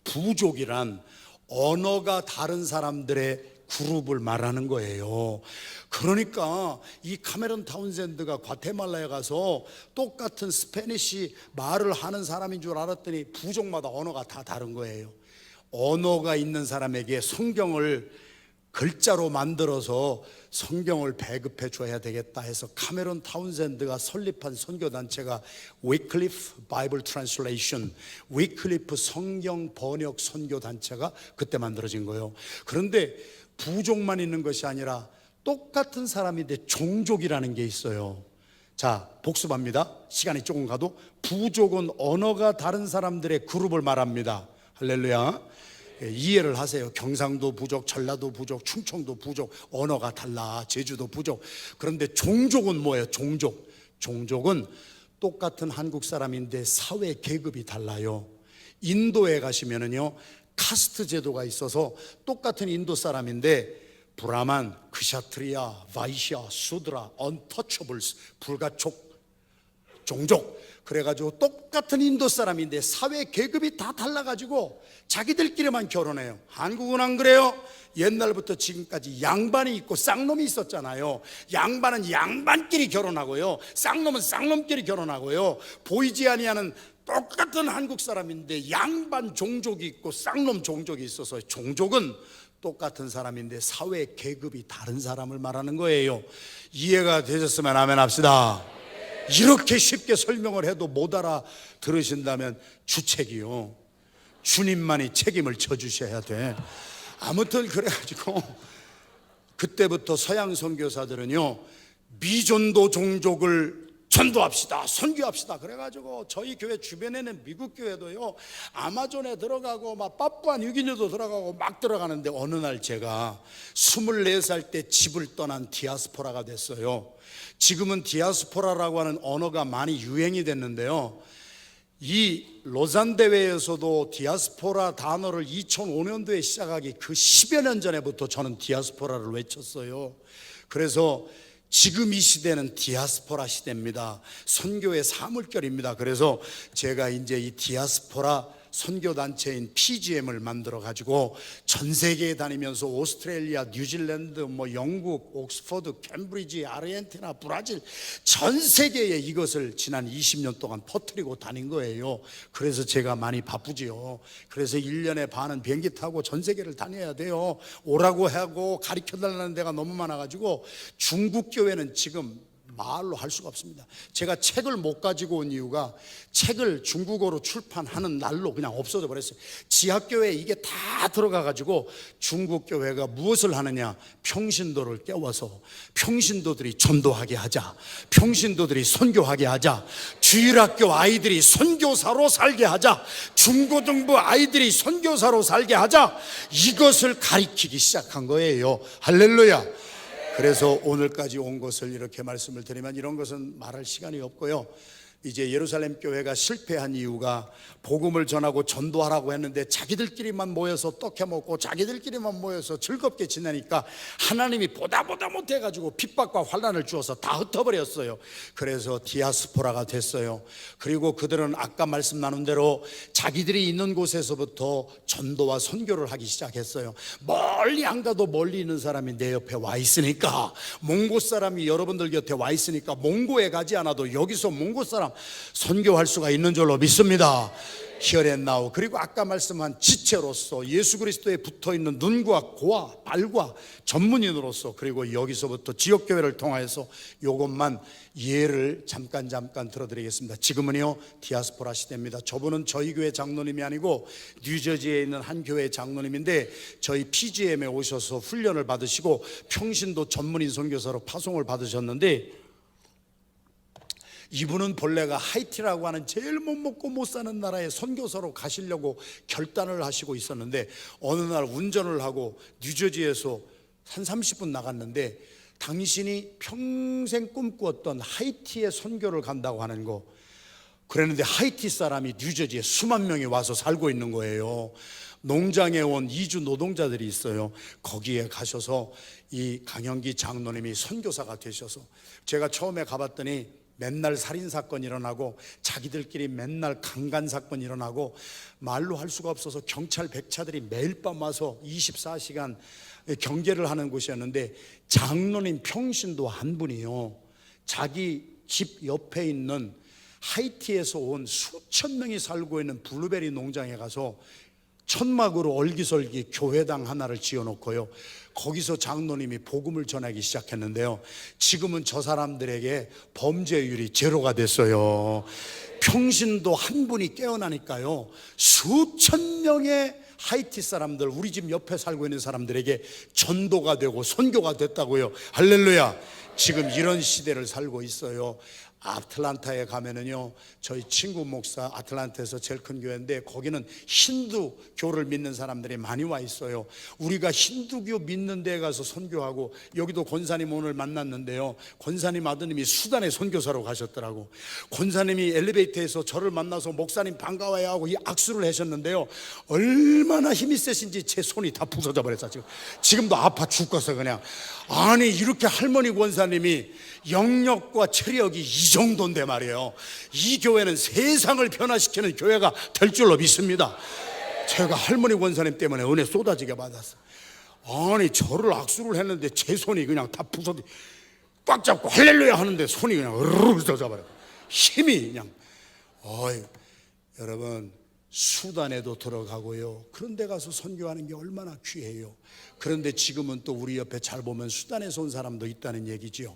부족이란 언어가 다른 사람들의 그룹을 말하는 거예요. 그러니까 이 카메론 타운샌드가 과테말라에 가서 똑같은 스페니쉬 말을 하는 사람인 줄 알았더니 부족마다 언어가 다 다른 거예요. 언어가 있는 사람에게 성경을 글자로 만들어서 성경을 배급해 줘야 되겠다 해서 카메론 타운샌드가 설립한 선교단체가 위클리프 바이블 트랜슬레이션, 위클리프 성경 번역 선교단체가 그때 만들어진 거예요. 그런데 부족만 있는 것이 아니라 똑같은 사람인데 종족이라는 게 있어요. 자, 복습합니다. 시간이 조금 가도 부족은 언어가 다른 사람들의 그룹을 말합니다. 할렐루야. 이해를 하세요. 경상도 부족, 전라도 부족, 충청도 부족, 언어가 달라. 제주도 부족. 그런데 종족은 뭐예요? 종족은 똑같은 한국 사람인데 사회 계급이 달라요. 인도에 가시면은요, 카스트 제도가 있어서 똑같은 인도 사람인데 브라만, 크샤트리아, 바이시아, 수드라, 언터처블스, 불가촉, 종족, 그래가지고 똑같은 인도 사람인데 사회 계급이 다 달라가지고 자기들끼리만 결혼해요. 한국은 안 그래요. 옛날부터 지금까지 양반이 있고 쌍놈이 있었잖아요. 양반은 양반끼리 결혼하고요, 쌍놈은 쌍놈끼리 결혼하고요. 보이지 아니하는 똑같은 한국 사람인데 양반 종족이 있고 쌍놈 종족이 있어서 종족은 똑같은 사람인데 사회 계급이 다른 사람을 말하는 거예요. 이해가 되셨으면 아멘 합시다. 이렇게 쉽게 설명을 해도 못 알아들으신다면 주책이요, 주님만이 책임을 져주셔야 돼. 아무튼 그래가지고 그때부터 서양 선교사들은요, 미전도 종족을 전도합시다, 선교합시다. 그래가지고 저희 교회 주변에는 미국 교회도요, 아마존에 들어가고 막 파푸아 뉴기니도 들어가고 막 들어가는데 어느 날 제가 24살 때 집을 떠난 디아스포라가 됐어요. 지금은 디아스포라라고 하는 언어가 많이 유행이 됐는데요, 이 로잔 대회에서도 디아스포라 단어를 2005년도에 시작하기 그 10여 년 전에부터 저는 디아스포라를 외쳤어요. 그래서 지금 이 시대는 디아스포라 시대입니다. 선교의 사물결입니다. 그래서 제가 이제 이 디아스포라 선교단체인 PGM을 만들어 가지고 전 세계에 다니면서 오스트레일리아, 뉴질랜드, 영국, 옥스퍼드, 캠브리지, 아르헨티나, 브라질 전 세계에 이것을 지난 20년 동안 퍼뜨리고 다닌 거예요. 그래서 제가 많이 바쁘지요. 그래서 1년에 반은 비행기 타고 전 세계를 다녀야 돼요. 오라고 하고 가르쳐달라는 데가 너무 많아가지고 중국 교회는 지금 말로 할 수가 없습니다. 제가 책을 못 가지고 온 이유가 책을 중국어로 출판하는 날로 그냥 없어져 버렸어요. 지하교회에 이게 다 들어가 가지고 중국 교회가 무엇을 하느냐, 평신도를 깨워서 평신도들이 전도하게 하자, 평신도들이 선교하게 하자, 주일학교 아이들이 선교사로 살게 하자, 중고등부 아이들이 선교사로 살게 하자, 이것을 가리키기 시작한 거예요. 할렐루야. 그래서 오늘까지 온 것을 이렇게 말씀을 드리면, 이런 것은 말할 시간이 없고요, 이제 예루살렘 교회가 실패한 이유가 복음을 전하고 전도하라고 했는데 자기들끼리만 모여서 떡해 먹고 자기들끼리만 모여서 즐겁게 지내니까 하나님이 보다 못해가지고 핍박과 환난을 주어서 다 흩어버렸어요. 그래서 디아스포라가 됐어요. 그리고 그들은 아까 말씀 나눈 대로 자기들이 있는 곳에서부터 전도와 선교를 하기 시작했어요. 멀리 안 가도 멀리 있는 사람이 내 옆에 와 있으니까, 몽고 사람이 여러분들 곁에 와 있으니까 몽고에 가지 않아도 여기서 몽고 사람 선교할 수가 있는 줄로 믿습니다. Here and now. 그리고 아까 말씀한 지체로서, 예수 그리스도에 붙어있는 눈과 고와 발과 전문인으로서, 그리고 여기서부터 지역교회를 통하여서 이것만 예를 잠깐 들어드리겠습니다. 지금은요 디아스포라 시대입니다. 저분은 저희 교회 장로님이 아니고 뉴저지에 있는 한 교회 장로님인데 저희 PGM에 오셔서 훈련을 받으시고 평신도 전문인 선교사로 파송을 받으셨는데, 이분은 본래가 하이티라고 하는 제일 못 먹고 못 사는 나라에 선교사로 가시려고 결단을 하시고 있었는데, 어느 날 운전을 하고 뉴저지에서 한 30분 나갔는데 당신이 평생 꿈꾸었던 하이티에 선교를 간다고 하는 거, 그랬는데 하이티 사람이 뉴저지에 수만 명이 와서 살고 있는 거예요. 농장에 온 이주 노동자들이 있어요. 거기에 가셔서 이 강영기 장로님이 선교사가 되셔서, 제가 처음에 가봤더니 맨날 살인사건 일어나고 자기들끼리 맨날 강간사건 일어나고 말로 할 수가 없어서 경찰 백차들이 매일 밤 와서 24시간 경계를 하는 곳이었는데, 장로님 평신도 한 분이요, 자기 집 옆에 있는 하이티에서 온 수천 명이 살고 있는 블루베리 농장에 가서 천막으로 얼기설기 교회당 하나를 지어놓고요, 거기서 장로님이 복음을 전하기 시작했는데요, 지금은 저 사람들에게 범죄율이 제로가 됐어요. 평신도 한 분이 깨어나니까요, 수천 명의 하이티 사람들, 우리 집 옆에 살고 있는 사람들에게 전도가 되고 선교가 됐다고요. 할렐루야. 지금 이런 시대를 살고 있어요. 아틀란타에 가면은요, 저희 친구 목사, 아틀란타에서 제일 큰 교회인데 거기는 힌두교를 믿는 사람들이 많이 와 있어요. 우리가 힌두교 믿는 데에 가서 선교하고, 여기도 권사님 오늘 만났는데요, 권사님 아드님이 수단에 선교사로 가셨더라고. 권사님이 엘리베이터에서 저를 만나서 목사님 반가워요 하고 이 악수를 하셨는데요, 얼마나 힘이 세신지 제 손이 다 부서져 버렸어. 지금도 아파 죽겠어 그냥. 아니, 이렇게 할머니 권사님이 영역과 체력이 이 정도인데 말이에요, 이 교회는 세상을 변화시키는 교회가 될 줄로 믿습니다. 제가 할머니 권사님 때문에 은혜 쏟아지게 받았어요. 아니, 저를 악수를 했는데 제 손이 그냥 다 부서져, 꽉 잡고 할렐루야 하는데 손이 그냥 으르르 부서져 버려요. 힘이 그냥. 여러분, 수단에도 들어가고요, 그런 데 가서 선교하는 게 얼마나 귀해요. 그런데 지금은 또 우리 옆에 잘 보면 수단에서 온 사람도 있다는 얘기지요.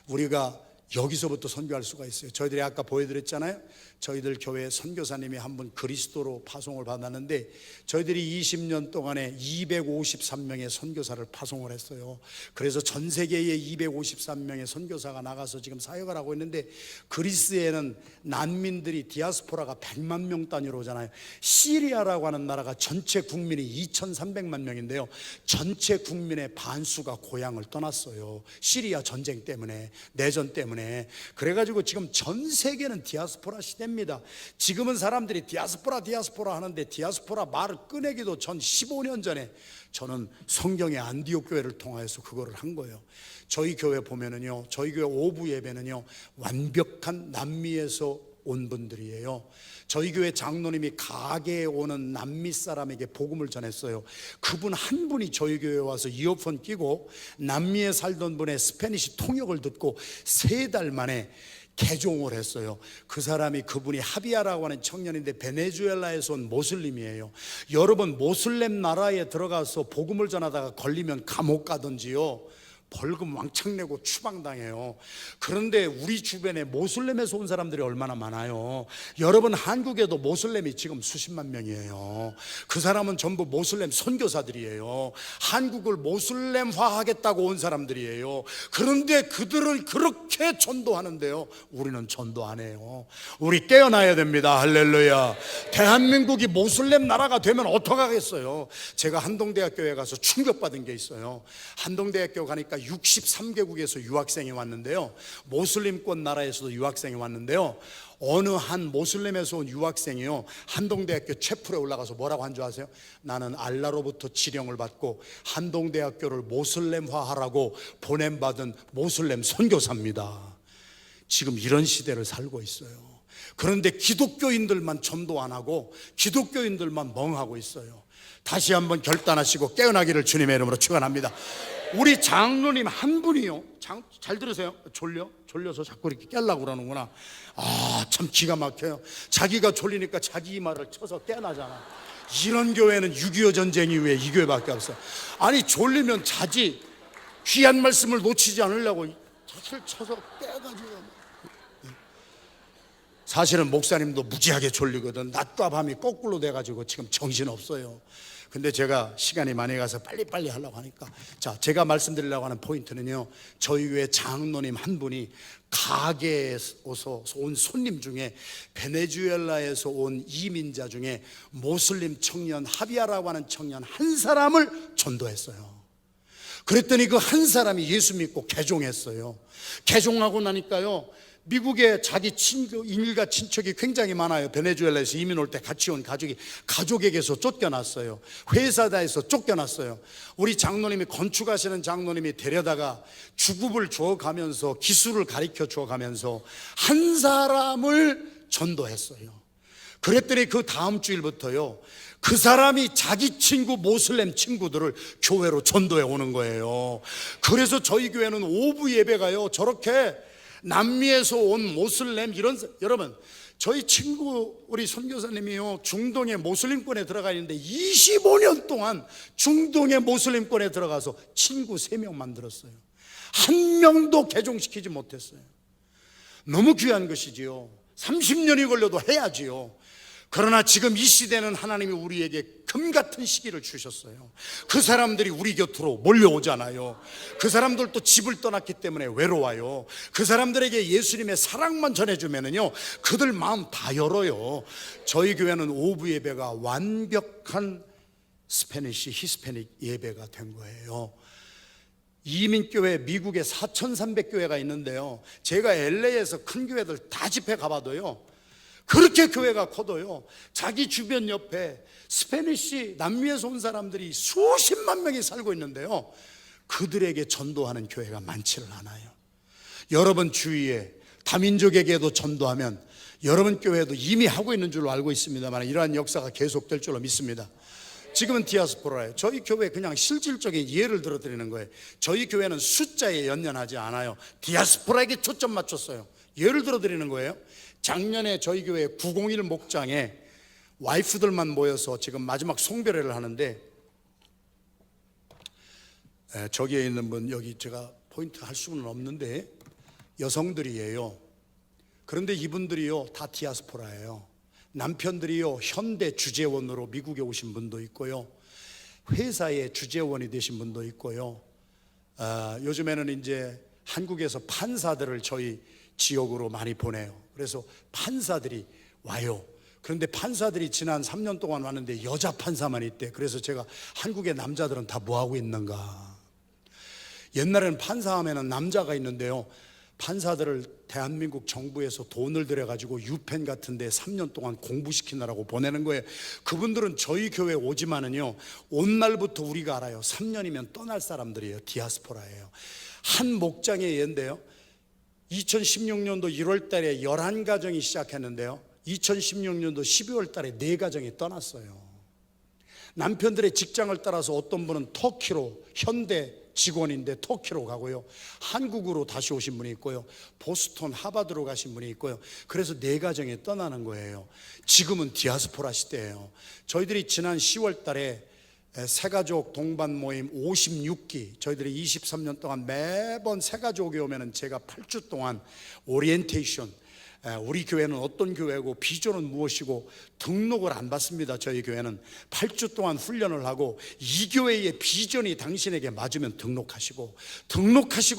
우리가 여기서부터 선교할 수가 있어요. 저희들이 아까 보여드렸잖아요, 저희들 교회 선교사님이 한 분 그리스도로 파송을 받았는데, 저희들이 20년 동안에 253명의 선교사를 파송을 했어요. 그래서 전 세계에 253명의 선교사가 나가서 지금 사역을 하고 있는데, 그리스에는 난민들이 디아스포라가 100만 명 단위로 오잖아요. 시리아라고 하는 나라가 전체 국민이 2,300만 명인데요, 전체 국민의 반수가 고향을 떠났어요. 시리아 전쟁 때문에, 내전 때문에. 그래가지고 지금 전 세계는 디아스포라 시대입니다. 지금은 사람들이 디아스포라 하는데, 디아스포라 말을 꺼내기도 전 15년 전에 저는 성경의 안디옥 교회를 통하여서 그거를 한 거예요. 저희 교회 보면은요, 저희 교회 오부 예배는요, 완벽한 남미에서 온 분들이에요. 저희 교회 장로님이 가게에 오는 남미 사람에게 복음을 전했어요. 그분 한 분이 저희 교회에 와서 이어폰 끼고 남미에 살던 분의 스페니시 통역을 듣고 3달 만에 개종을 했어요. 그 사람이, 그분이 하비아라고 하는 청년인데 베네수엘라에서 온 모슬림이에요. 여러분, 모슬렘 나라에 들어가서 복음을 전하다가 걸리면 감옥 가든지요, 벌금 왕창 내고 추방당해요. 그런데 우리 주변에 모슬렘에서 온 사람들이 얼마나 많아요. 여러분, 한국에도 모슬렘이 지금 수십만 명이에요. 그 사람은 전부 모슬렘 선교사들이에요. 한국을 모슬렘화 하겠다고 온 사람들이에요. 그런데 그들을 그렇게 전도하는데요, 우리는 전도 안 해요. 우리 깨어나야 됩니다. 할렐루야. 대한민국이 모슬렘 나라가 되면 어떡하겠어요. 제가 한동대학교에 가서 충격받은 게 있어요. 한동대학교 가니까 63개국에서 유학생이 왔는데요, 모슬림권 나라에서도 유학생이 왔는데요, 어느 한 모슬림에서 온 유학생이요, 한동대학교 채플에 올라가서 뭐라고 한 줄 아세요? 나는 알라로부터 지령을 받고 한동대학교를 모슬렘화하라고 보냄받은 모슬렘 선교사입니다. 지금 이런 시대를 살고 있어요. 그런데 기독교인들만 전도 안 하고 기독교인들만 멍하고 있어요. 다시 한번 결단하시고 깨어나기를 주님의 이름으로 축원합니다. 우리 장로님 한 분이요, 잘 들으세요. 졸려서 자꾸 이렇게 깨려고 그러는구나. 참 기가 막혀요. 자기가 졸리니까 자기 말을 쳐서 깨나잖아. 이런 교회는 6.25 전쟁 이후에 이 교회밖에 없어. 아니, 졸리면 자지, 귀한 말씀을 놓치지 않으려고 자기를 쳐서 깨가지고. 사실은 목사님도 무지하게 졸리거든. 낮과 밤이 거꾸로 돼가지고 지금 정신없어요. 근데 제가 시간이 많이 가서 빨리빨리 하려고 하니까, 자, 제가 말씀드리려고 하는 포인트는요, 저희 교회 장로님 한 분이 가게에서 온 손님 중에 베네수엘라에서 온 이민자 중에 모슬림 청년 하비아라고 하는 청년 한 사람을 전도했어요. 그랬더니 그 한 사람이 예수 믿고 개종했어요. 개종하고 나니까요, 미국에 자기 친구, 일가 친척이 굉장히 많아요. 베네수엘라에서 이민 올 때 같이 온 가족에게서 쫓겨났어요. 회사다에서 쫓겨났어요. 우리 장로님이, 건축하시는 장로님이 데려다가 주급을 주어가면서, 기술을 가르쳐 주어가면서 한 사람을 전도했어요. 그랬더니 그 다음 주일부터요, 그 사람이 자기 친구, 모슬렘 친구들을 교회로 전도해 오는 거예요. 그래서 저희 교회는 오부 예배가요, 저렇게 남미에서 온 모슬렘, 여러분, 저희 친구, 우리 선교사님이요, 중동의 모슬림권에 들어가 있는데 25년 동안 중동의 모슬림권에 들어가서 친구 3명 만들었어요. 한 명도 개종시키지 못했어요. 너무 귀한 것이지요. 30년이 걸려도 해야지요. 그러나 지금 이 시대는 하나님이 우리에게 금같은 시기를 주셨어요. 그 사람들이 우리 곁으로 몰려오잖아요. 그 사람들도 집을 떠났기 때문에 외로워요. 그 사람들에게 예수님의 사랑만 전해주면은요, 그들 마음 다 열어요. 저희 교회는 오부 예배가 완벽한 스페니시, 히스패닉 예배가 된 거예요. 이민교회, 미국에 4,300교회가 있는데요, 제가 LA에서 큰 교회들 다 집회 가봐도요, 그렇게 교회가 커도요, 자기 주변 옆에 스페니시, 남미에서 온 사람들이 수십만 명이 살고 있는데요, 그들에게 전도하는 교회가 많지를 않아요. 여러분 주위에 다민족에게도 전도하면 여러분 교회도 이미 하고 있는 줄로 알고 있습니다만, 이러한 역사가 계속될 줄로 믿습니다. 지금은 디아스포라예요. 저희 교회 그냥 실질적인 예를 들어드리는 거예요. 저희 교회는 숫자에 연연하지 않아요. 디아스포라에게 초점 맞췄어요. 예를 들어드리는 거예요. 작년에 저희 교회 901 목장에 와이프들만 모여서 지금 마지막 송별회를 하는데, 저기에 있는 분, 여기 제가 포인트 할 수는 없는데 여성들이에요. 그런데 이분들이요, 다 디아스포라예요. 남편들이요, 현대 주재원으로 미국에 오신 분도 있고요, 회사의 주재원이 되신 분도 있고요, 요즘에는 이제 한국에서 판사들을 저희 지역으로 많이 보내요. 그래서 판사들이 와요. 그런데 판사들이 지난 3년 동안 왔는데 여자 판사만 있대. 그래서 제가 한국의 남자들은 다 뭐하고 있는가. 옛날에는 판사하면 남자가 있는데요, 판사들을 대한민국 정부에서 돈을 들여가지고 유펜 같은 데 3년 동안 공부시키느라고 보내는 거예요. 그분들은 저희 교회 오지만은요, 온 날부터 우리가 알아요. 3년이면 떠날 사람들이에요. 디아스포라예요. 한 목장의 예인데요, 2016년도 1월 달에 11가정이 시작했는데요, 2016년도 12월 달에 4가정이 떠났어요. 남편들의 직장을 따라서 어떤 분은 터키로, 현대 직원인데 터키로 가고요, 한국으로 다시 오신 분이 있고요, 보스턴 하버드로 가신 분이 있고요. 그래서 4가정이 떠나는 거예요. 지금은 디아스포라 시대예요. 저희들이 지난 10월 달에 새가족 동반 모임 56기, 저희들이 23년 동안 매번 새가족이 오면은 제가 8주 동안 오리엔테이션, 우리 교회는 어떤 교회고 비전은 무엇이고 등록을 안 받습니다. 저희 교회는 8주 동안 훈련을 하고, 이 교회의 비전이 당신에게 맞으면 등록하시고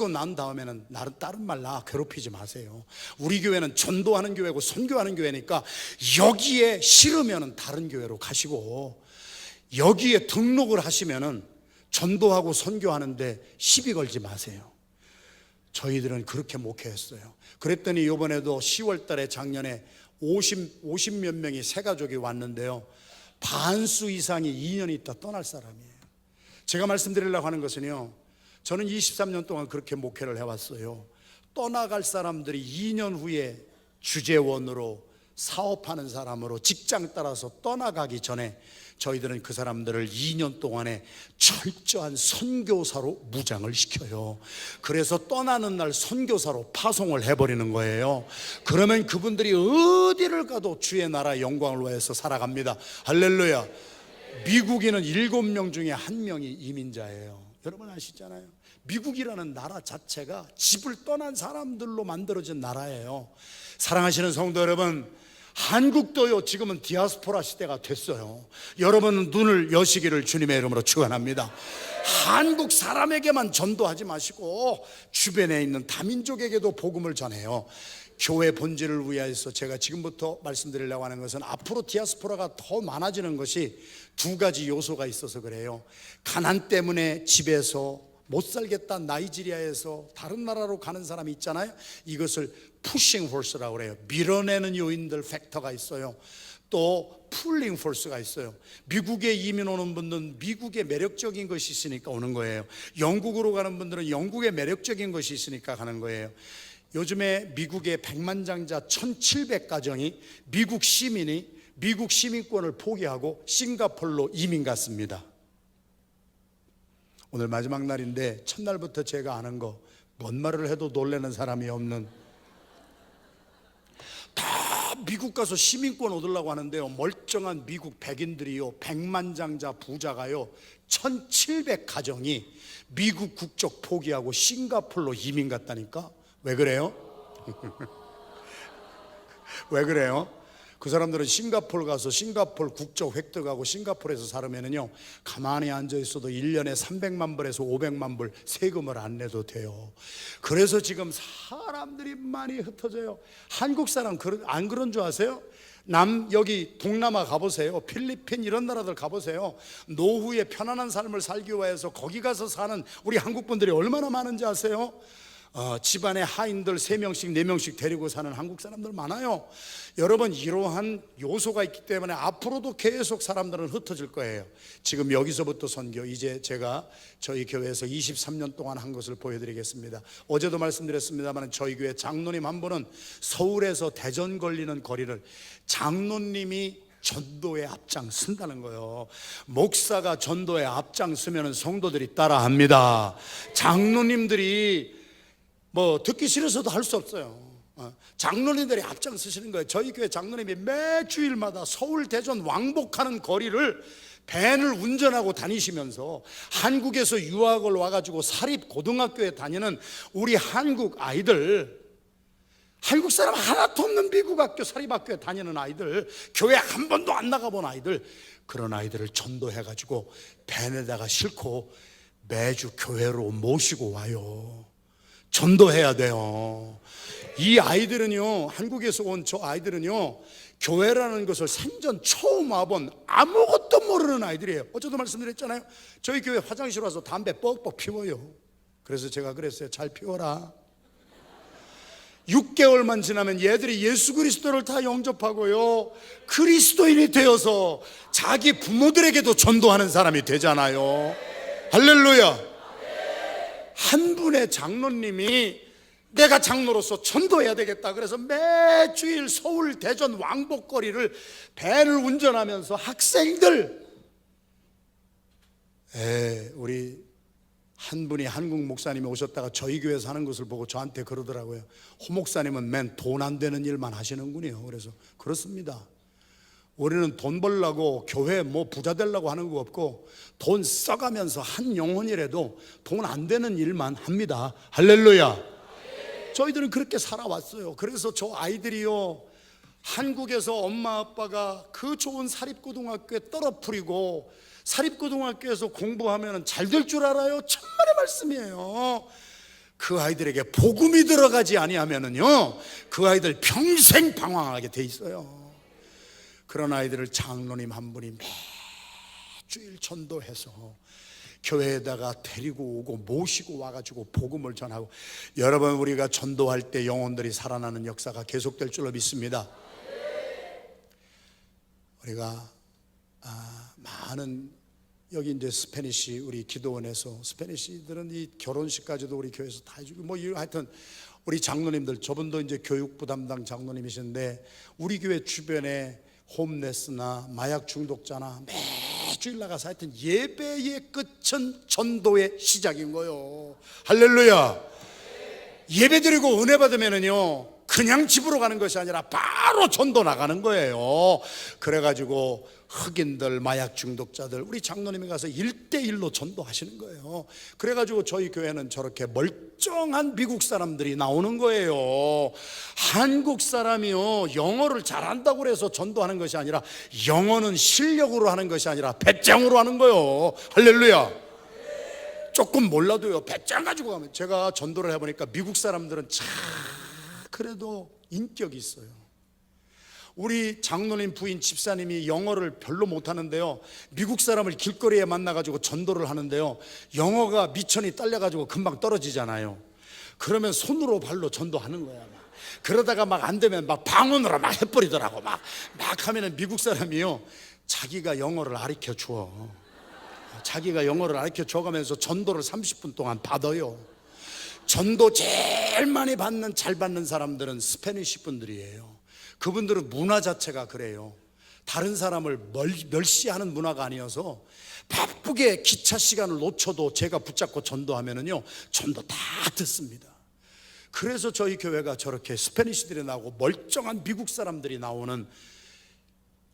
난 다음에는 다른 말 나 괴롭히지 마세요. 우리 교회는 전도하는 교회고 선교하는 교회니까 여기에 싫으면 다른 교회로 가시고, 여기에 등록을 하시면은 전도하고 선교하는데 시비 걸지 마세요. 저희들은 그렇게 목회했어요. 그랬더니 이번에도 10월 달에 작년에 50몇 명이 새가족이 왔는데요, 반수 이상이 2년 있다 떠날 사람이에요. 제가 말씀드리려고 하는 것은요, 저는 23년 동안 그렇게 목회를 해왔어요. 떠나갈 사람들이 2년 후에 주재원으로, 사업하는 사람으로, 직장 따라서 떠나가기 전에 저희들은 그 사람들을 2년 동안에 철저한 선교사로 무장을 시켜요. 그래서 떠나는 날 선교사로 파송을 해버리는 거예요. 그러면 그분들이 어디를 가도 주의 나라 영광을 위해서 살아갑니다. 할렐루야. 미국인은 7명 중에 1명이 이민자예요. 여러분 아시잖아요. 미국이라는 나라 자체가 집을 떠난 사람들로 만들어진 나라예요. 사랑하시는 성도 여러분, 한국도요, 지금은 디아스포라 시대가 됐어요. 여러분은 눈을 여시기를 주님의 이름으로 축원합니다. 한국 사람에게만 전도하지 마시고 주변에 있는 다민족에게도 복음을 전해요. 교회 본질을 위하여서 제가 지금부터 말씀드리려고 하는 것은, 앞으로 디아스포라가 더 많아지는 것이 2가지 요소가 있어서 그래요. 가난 때문에 집에서 못 살겠다 나이지리아에서 다른 나라로 가는 사람이 있잖아요. 이것을 푸싱 홀스라고 그래요. 밀어내는 요인들 팩터가 있어요. 또 풀링 폴스가 있어요. 미국에 이민 오는 분들은 미국의 매력적인 것이 있으니까 오는 거예요. 영국으로 가는 분들은 영국의 매력적인 것이 있으니까 가는 거예요. 요즘에 미국의 백만장자 1700가정이 미국 시민이 미국 시민권을 포기하고 싱가포르로 이민 갔습니다. 오늘 마지막 날인데 첫날부터 제가 아는 거, 뭔 말을 해도 놀라는 사람이 없는, 다 미국 가서 시민권 얻으려고 하는데요, 멀쩡한 미국 백인들이요, 백만장자 부자가요 1700가정이 미국 국적 포기하고 싱가포르로 이민 갔다니까. 왜 그래요? 왜 그래요? 그 사람들은 싱가포르 가서 싱가포르 국적 획득하고 싱가포르에서 살으면요, 가만히 앉아 있어도 1년에 300만 불에서 500만 불 세금을 안 내도 돼요. 그래서 지금 사람들이 많이 흩어져요. 한국 사람 안 그런 줄 아세요? 여기 동남아 가보세요. 필리핀 이런 나라들 가보세요. 노후에 편안한 삶을 살기 위해서 거기 가서 사는 우리 한국 분들이 얼마나 많은지 아세요? 집안에 하인들 3명씩 4명씩 데리고 사는 한국 사람들 많아요. 여러분, 이러한 요소가 있기 때문에 앞으로도 계속 사람들은 흩어질 거예요. 지금 여기서부터 선교, 이제 제가 저희 교회에서 23년 동안 한 것을 보여드리겠습니다. 어제도 말씀드렸습니다만 저희 교회 장로님 한 분은 서울에서 대전 걸리는 거리를 장로님이 전도에 앞장선다는 거예요. 목사가 전도에 앞장서면 성도들이 따라합니다. 장로님들이 듣기 싫어서도 할 수 없어요. 장로님들이 앞장서시는 거예요. 저희 교회 장로님이 매 주일마다 서울 대전 왕복하는 거리를 밴을 운전하고 다니시면서 한국에서 유학을 와가지고 사립 고등학교에 다니는 우리 한국 아이들, 한국 사람 하나도 없는 미국 학교 사립학교에 다니는 아이들, 교회 한 번도 안 나가본 아이들, 그런 아이들을 전도해가지고 밴에다가 싣고 매주 교회로 모시고 와요. 전도해야 돼요. 이 아이들은요, 한국에서 온 저 아이들은요, 교회라는 것을 생전 처음 와본 아무것도 모르는 아이들이에요. 어제도 말씀드렸잖아요. 저희 교회 화장실 와서 담배 뻑뻑 피워요. 그래서 제가 그랬어요. 잘 피워라. 6개월만 지나면 얘들이 예수 그리스도를 다 영접하고요, 그리스도인이 되어서 자기 부모들에게도 전도하는 사람이 되잖아요. 할렐루야. 한 분의 장로님이 내가 장로로서 전도해야 되겠다 그래서 매주일 서울 대전 왕복거리를 밴을 운전하면서 학생들, 우리 한 분이 한국 목사님이 오셨다가 저희 교회에서 하는 것을 보고 저한테 그러더라고요. 호 목사님은 맨 돈 안 되는 일만 하시는군요. 그래서 그렇습니다. 우리는 돈 벌려고 교회 부자 되려고 하는 거 없고, 돈 써가면서 한 영혼이라도 돈 안 되는 일만 합니다. 할렐루야. 저희들은 그렇게 살아왔어요. 그래서 저 아이들이요, 한국에서 엄마 아빠가 그 좋은 사립고등학교에 떨어뜨리고 사립고등학교에서 공부하면 잘 될 줄 알아요? 천만의 말씀이에요. 그 아이들에게 복음이 들어가지 아니하면은요, 그 아이들 평생 방황하게 돼 있어요. 그런 아이들을 장로님 한 분이 매주일 전도해서 교회에다가 데리고 오고 모시고 와가지고 복음을 전하고, 여러분, 우리가 전도할 때 영혼들이 살아나는 역사가 계속될 줄로 믿습니다. 우리가 많은, 여기 이제 스페니시 우리 기도원에서 스페니시들은 이 결혼식까지도 우리 교회에서 다 해주고 하여튼 우리 장로님들, 저분도 이제 교육부 담당 장로님이신데 우리 교회 주변에 홈레스나 마약 중독자나 매주일 나가서 하여튼 예배의 끝은 전도의 시작인 거예요. 할렐루야. 예배 드리고 은혜 받으면은요, 그냥 집으로 가는 것이 아니라 바로 전도 나가는 거예요. 그래가지고 흑인들, 마약 중독자들 우리 장로님이 가서 1대1로 전도하시는 거예요. 그래가지고 저희 교회는 저렇게 멀쩡한 미국 사람들이 나오는 거예요. 한국 사람이요, 영어를 잘한다고 해서 전도하는 것이 아니라, 영어는 실력으로 하는 것이 아니라 배짱으로 하는 거예요. 할렐루야. 조금 몰라도요, 배짱 가지고 가면. 제가 전도를 해보니까 미국 사람들은 참 그래도 인격이 있어요. 우리 장로님 부인 집사님이 영어를 별로 못하는데요, 미국 사람을 길거리에 만나가지고 전도를 하는데요, 영어가 미천이 딸려가지고 금방 떨어지잖아요. 그러면 손으로 발로 전도하는 거야. 막. 그러다가 막 안 되면 막 방언으로 막 해버리더라고. 막 하면은 미국 사람이요, 자기가 영어를 가르쳐 줘. 자기가 영어를 가르쳐 줘가면서 전도를 30분 동안 받아요. 전도 제일 많이 받는, 잘 받는 사람들은 스페니시 분들이에요. 그분들은 문화 자체가 그래요. 다른 사람을 멸시하는 문화가 아니어서 바쁘게 기차 시간을 놓쳐도 제가 붙잡고 전도하면은요, 전도 다 듣습니다. 그래서 저희 교회가 저렇게 스페니시들이 나오고 멀쩡한 미국 사람들이 나오는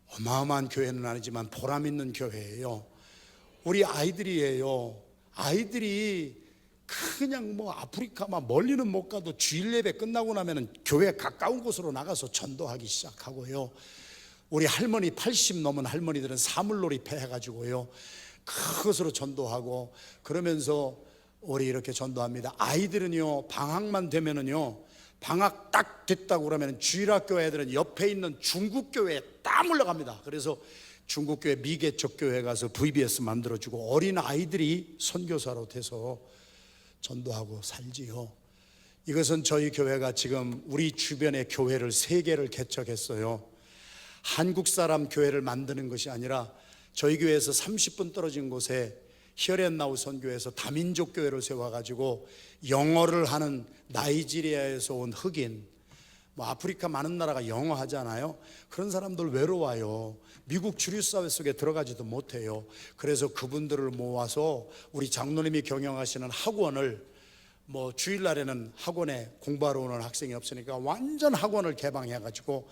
어마어마한 교회는 아니지만 보람 있는 교회예요. 우리 아이들이에요. 아이들이 그냥 뭐 아프리카 막 멀리는 못 가도 주일 예배 끝나고 나면은 교회 가까운 곳으로 나가서 전도하기 시작하고요. 우리 할머니 80 넘은 할머니들은 사물놀이패 해가지고요, 그것으로 전도하고 그러면서 우리 이렇게 전도합니다. 아이들은요, 방학만 되면은요, 방학 딱 됐다고 그러면 주일학교 애들은 옆에 있는 중국교회에 딱 몰려갑니다. 그래서 중국교회 미개척 교회 가서 VBS 만들어주고 어린 아이들이 선교사로 돼서 전도하고 살지요. 이것은 저희 교회가 지금 우리 주변에 교회를 3개를 개척했어요. 한국 사람 교회를 만드는 것이 아니라 저희 교회에서 30분 떨어진 곳에 히어앤나우 선교에서 다민족 교회를 세워가지고 영어를 하는 나이지리아에서 온 흑인, 뭐 아프리카 많은 나라가 영어 하잖아요. 그런 사람들 외로워요. 미국 주류 사회 속에 들어가지도 못해요. 그래서 그분들을 모아서 우리 장로님이 경영하시는 학원을, 뭐 주일날에는 학원에 공부하러 오는 학생이 없으니까 완전 학원을 개방해가지고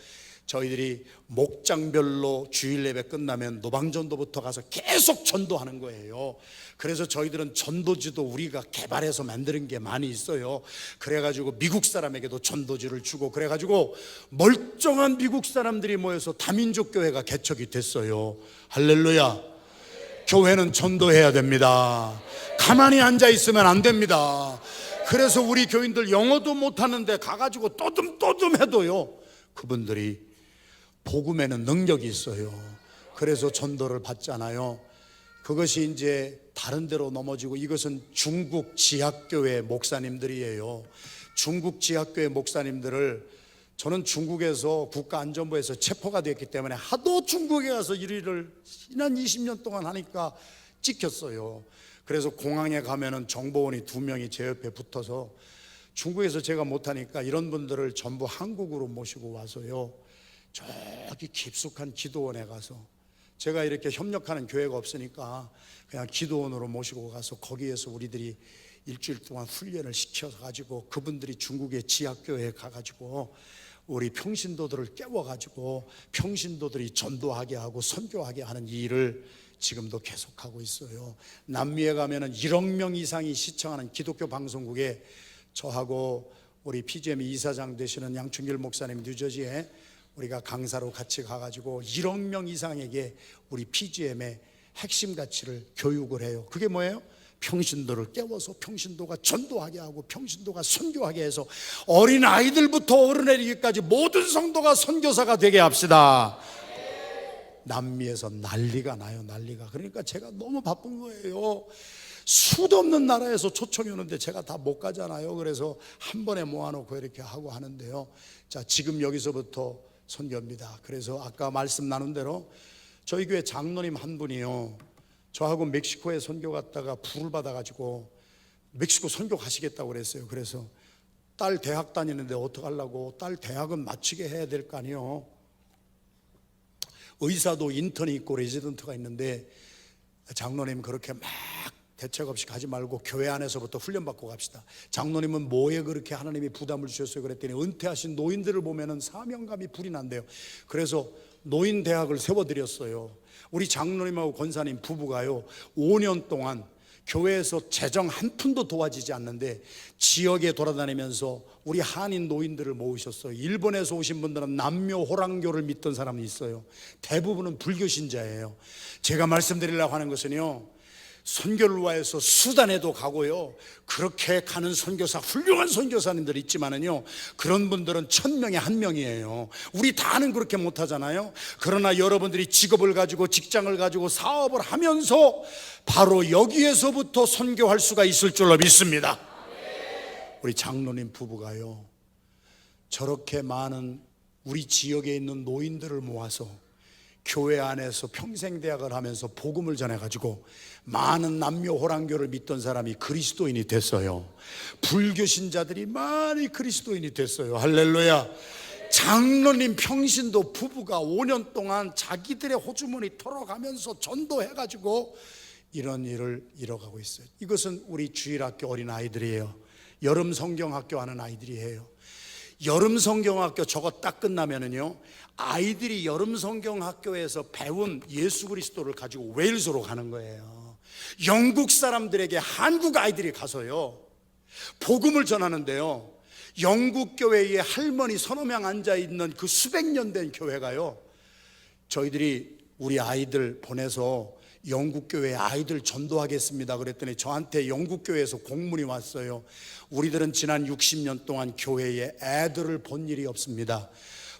저희들이 목장별로 주일 예배 끝나면 노방전도부터 가서 계속 전도하는 거예요. 그래서 저희들은 전도지도 우리가 개발해서 만드는 게 많이 있어요. 그래가지고 미국 사람에게도 전도지를 주고, 그래가지고 멀쩡한 미국 사람들이 모여서 다민족 교회가 개척이 됐어요. 할렐루야. 교회는 전도해야 됩니다. 가만히 앉아 있으면 안 됩니다. 그래서 우리 교인들 영어도 못하는데 가가지고 떠듬떠듬 해도요, 그분들이 복음에는 능력이 있어요. 그래서 전도를 받잖아요. 그것이 이제 다른 데로 넘어지고, 이것은 중국 지하교회 목사님들이에요. 중국 지하교회 목사님들을 저는 중국에서 국가안전부에서 체포가 됐기 때문에 하도 중국에 가서 일을 지난 20년 동안 하니까 찍혔어요. 그래서 공항에 가면은 정보원이 2명이 제 옆에 붙어서, 중국에서 제가 못하니까 이런 분들을 전부 한국으로 모시고 와서요, 저기 깊숙한 기도원에 가서, 제가 이렇게 협력하는 교회가 없으니까 그냥 기도원으로 모시고 가서 거기에서 우리들이 일주일 동안 훈련을 시켜가지고 그분들이 중국의 지하교회에 가가지고 우리 평신도들을 깨워가지고 평신도들이 전도하게 하고 선교하게 하는 이 일을 지금도 계속하고 있어요. 남미에 가면은 1억 명 이상이 시청하는 기독교 방송국에 저하고 우리 PGM 이사장 되시는 양충길 목사님 뉴저지에 우리가 강사로 같이 가가지고 1억 명 이상에게 우리 PGM의 핵심 가치를 교육을 해요. 그게 뭐예요? 평신도를 깨워서 평신도가 전도하게 하고 평신도가 선교하게 해서 어린 아이들부터 어른에게까지 모든 성도가 선교사가 되게 합시다. 남미에서 난리가 나요, 난리가. 그러니까 제가 너무 바쁜 거예요. 수도 없는 나라에서 초청이 오는데 제가 다 못 가잖아요. 그래서 한 번에 모아놓고 이렇게 하고 하는데요. 자, 지금 여기서부터 선교입니다. 그래서 아까 말씀 나눈 대로 저희 교회 장로님 한 분이요, 저하고 멕시코에 선교 갔다가 불을 받아가지고 멕시코 선교 가시겠다고 그랬어요. 그래서 딸 대학 다니는데 어떡하려고, 딸 대학은 마치게 해야 될 거 아니에요. 의사도 인턴이 있고 레지던트가 있는데, 장로님 그렇게 막 대책 없이 가지 말고 교회 안에서부터 훈련받고 갑시다. 장로님은 뭐에 그렇게 하나님이 부담을 주셨어요? 그랬더니 은퇴하신 노인들을 보면은 사명감이 불이 난대요. 그래서 노인 대학을 세워드렸어요. 우리 장로님하고 권사님 부부가요, 5년 동안 교회에서 재정 한 푼도 도와지지 않는데 지역에 돌아다니면서 우리 한인 노인들을 모으셨어요. 일본에서 오신 분들은 남묘 호랑교를 믿던 사람이 있어요. 대부분은 불교 신자예요. 제가 말씀드리려고 하는 것은요, 선교를 위해서 수단에도 가고요. 그렇게 가는 선교사, 훌륭한 선교사님들 있지만은요, 그런 분들은 1000명에 1명이에요. 우리 다는 그렇게 못하잖아요. 그러나 여러분들이 직업을 가지고, 직장을 가지고, 사업을 하면서 바로 여기에서부터 선교할 수가 있을 줄로 믿습니다. 우리 장로님 부부가요, 저렇게 많은 우리 지역에 있는 노인들을 모아서 교회 안에서 평생대학을 하면서 복음을 전해가지고 많은 남녀호랑교를 믿던 사람이 그리스도인이 됐어요. 불교 신자들이 많이 그리스도인이 됐어요. 할렐루야. 장로님 평신도 부부가 5년 동안 자기들의 호주머니 털어가면서 전도해가지고 이런 일을 이뤄가고 있어요. 이것은 우리 주일학교 어린아이들이에요. 여름 성경학교 하는 아이들이에요. 여름 성경학교 저거 딱 끝나면은요, 아이들이 여름 성경학교에서 배운 예수 그리스도를 가지고 웨일즈로 가는 거예요. 영국 사람들에게 한국 아이들이 가서요, 복음을 전하는데요, 영국 교회에 할머니 서너 명 앉아 있는 그 수백 년 된 교회가요, 저희들이 우리 아이들 보내서 영국 교회에 아이들 전도하겠습니다 그랬더니 저한테 영국 교회에서 공문이 왔어요. 우리들은 지난 60년 동안 교회에 애들을 본 일이 없습니다.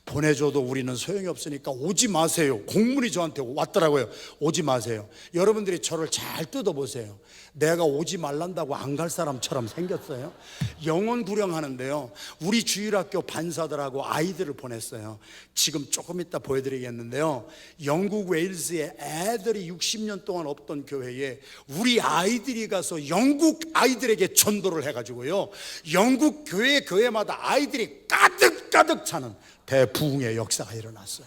보내줘도 우리는 소용이 없으니까 오지 마세요. 공문이 저한테 왔더라고요. 오지 마세요. 여러분들이 저를 잘 뜯어보세요. 내가 오지 말란다고 안 갈 사람처럼 생겼어요. 영혼 구령하는데요, 우리 주일학교 반사들하고 아이들을 보냈어요. 지금 조금 이따 보여드리겠는데요, 영국 웨일즈에 애들이 60년 동안 없던 교회에 우리 아이들이 가서 영국 아이들에게 전도를 해가지고요, 영국 교회마다 아이들이 가득 차는 대부흥의 역사가 일어났어요.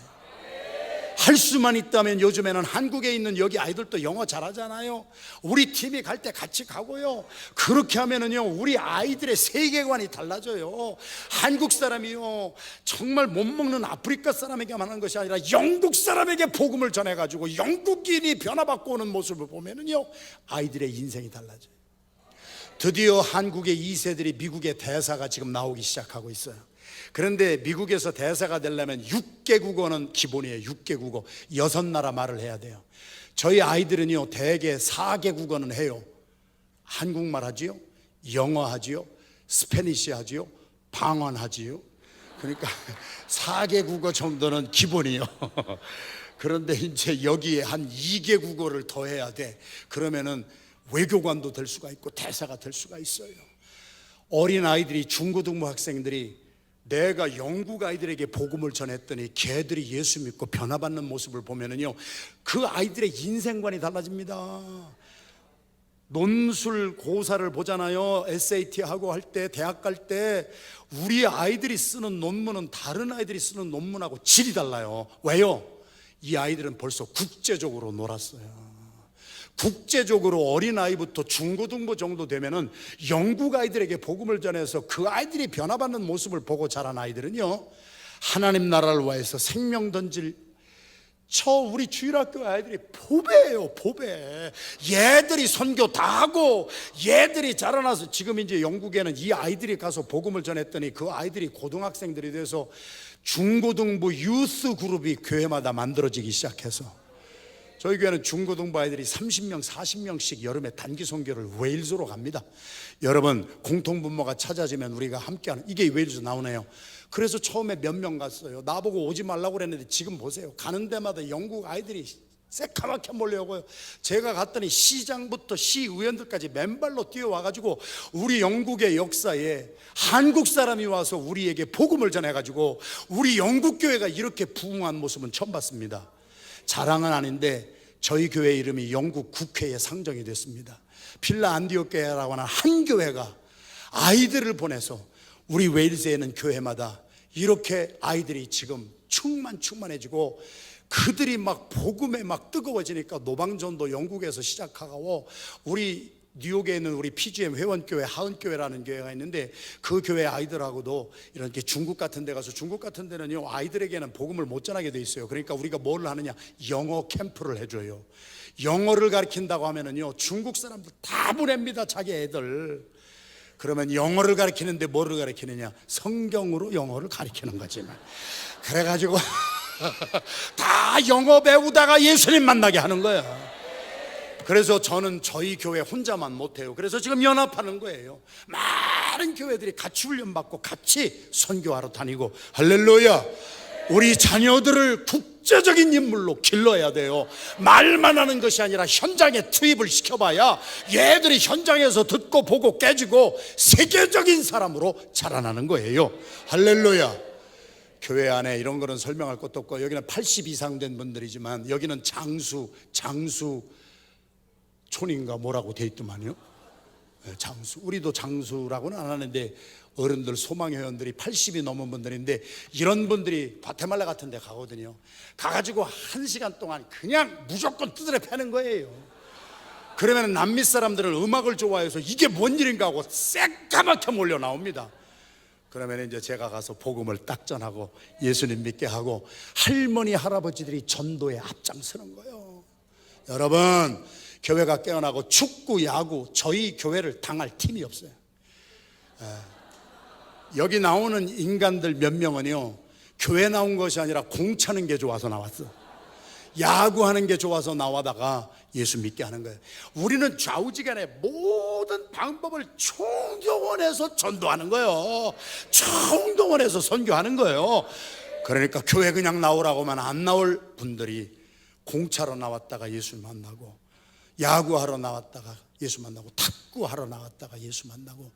할 수만 있다면 요즘에는 한국에 있는 여기 아이들도 영어 잘하잖아요. 우리 팀이 갈 때 같이 가고요. 그렇게 하면은요, 우리 아이들의 세계관이 달라져요. 한국 사람이요, 정말 못 먹는 아프리카 사람에게만 하는 것이 아니라 영국 사람에게 복음을 전해가지고 영국인이 변화받고 오는 모습을 보면은요, 아이들의 인생이 달라져요. 드디어 한국의 2세들이 미국의 대사가 지금 나오기 시작하고 있어요. 그런데 미국에서 대사가 되려면 6개 국어는 기본이에요. 6개 국어, 6나라 말을 해야 돼요. 저희 아이들은요, 대개 4개 국어는 해요. 한국말 하지요, 영어 하지요, 스페니시 하지요, 방언 하지요. 그러니까 4개 국어 정도는 기본이요. 그런데 이제 여기에 한 2개 국어를 더 해야 돼. 그러면은 외교관도 될 수가 있고 대사가 될 수가 있어요. 어린 아이들이, 중고등부 학생들이 내가 영국 아이들에게 복음을 전했더니 걔들이 예수 믿고 변화받는 모습을 보면은요, 그 아이들의 인생관이 달라집니다. 논술 고사를 보잖아요. SAT 하고 할 때, 대학 갈 때 우리 아이들이 쓰는 논문은 다른 아이들이 쓰는 논문하고 질이 달라요. 왜요? 이 아이들은 벌써 국제적으로 놀았어요. 국제적으로 어린아이부터 중고등부 정도 되면은 영국 아이들에게 복음을 전해서 그 아이들이 변화받는 모습을 보고 자란 아이들은요, 하나님 나라를 위해서 생명 던질, 우리 주일학교 아이들이 보배예요. 보배. 얘들이 선교 다 하고 얘들이 자라나서 지금 이제 영국에는 이 아이들이 가서 복음을 전했더니 그 아이들이 고등학생들이 돼서 중고등부 유스 그룹이 교회마다 만들어지기 시작해서 저희 교회는 중고등부 아이들이 30명, 40명씩 여름에 단기 선교를 웨일즈로 갑니다. 여러분, 공통분모가 찾아지면 우리가 함께하는, 이게 웨일즈 나오네요. 그래서 처음에 몇 명 갔어요. 나보고 오지 말라고 그랬는데 지금 보세요. 가는 데마다 영국 아이들이 새카맣게 몰려오고요. 제가 갔더니 시장부터 시의원들까지 맨발로 뛰어와가지고 우리 영국의 역사에 한국 사람이 와서 우리에게 복음을 전해가지고 우리 영국 교회가 이렇게 부흥한 모습은 처음 봤습니다. 자랑은 아닌데 저희 교회 이름이 영국 국회에 상정이 됐습니다. 필라 안디옥 교회라고 하는 한 교회가 아이들을 보내서 우리 웨일즈에 있는 교회마다 이렇게 아이들이 지금 충만해지고 그들이 막 복음에 막 뜨거워지니까 노방전도 영국에서 시작하고 우리 뉴욕에 있는 우리 PGM 회원교회 하은교회라는 교회가 있는데 그 교회 아이들하고도 이렇게 중국 같은 데 가서, 중국 같은 데는요, 아이들에게는 복음을 못 전하게 돼 있어요. 그러니까 우리가 뭘 하느냐, 영어 캠프를 해줘요. 영어를 가르친다고 하면은요, 중국 사람들 다 보냅니다, 자기 애들. 그러면 영어를 가르치는데 뭐를 가르치느냐, 성경으로 영어를 가르치는 거지만. 그래가지고 다 영어 배우다가 예수님 만나게 하는 거야. 그래서 저는 저희 교회 혼자만 못해요. 그래서 지금 연합하는 거예요. 많은 교회들이 같이 훈련받고 같이 선교하러 다니고, 할렐루야. 우리 자녀들을 국제적인 인물로 길러야 돼요. 말만 하는 것이 아니라 현장에 투입을 시켜봐야 얘들이 현장에서 듣고 보고 깨지고 세계적인 사람으로 자라나는 거예요. 할렐루야. 교회 안에 이런 거는 설명할 것도 없고, 여기는 80 이상 된 분들이지만 여기는 장수촌인가 뭐라고 돼 있더만요. 장수. 우리도 장수라고는 안 하는데 어른들 소망 회원들이 80이 넘은 분들인데, 이런 분들이 과테말라 같은 데 가거든요. 가가지고 1시간 동안 그냥 무조건 두드려 패는 거예요. 그러면 남미 사람들은 음악을 좋아해서 이게 뭔 일인가 하고 새까맣게 몰려 나옵니다. 그러면 이제 제가 가서 복음을 딱 전하고 예수님 믿게 하고, 할머니 할아버지들이 전도에 앞장서는 거예요. 여러분, 교회가 깨어나고 축구, 야구, 저희 교회를 당할 팀이 없어요. 여기 나오는 인간들 몇 명은요, 교회 나온 것이 아니라 공 차는 게 좋아서 나왔어. 야구하는 게 좋아서 나와다가 예수 믿게 하는 거예요. 우리는 좌우지간에 모든 방법을 총동원해서 전도하는 거예요. 총동원해서 선교하는 거예요. 그러니까 교회 그냥 나오라고만 안 나올 분들이 공차로 나왔다가 예수 만나고, 야구하러 나왔다가 예수 만나고, 탁구하러 나왔다가 예수 만나고,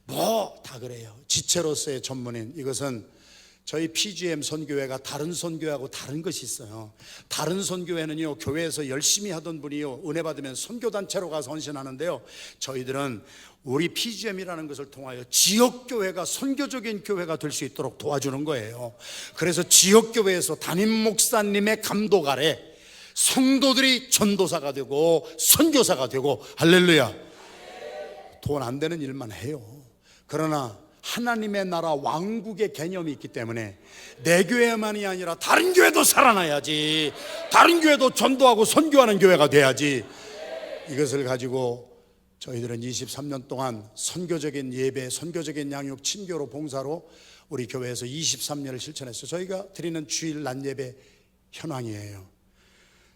뭐 다 그래요. 지체로서의 전문인. 이것은 저희 PGM 선교회가 다른 선교회하고 다른 것이 있어요. 다른 선교회는요, 교회에서 열심히 하던 분이요, 은혜 받으면 선교단체로 가서 헌신하는데요, 저희들은 우리 PGM이라는 것을 통하여 지역교회가 선교적인 교회가 될 수 있도록 도와주는 거예요. 그래서 지역교회에서 담임 목사님의 감독 아래 성도들이 전도사가 되고 선교사가 되고, 할렐루야. 돈 안 되는 일만 해요. 그러나 하나님의 나라 왕국의 개념이 있기 때문에 내 교회만이 아니라 다른 교회도 살아나야지, 다른 교회도 전도하고 선교하는 교회가 돼야지. 이것을 가지고 저희들은 23년 동안 선교적인 예배, 선교적인 양육, 친교로, 봉사로 우리 교회에서 23년을 실천했어요. 저희가 드리는 주일 낮 예배 현황이에요.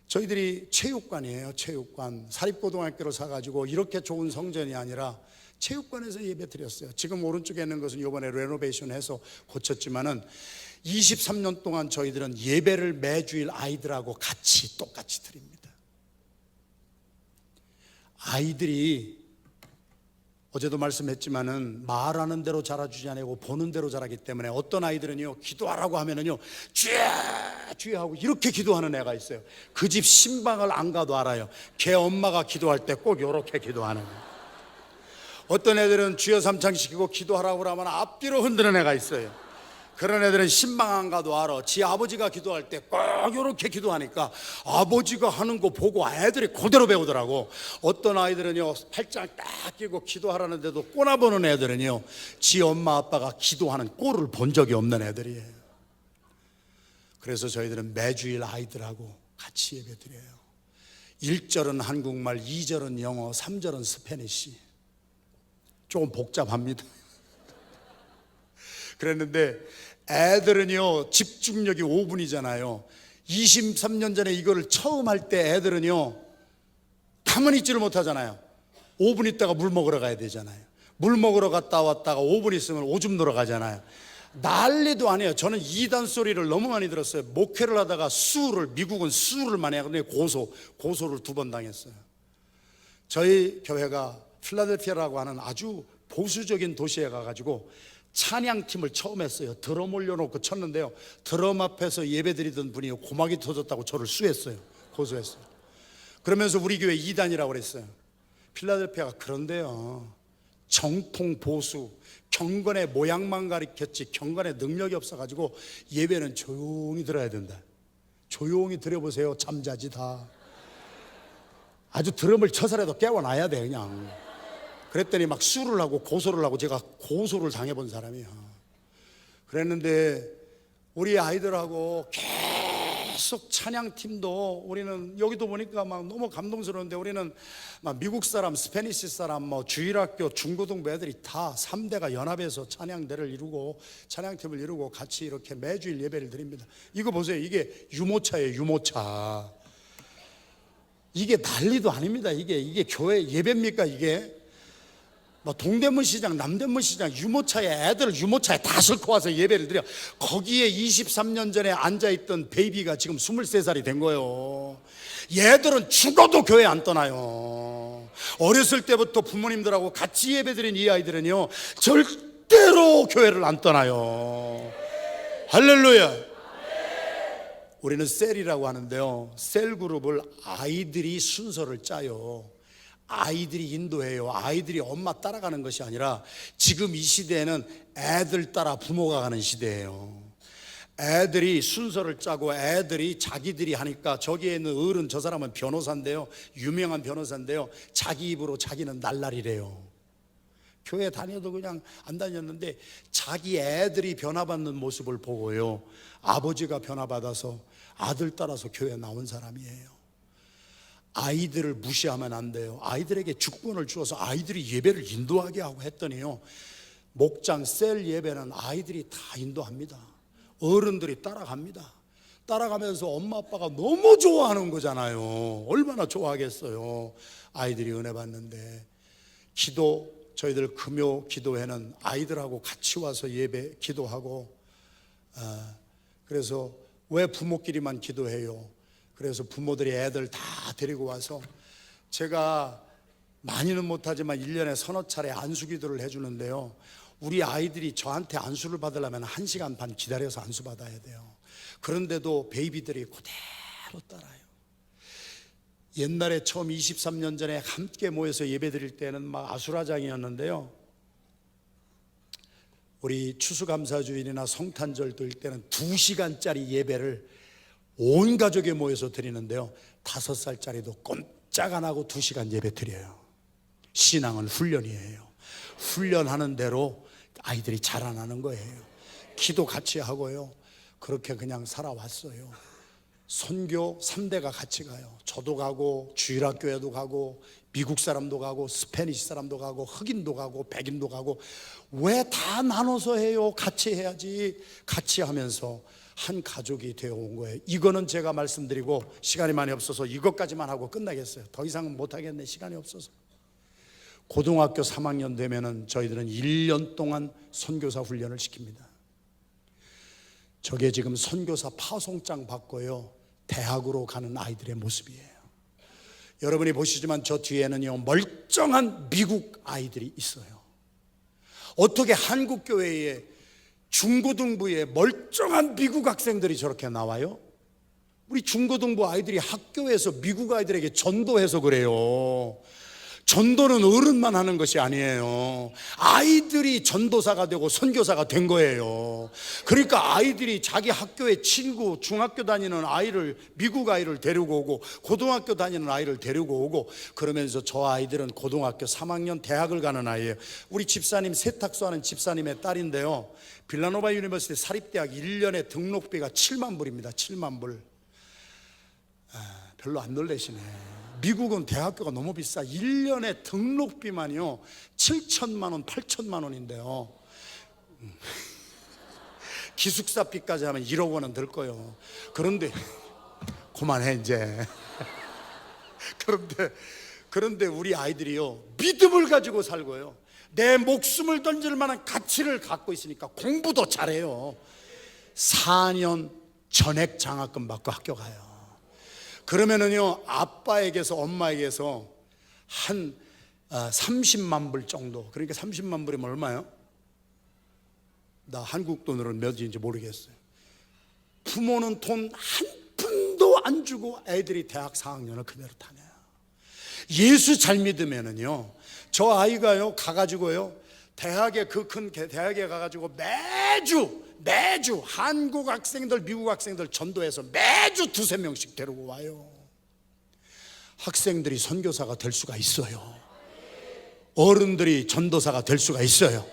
저희들이 체육관이에요. 체육관. 사립고등학교를 사가지고 이렇게 좋은 성전이 아니라 체육관에서 예배 드렸어요. 지금 오른쪽에 있는 것은 이번에 레노베이션 해서 고쳤지만은 23년 동안 저희들은 예배를 매주일 아이들하고 같이 똑같이 드립니다. 아이들이 어제도 말씀했지만은 말하는 대로 자라주지 않고 보는 대로 자라기 때문에, 어떤 아이들은요, 기도하라고 하면은요, 주여 하고 이렇게 기도하는 애가 있어요. 그 집 신방을 안 가도 알아요. 걔 엄마가 기도할 때 꼭 이렇게 기도하는 거예요. 어떤 애들은 주여 삼창시키고 기도하라고 하면 앞뒤로 흔드는 애가 있어요. 그런 애들은 신방 안 가도 알아. 지 아버지가 기도할 때 꼭 이렇게 기도하니까 아버지가 하는 거 보고 애들이 그대로 배우더라고. 어떤 아이들은요, 팔짱 딱 끼고 기도하라는데도 꼬나보는 애들은요, 지 엄마 아빠가 기도하는 꼴을 본 적이 없는 애들이에요. 그래서 저희들은 매주일 아이들하고 같이 예배드려요. 1절은 한국말, 2절은 영어, 3절은 스페니시. 조금 복잡합니다. 그랬는데 애들은요, 집중력이 5분이잖아요 23년 전에 이거를 처음 할 때 애들은요, 가만히 있지를 못하잖아요. 5분 있다가 물 먹으러 가야 되잖아요. 물 먹으러 갔다 왔다가 5분 있으면 오줌 넣으러 가잖아요. 난리도 아니에요. 저는 이단 소리를 너무 많이 들었어요. 목회를 하다가 미국은 수를 많이 하거든요. 고소를 2번 당했어요. 저희 교회가 필라델피아라고 하는 아주 보수적인 도시에 가가지고 찬양팀을 처음 했어요. 드럼 올려놓고 쳤는데요, 드럼 앞에서 예배드리던 분이 고막이 터졌다고 저를 수했어요. 고소했어요. 그러면서 우리 교회 2단이라고 그랬어요. 필라델피아가 그런데요, 정통 보수, 경건의 모양만 가리켰지 경건의 능력이 없어가지고 예배는 조용히 들어야 된다. 조용히 들어보세요. 잠자지 다. 아주 드럼을 쳐서라도 깨워놔야 돼 그냥. 그랬더니 막 수를 하고 고소를 하고, 제가 고소를 당해본 사람이야. 그랬는데 우리 아이들하고 계속 찬양팀도, 우리는 여기도 보니까 막 너무 감동스러운데, 우리는 막 미국 사람, 스페니시 사람, 뭐 주일학교, 중고등부 애들이 다 3대가 연합해서 찬양대를 이루고 찬양팀을 이루고 같이 이렇게 매주일 예배를 드립니다. 이거 보세요. 이게 유모차예요. 유모차. 이게 난리도 아닙니다. 이게 교회 예배입니까? 이게 뭐 동대문 시장, 남대문 시장 유모차에 애들을 유모차에 다 싣고 와서 예배를 드려. 거기에 23년 전에 앉아있던 베이비가 지금 23살이 된 거예요. 얘들은 죽어도 교회 안 떠나요. 어렸을 때부터 부모님들하고 같이 예배드린 이 아이들은요 절대로 교회를 안 떠나요. 할렐루야. 우리는 셀이라고 하는데요, 셀 그룹을 아이들이 순서를 짜요. 아이들이 인도해요. 아이들이 엄마 따라가는 것이 아니라 지금 이 시대에는 애들 따라 부모가 가는 시대예요. 애들이 순서를 짜고 애들이 자기들이 하니까, 저기에 있는 어른 저 사람은 변호사인데요, 유명한 변호사인데요, 자기 입으로 자기는 날라리래요. 교회 다녀도 그냥 안 다녔는데 자기 애들이 변화받는 모습을 보고요, 아버지가 변화받아서 아들 따라서 교회 나온 사람이에요. 아이들을 무시하면 안 돼요. 아이들에게 주권을 주어서 아이들이 예배를 인도하게 하고 했더니요, 목장 셀 예배는 아이들이 다 인도합니다. 어른들이 따라갑니다. 따라가면서 엄마 아빠가 너무 좋아하는 거잖아요. 얼마나 좋아하겠어요. 아이들이 은혜 받는데. 기도, 저희들 금요 기도회는 아이들하고 같이 와서 예배 기도하고, 그래서 왜 부모끼리만 기도해요? 그래서 부모들이 애들 다 데리고 와서, 제가 많이는 못하지만 1년에 서너 차례 안수 기도를 해주는데요, 우리 아이들이 저한테 안수를 받으려면 1시간 반 기다려서 안수 받아야 돼요. 그런데도 베이비들이 그대로 따라요. 옛날에 처음 23년 전에 함께 모여서 예배 드릴 때는 막 아수라장이었는데요, 우리 추수감사주일이나 성탄절 드릴 때는 2시간짜리 예배를 온 가족이 모여서 드리는데요, 5살짜리도 꼼짝 안 하고 2시간 예배 드려요. 신앙은 훈련이에요. 훈련하는 대로 아이들이 자라나는 거예요. 기도 같이 하고요, 그렇게 그냥 살아왔어요. 선교 3대가 같이 가요. 저도 가고 주일학교에도 가고 미국 사람도 가고 스페니시 사람도 가고 흑인도 가고 백인도 가고. 왜 다 나눠서 해요? 같이 해야지. 같이 하면서 한 가족이 되어 온 거예요. 이거는 제가 말씀드리고 시간이 많이 없어서 이것까지만 하고 끝나겠어요. 더 이상은 못하겠네, 시간이 없어서. 고등학교 3학년 되면은 저희들은 1년 동안 선교사 훈련을 시킵니다. 저게 지금 선교사 파송장 받고요, 대학으로 가는 아이들의 모습이에요. 여러분이 보시지만 저 뒤에는요, 멀쩡한 미국 아이들이 있어요. 어떻게 한국 교회에 중고등부에 멀쩡한 미국 학생들이 저렇게 나와요? 우리 중고등부 아이들이 학교에서 미국 아이들에게 전도해서 그래요. 전도는 어른만 하는 것이 아니에요. 아이들이 전도사가 되고 선교사가 된 거예요. 그러니까 아이들이 자기 학교의 친구, 중학교 다니는 아이를, 미국 아이를 데리고 오고 고등학교 다니는 아이를 데리고 오고, 그러면서 저 아이들은 고등학교 3학년 대학을 가는 아이예요. 우리 집사님, 세탁소 하는 집사님의 딸인데요, 빌라노바 유니버시티 사립대학 1년에 등록비가 7만 불입니다. 7만 불. 별로 안 놀라시네. 미국은 대학교가 너무 비싸. 1년에 등록비만요 7천만 원, 8천만 원인데요, 기숙사비까지 하면 1억 원은 들 거예요. 그런데 그만해 이제. 그런데 우리 아이들이요, 믿음을 가지고 살고요, 내 목숨을 던질 만한 가치를 갖고 있으니까 공부도 잘해요. 4년 전액 장학금 받고 학교 가요. 그러면은요, 아빠에게서 엄마에게서 한 30만 불 정도, 그러니까 30만 불이면 얼마요? 나 한국 돈으로 몇인지 모르겠어요. 부모는 돈 한 푼도 안 주고 애들이 대학 4학년을 그대로 다녀요. 예수 잘 믿으면은요, 저 아이가요 가가지고요, 대학에, 그 큰 대학에 가가지고 매주 한국 학생들, 미국 학생들 전도해서 매주 2-3명씩 데리고 와요. 학생들이 선교사가 될 수가 있어요. 어른들이 전도사가 될 수가 있어요.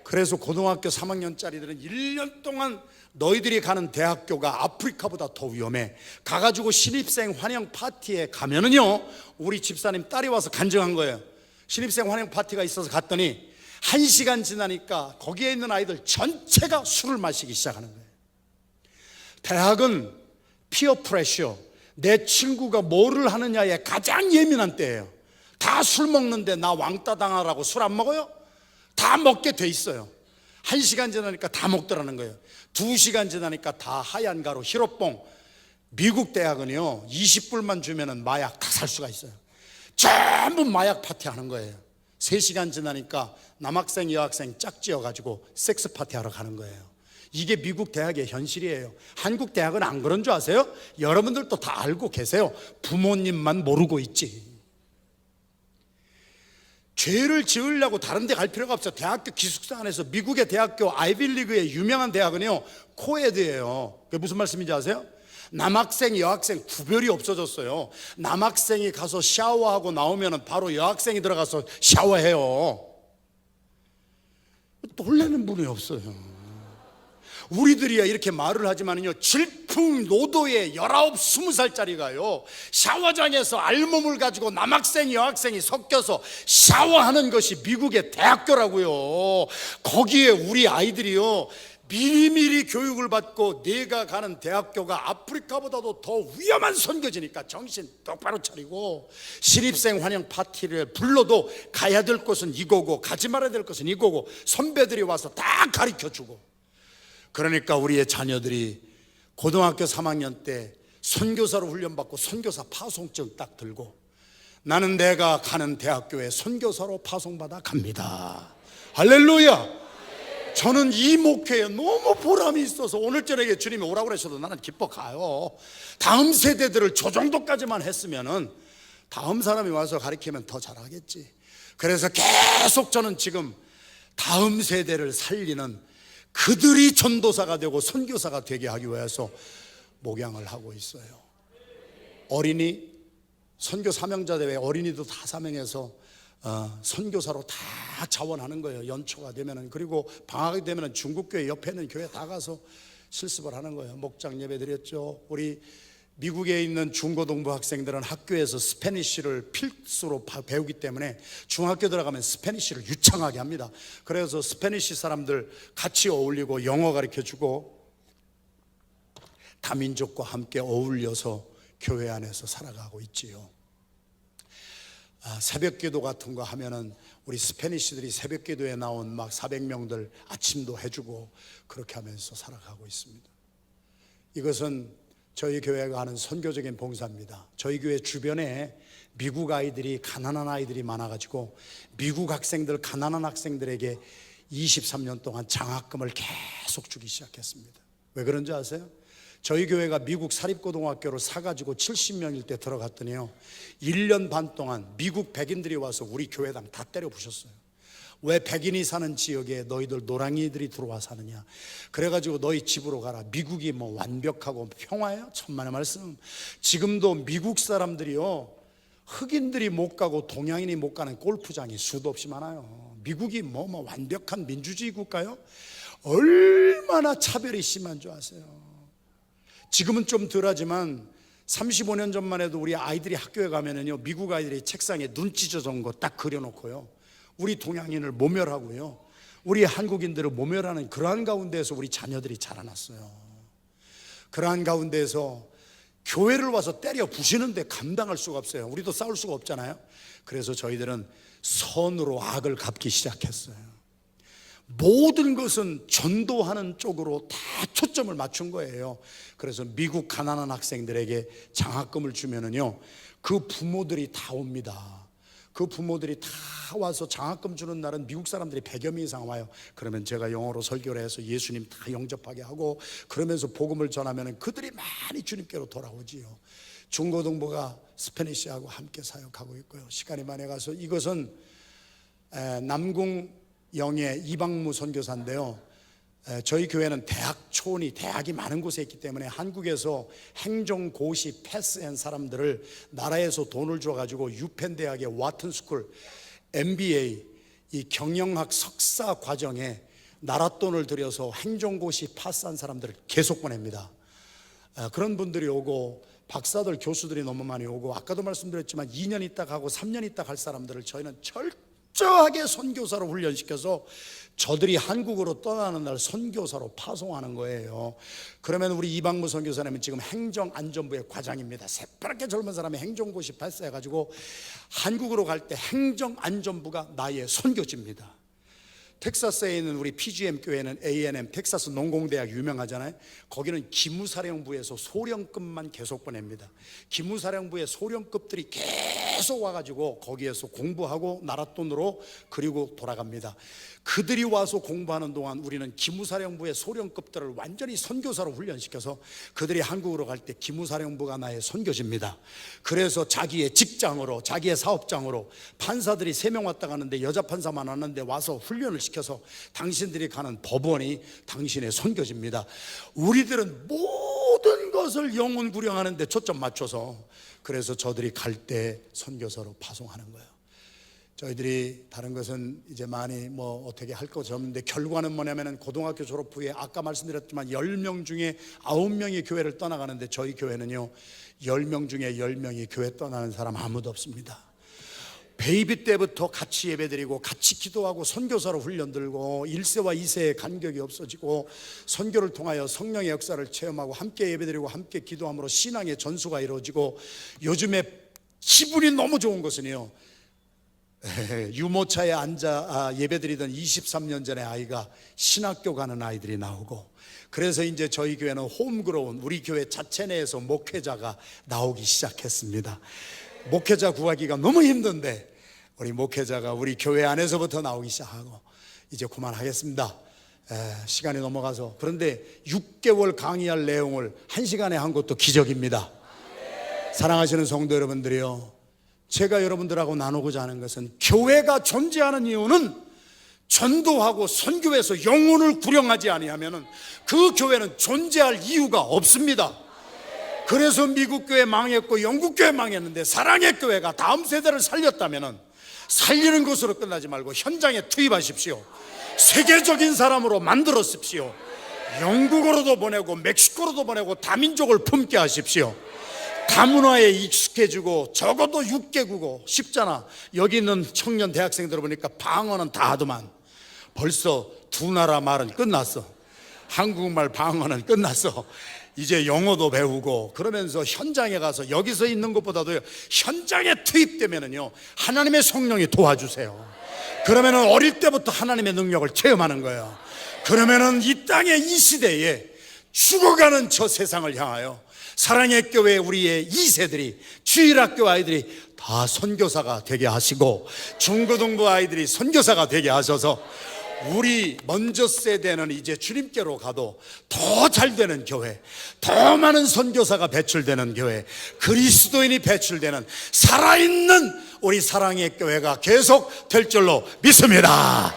그래서 고등학교 3학년짜리들은 1년 동안 너희들이 가는 대학교가 아프리카보다 더 위험해. 가가지고 신입생 환영 파티에 가면은요, 우리 집사님 딸이 와서 간증한 거예요. 신입생 환영 파티가 있어서 갔더니 1시간 지나니까 거기에 있는 아이들 전체가 술을 마시기 시작하는 거예요. 대학은 피어 프레셔, 내 친구가 뭐를 하느냐에 가장 예민한 때예요. 다 술 먹는데 나 왕따 당하라고 술 안 먹어요? 다 먹게 돼 있어요. 1시간 지나니까 다 먹더라는 거예요. 2시간 지나니까 다 하얀 가루, 히로뽕. 미국 대학은요 20불만 주면은 마약 다 살 수가 있어요. 전부 마약 파티 하는 거예요. 3시간 지나니까 남학생 여학생 짝지어가지고 섹스 파티 하러 가는 거예요. 이게 미국 대학의 현실이에요. 한국 대학은 안 그런 줄 아세요? 여러분들도 다 알고 계세요. 부모님만 모르고 있지. 죄를 지으려고 다른 데 갈 필요가 없어요. 대학교 기숙사 안에서 미국의 대학교 아이빌리그의 유명한 대학은요 코에드예요. 그게 무슨 말씀인지 아세요? 남학생 여학생 구별이 없어졌어요. 남학생이 가서 샤워하고 나오면 바로 여학생이 들어가서 샤워해요. 놀라는 분이 없어요. 우리들이야 이렇게 말을 하지만요 질풍노도의 19, 20살짜리가요 샤워장에서 알몸을 가지고 남학생 여학생이 섞여서 샤워하는 것이 미국의 대학교라고요. 거기에 우리 아이들이요 미리미리 교육을 받고 내가 가는 대학교가 아프리카보다도 더 위험한 선교지니까 정신 똑바로 차리고, 신입생 환영 파티를 불러도 가야 될 곳은 이거고 가지 말아야 될 곳은 이거고 선배들이 와서 다 가르쳐주고. 그러니까 우리의 자녀들이 고등학교 3학년 때 선교사로 훈련받고 선교사 파송증 딱 들고, 나는 내가 가는 대학교에 선교사로 파송받아 갑니다. 할렐루야. 저는 이 목회에 너무 보람이 있어서 오늘 저녁에 주님이 오라고 그러셔도 나는 기뻐 가요. 다음 세대들을 저 정도까지만 했으면은 다음 사람이 와서 가르치면 더 잘하겠지. 그래서 계속 저는 지금 다음 세대를 살리는, 그들이 전도사가 되고 선교사가 되게 하기 위해서 목양을 하고 있어요. 어린이 선교 사명자 대회 어린이도 다 사명해서 선교사로 다 자원하는 거예요. 연초가 되면은. 그리고 방학이 되면은 중국교회 옆에 있는 교회 다 가서 실습을 하는 거예요. 목장 예배 드렸죠. 우리 미국에 있는 중고등부 학생들은 학교에서 스페니쉬를 필수로 배우기 때문에 중학교 들어가면 스페니쉬를 유창하게 합니다. 그래서 스페니쉬 사람들 같이 어울리고 영어 가르쳐주고 다민족과 함께 어울려서 교회 안에서 살아가고 있지요. 새벽 기도 같은 거 하면은 우리 스페니쉬들이 새벽 기도에 나온 막 400명들 아침도 해주고 그렇게 하면서 살아가고 있습니다. 이것은 저희 교회가 하는 선교적인 봉사입니다. 저희 교회 주변에 미국 아이들이, 가난한 아이들이 많아가지고 미국 학생들, 가난한 학생들에게 23년 동안 장학금을 계속 주기 시작했습니다. 왜 그런지 아세요? 저희 교회가 미국 사립고등학교를 사가지고 70명일 때 들어갔더니요 1년 반 동안 미국 백인들이 와서 우리 교회당 다 때려 부셨어요. 왜 백인이 사는 지역에 너희들 노랑이들이 들어와 사느냐, 그래가지고 너희 집으로 가라. 미국이 뭐 완벽하고 평화예요? 천만의 말씀. 지금도 미국 사람들이요 흑인들이 못 가고 동양인이 못 가는 골프장이 수도 없이 많아요. 미국이 뭐 완벽한 민주주의 국가요? 얼마나 차별이 심한 줄 아세요? 지금은 좀 덜하지만 35년 전만 해도 우리 아이들이 학교에 가면은요 미국 아이들이 책상에 눈 찢어진 거 딱 그려놓고요 우리 동양인을 모멸하고요 우리 한국인들을 모멸하는 그러한 가운데에서 우리 자녀들이 자라났어요. 그러한 가운데에서 교회를 와서 때려 부시는데 감당할 수가 없어요. 우리도 싸울 수가 없잖아요. 그래서 저희들은 선으로 악을 갚기 시작했어요. 모든 것은 전도하는 쪽으로 다 초점을 맞춘 거예요. 그래서 미국 가난한 학생들에게 장학금을 주면은요 그 부모들이 다 옵니다. 그 부모들이 다 와서 장학금 주는 날은 미국 사람들이 100여 명 이상 와요. 그러면 제가 영어로 설교를 해서 예수님 다 영접하게 하고 그러면서 복음을 전하면 그들이 많이 주님께로 돌아오지요. 중고등부가 스페니쉬하고 함께 사역하고 있고요. 시간이 많이 가서 이것은 남궁 영의 이방무 선교사인데요. 저희 교회는 대학 초원이 대학이 많은 곳에 있기 때문에 한국에서 행정고시 패스한 사람들을 나라에서 돈을 줘가지고 유펜대학의 와튼스쿨 MBA 이 경영학 석사 과정에 나라 돈을 들여서 행정고시 파스한 사람들을 계속 보냅니다. 그런 분들이 오고 박사들 교수들이 너무 많이 오고 아까도 말씀드렸지만 2년 있다 가고 3년 있다 갈 사람들을 저희는 절대 철저하게 선교사로 훈련시켜서 저들이 한국으로 떠나는 날 선교사로 파송하는 거예요. 그러면 우리 이방무 선교사님은 지금 행정안전부의 과장입니다. 새파랗게 젊은 사람이 행정고시 패스해가지고 한국으로 갈 때 행정안전부가 나의 선교지입니다. 텍사스에 있는 우리 PGM 교회는 A&M 텍사스 농공대학 유명하잖아요. 거기는 기무사령부에서 소령급만 계속 보냅니다. 기무사령부의 소령급들이 계속 와가지고 거기에서 공부하고 나라 돈으로 그리고 돌아갑니다. 그들이 와서 공부하는 동안 우리는 기무사령부의 소령급들을 완전히 선교사로 훈련시켜서 그들이 한국으로 갈 때 기무사령부가 나의 선교지입니다. 그래서 자기의 직장으로, 자기의 사업장으로 판사들이 3명 왔다 가는데 여자 판사만 왔는데 와서 훈련을 시켜서 당신들이 가는 법원이 당신의 선교지입니다. 우리들은 모든 것을 영혼 구령하는 데 초점 맞춰서 그래서 저들이 갈 때 선교사로 파송하는 거예요. 저희들이 다른 것은 이제 많이 어떻게 할 것이 없는데 결과는 뭐냐면은 고등학교 졸업 후에 아까 말씀드렸지만 10명 중에 9명이 교회를 떠나가는데 저희 교회는요 10명 중에 10명이 교회 떠나는 사람 아무도 없습니다. 베이비 때부터 같이 예배드리고 같이 기도하고 선교사로 훈련 들고 1세와 2세의 간격이 없어지고 선교를 통하여 성령의 역사를 체험하고 함께 예배드리고 함께 기도함으로 신앙의 전수가 이루어지고 요즘에 기분이 너무 좋은 것은요 유모차에 앉아 예배드리던 23년 전의 아이가 신학교 가는 아이들이 나오고 그래서 이제 저희 교회는 홈그로운 우리 교회 자체 내에서 목회자가 나오기 시작했습니다. 목회자 구하기가 너무 힘든데 우리 목회자가 우리 교회 안에서부터 나오기 시작하고 이제 그만하겠습니다. 시간이 넘어가서 그런데 6개월 강의할 내용을 1시간에 한 것도 기적입니다. 사랑하시는 성도 여러분들이요 제가 여러분들하고 나누고자 하는 것은 교회가 존재하는 이유는 전도하고 선교에서 영혼을 구령하지 아니하면 그 교회는 존재할 이유가 없습니다. 그래서 미국 교회 망했고 영국 교회 망했는데 사랑의 교회가 다음 세대를 살렸다면 살리는 것으로 끝나지 말고 현장에 투입하십시오. 세계적인 사람으로 만들었습시오. 영국으로도 보내고 멕시코로도 보내고 다민족을 품게 하십시오. 다문화에 익숙해지고 적어도 6개국어 쉽잖아. 여기 있는 청년 대학생들 보니까 방언은 다 하더만 벌써 2 나라 말은 끝났어. 한국말 방언은 끝났어. 이제 영어도 배우고 그러면서 현장에 가서 여기서 있는 것보다도 현장에 투입되면은요 하나님의 성령이 도와주세요. 그러면은 어릴 때부터 하나님의 능력을 체험하는 거예요. 그러면은 이 땅의 이 시대에 죽어가는 저 세상을 향하여 사랑의 교회 우리의 2세들이 주일학교 아이들이 다 선교사가 되게 하시고 중고등부 아이들이 선교사가 되게 하셔서 우리 먼저 세대는 이제 주님께로 가도 더 잘 되는 교회, 더 많은 선교사가 배출되는 교회, 그리스도인이 배출되는 살아있는 우리 사랑의 교회가 계속 될 줄로 믿습니다.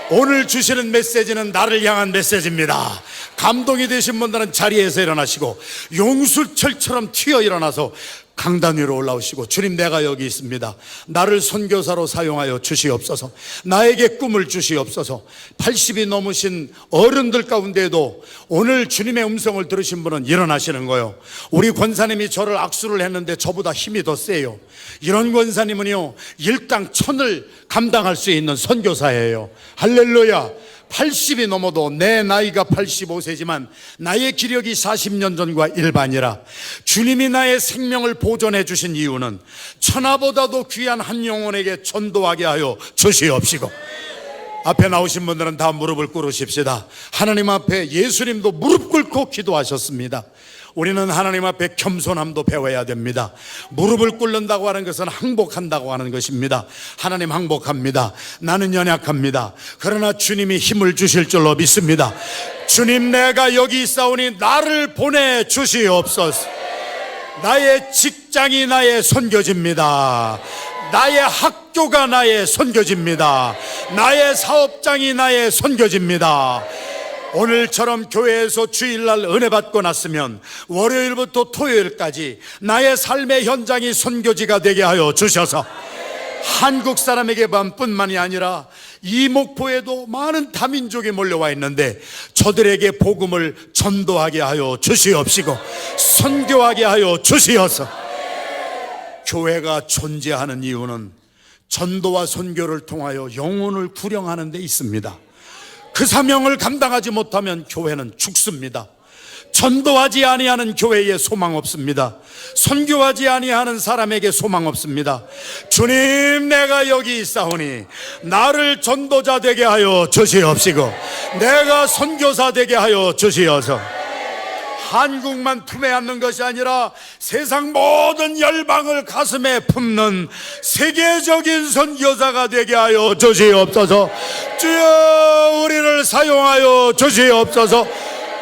오늘 주시는 메시지는 나를 향한 메시지입니다. 감동이 되신 분들은 자리에서 일어나시고 용수철처럼 튀어 일어나서 강단 위로 올라오시고 주님 내가 여기 있습니다. 나를 선교사로 사용하여 주시옵소서. 나에게 꿈을 주시옵소서. 80이 넘으신 어른들 가운데에도 오늘 주님의 음성을 들으신 분은 일어나시는 거예요. 우리 권사님이 저를 악수를 했는데 저보다 힘이 더 세요. 이런 권사님은요 일당 1000을 감당할 수 있는 선교사예요. 할렐루야. 80이 넘어도 내 나이가 85세지만 나의 기력이 40년 전과 일반이라 주님이 나의 생명을 보존해 주신 이유는 천하보다도 귀한 한 영혼에게 전도하게 하여 주시옵시고 앞에 나오신 분들은 다 무릎을 꿇으십시다. 하나님 앞에 예수님도 무릎 꿇고 기도하셨습니다. 우리는 하나님 앞에 겸손함도 배워야 됩니다. 무릎을 꿇는다고 하는 것은 항복한다고 하는 것입니다. 하나님 항복합니다. 나는 연약합니다. 그러나 주님이 힘을 주실 줄로 믿습니다. 주님 내가 여기 있사오니 나를 보내주시옵소서. 나의 직장이 나의 선교지입니다. 나의 학교가 나의 선교지입니다. 나의 사업장이 나의 선교지입니다. 오늘처럼 교회에서 주일날 은혜 받고 났으면 월요일부터 토요일까지 나의 삶의 현장이 선교지가 되게 하여 주셔서 한국 사람에게만 뿐만이 아니라 이 목포에도 많은 다민족이 몰려와 있는데 저들에게 복음을 전도하게 하여 주시옵시고 선교하게 하여 주시어서 교회가 존재하는 이유는 전도와 선교를 통하여 영혼을 구령하는 데 있습니다. 그 사명을 감당하지 못하면 교회는 죽습니다. 전도하지 아니하는 교회에 소망 없습니다. 선교하지 아니하는 사람에게 소망 없습니다. 주님, 내가 여기 있사오니 나를 전도자 되게 하여 주시옵시고 내가 선교사 되게 하여 주시어서 한국만 품에 안는 것이 아니라 세상 모든 열방을 가슴에 품는 세계적인 선교사가 되게 하여 주시옵소서. 주여, 우리를 사용하여 주시옵소서.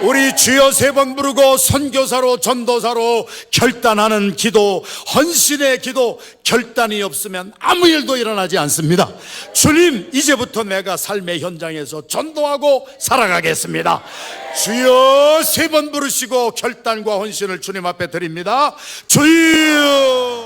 우리 주여 3번 부르고 선교사로 전도사로 결단하는 기도, 헌신의 기도, 결단이 없으면 아무 일도 일어나지 않습니다. 주님, 이제부터 내가 삶의 현장에서 전도하고 살아가겠습니다. 주여 3번 부르시고 결단과 헌신을 주님 앞에 드립니다. 주여.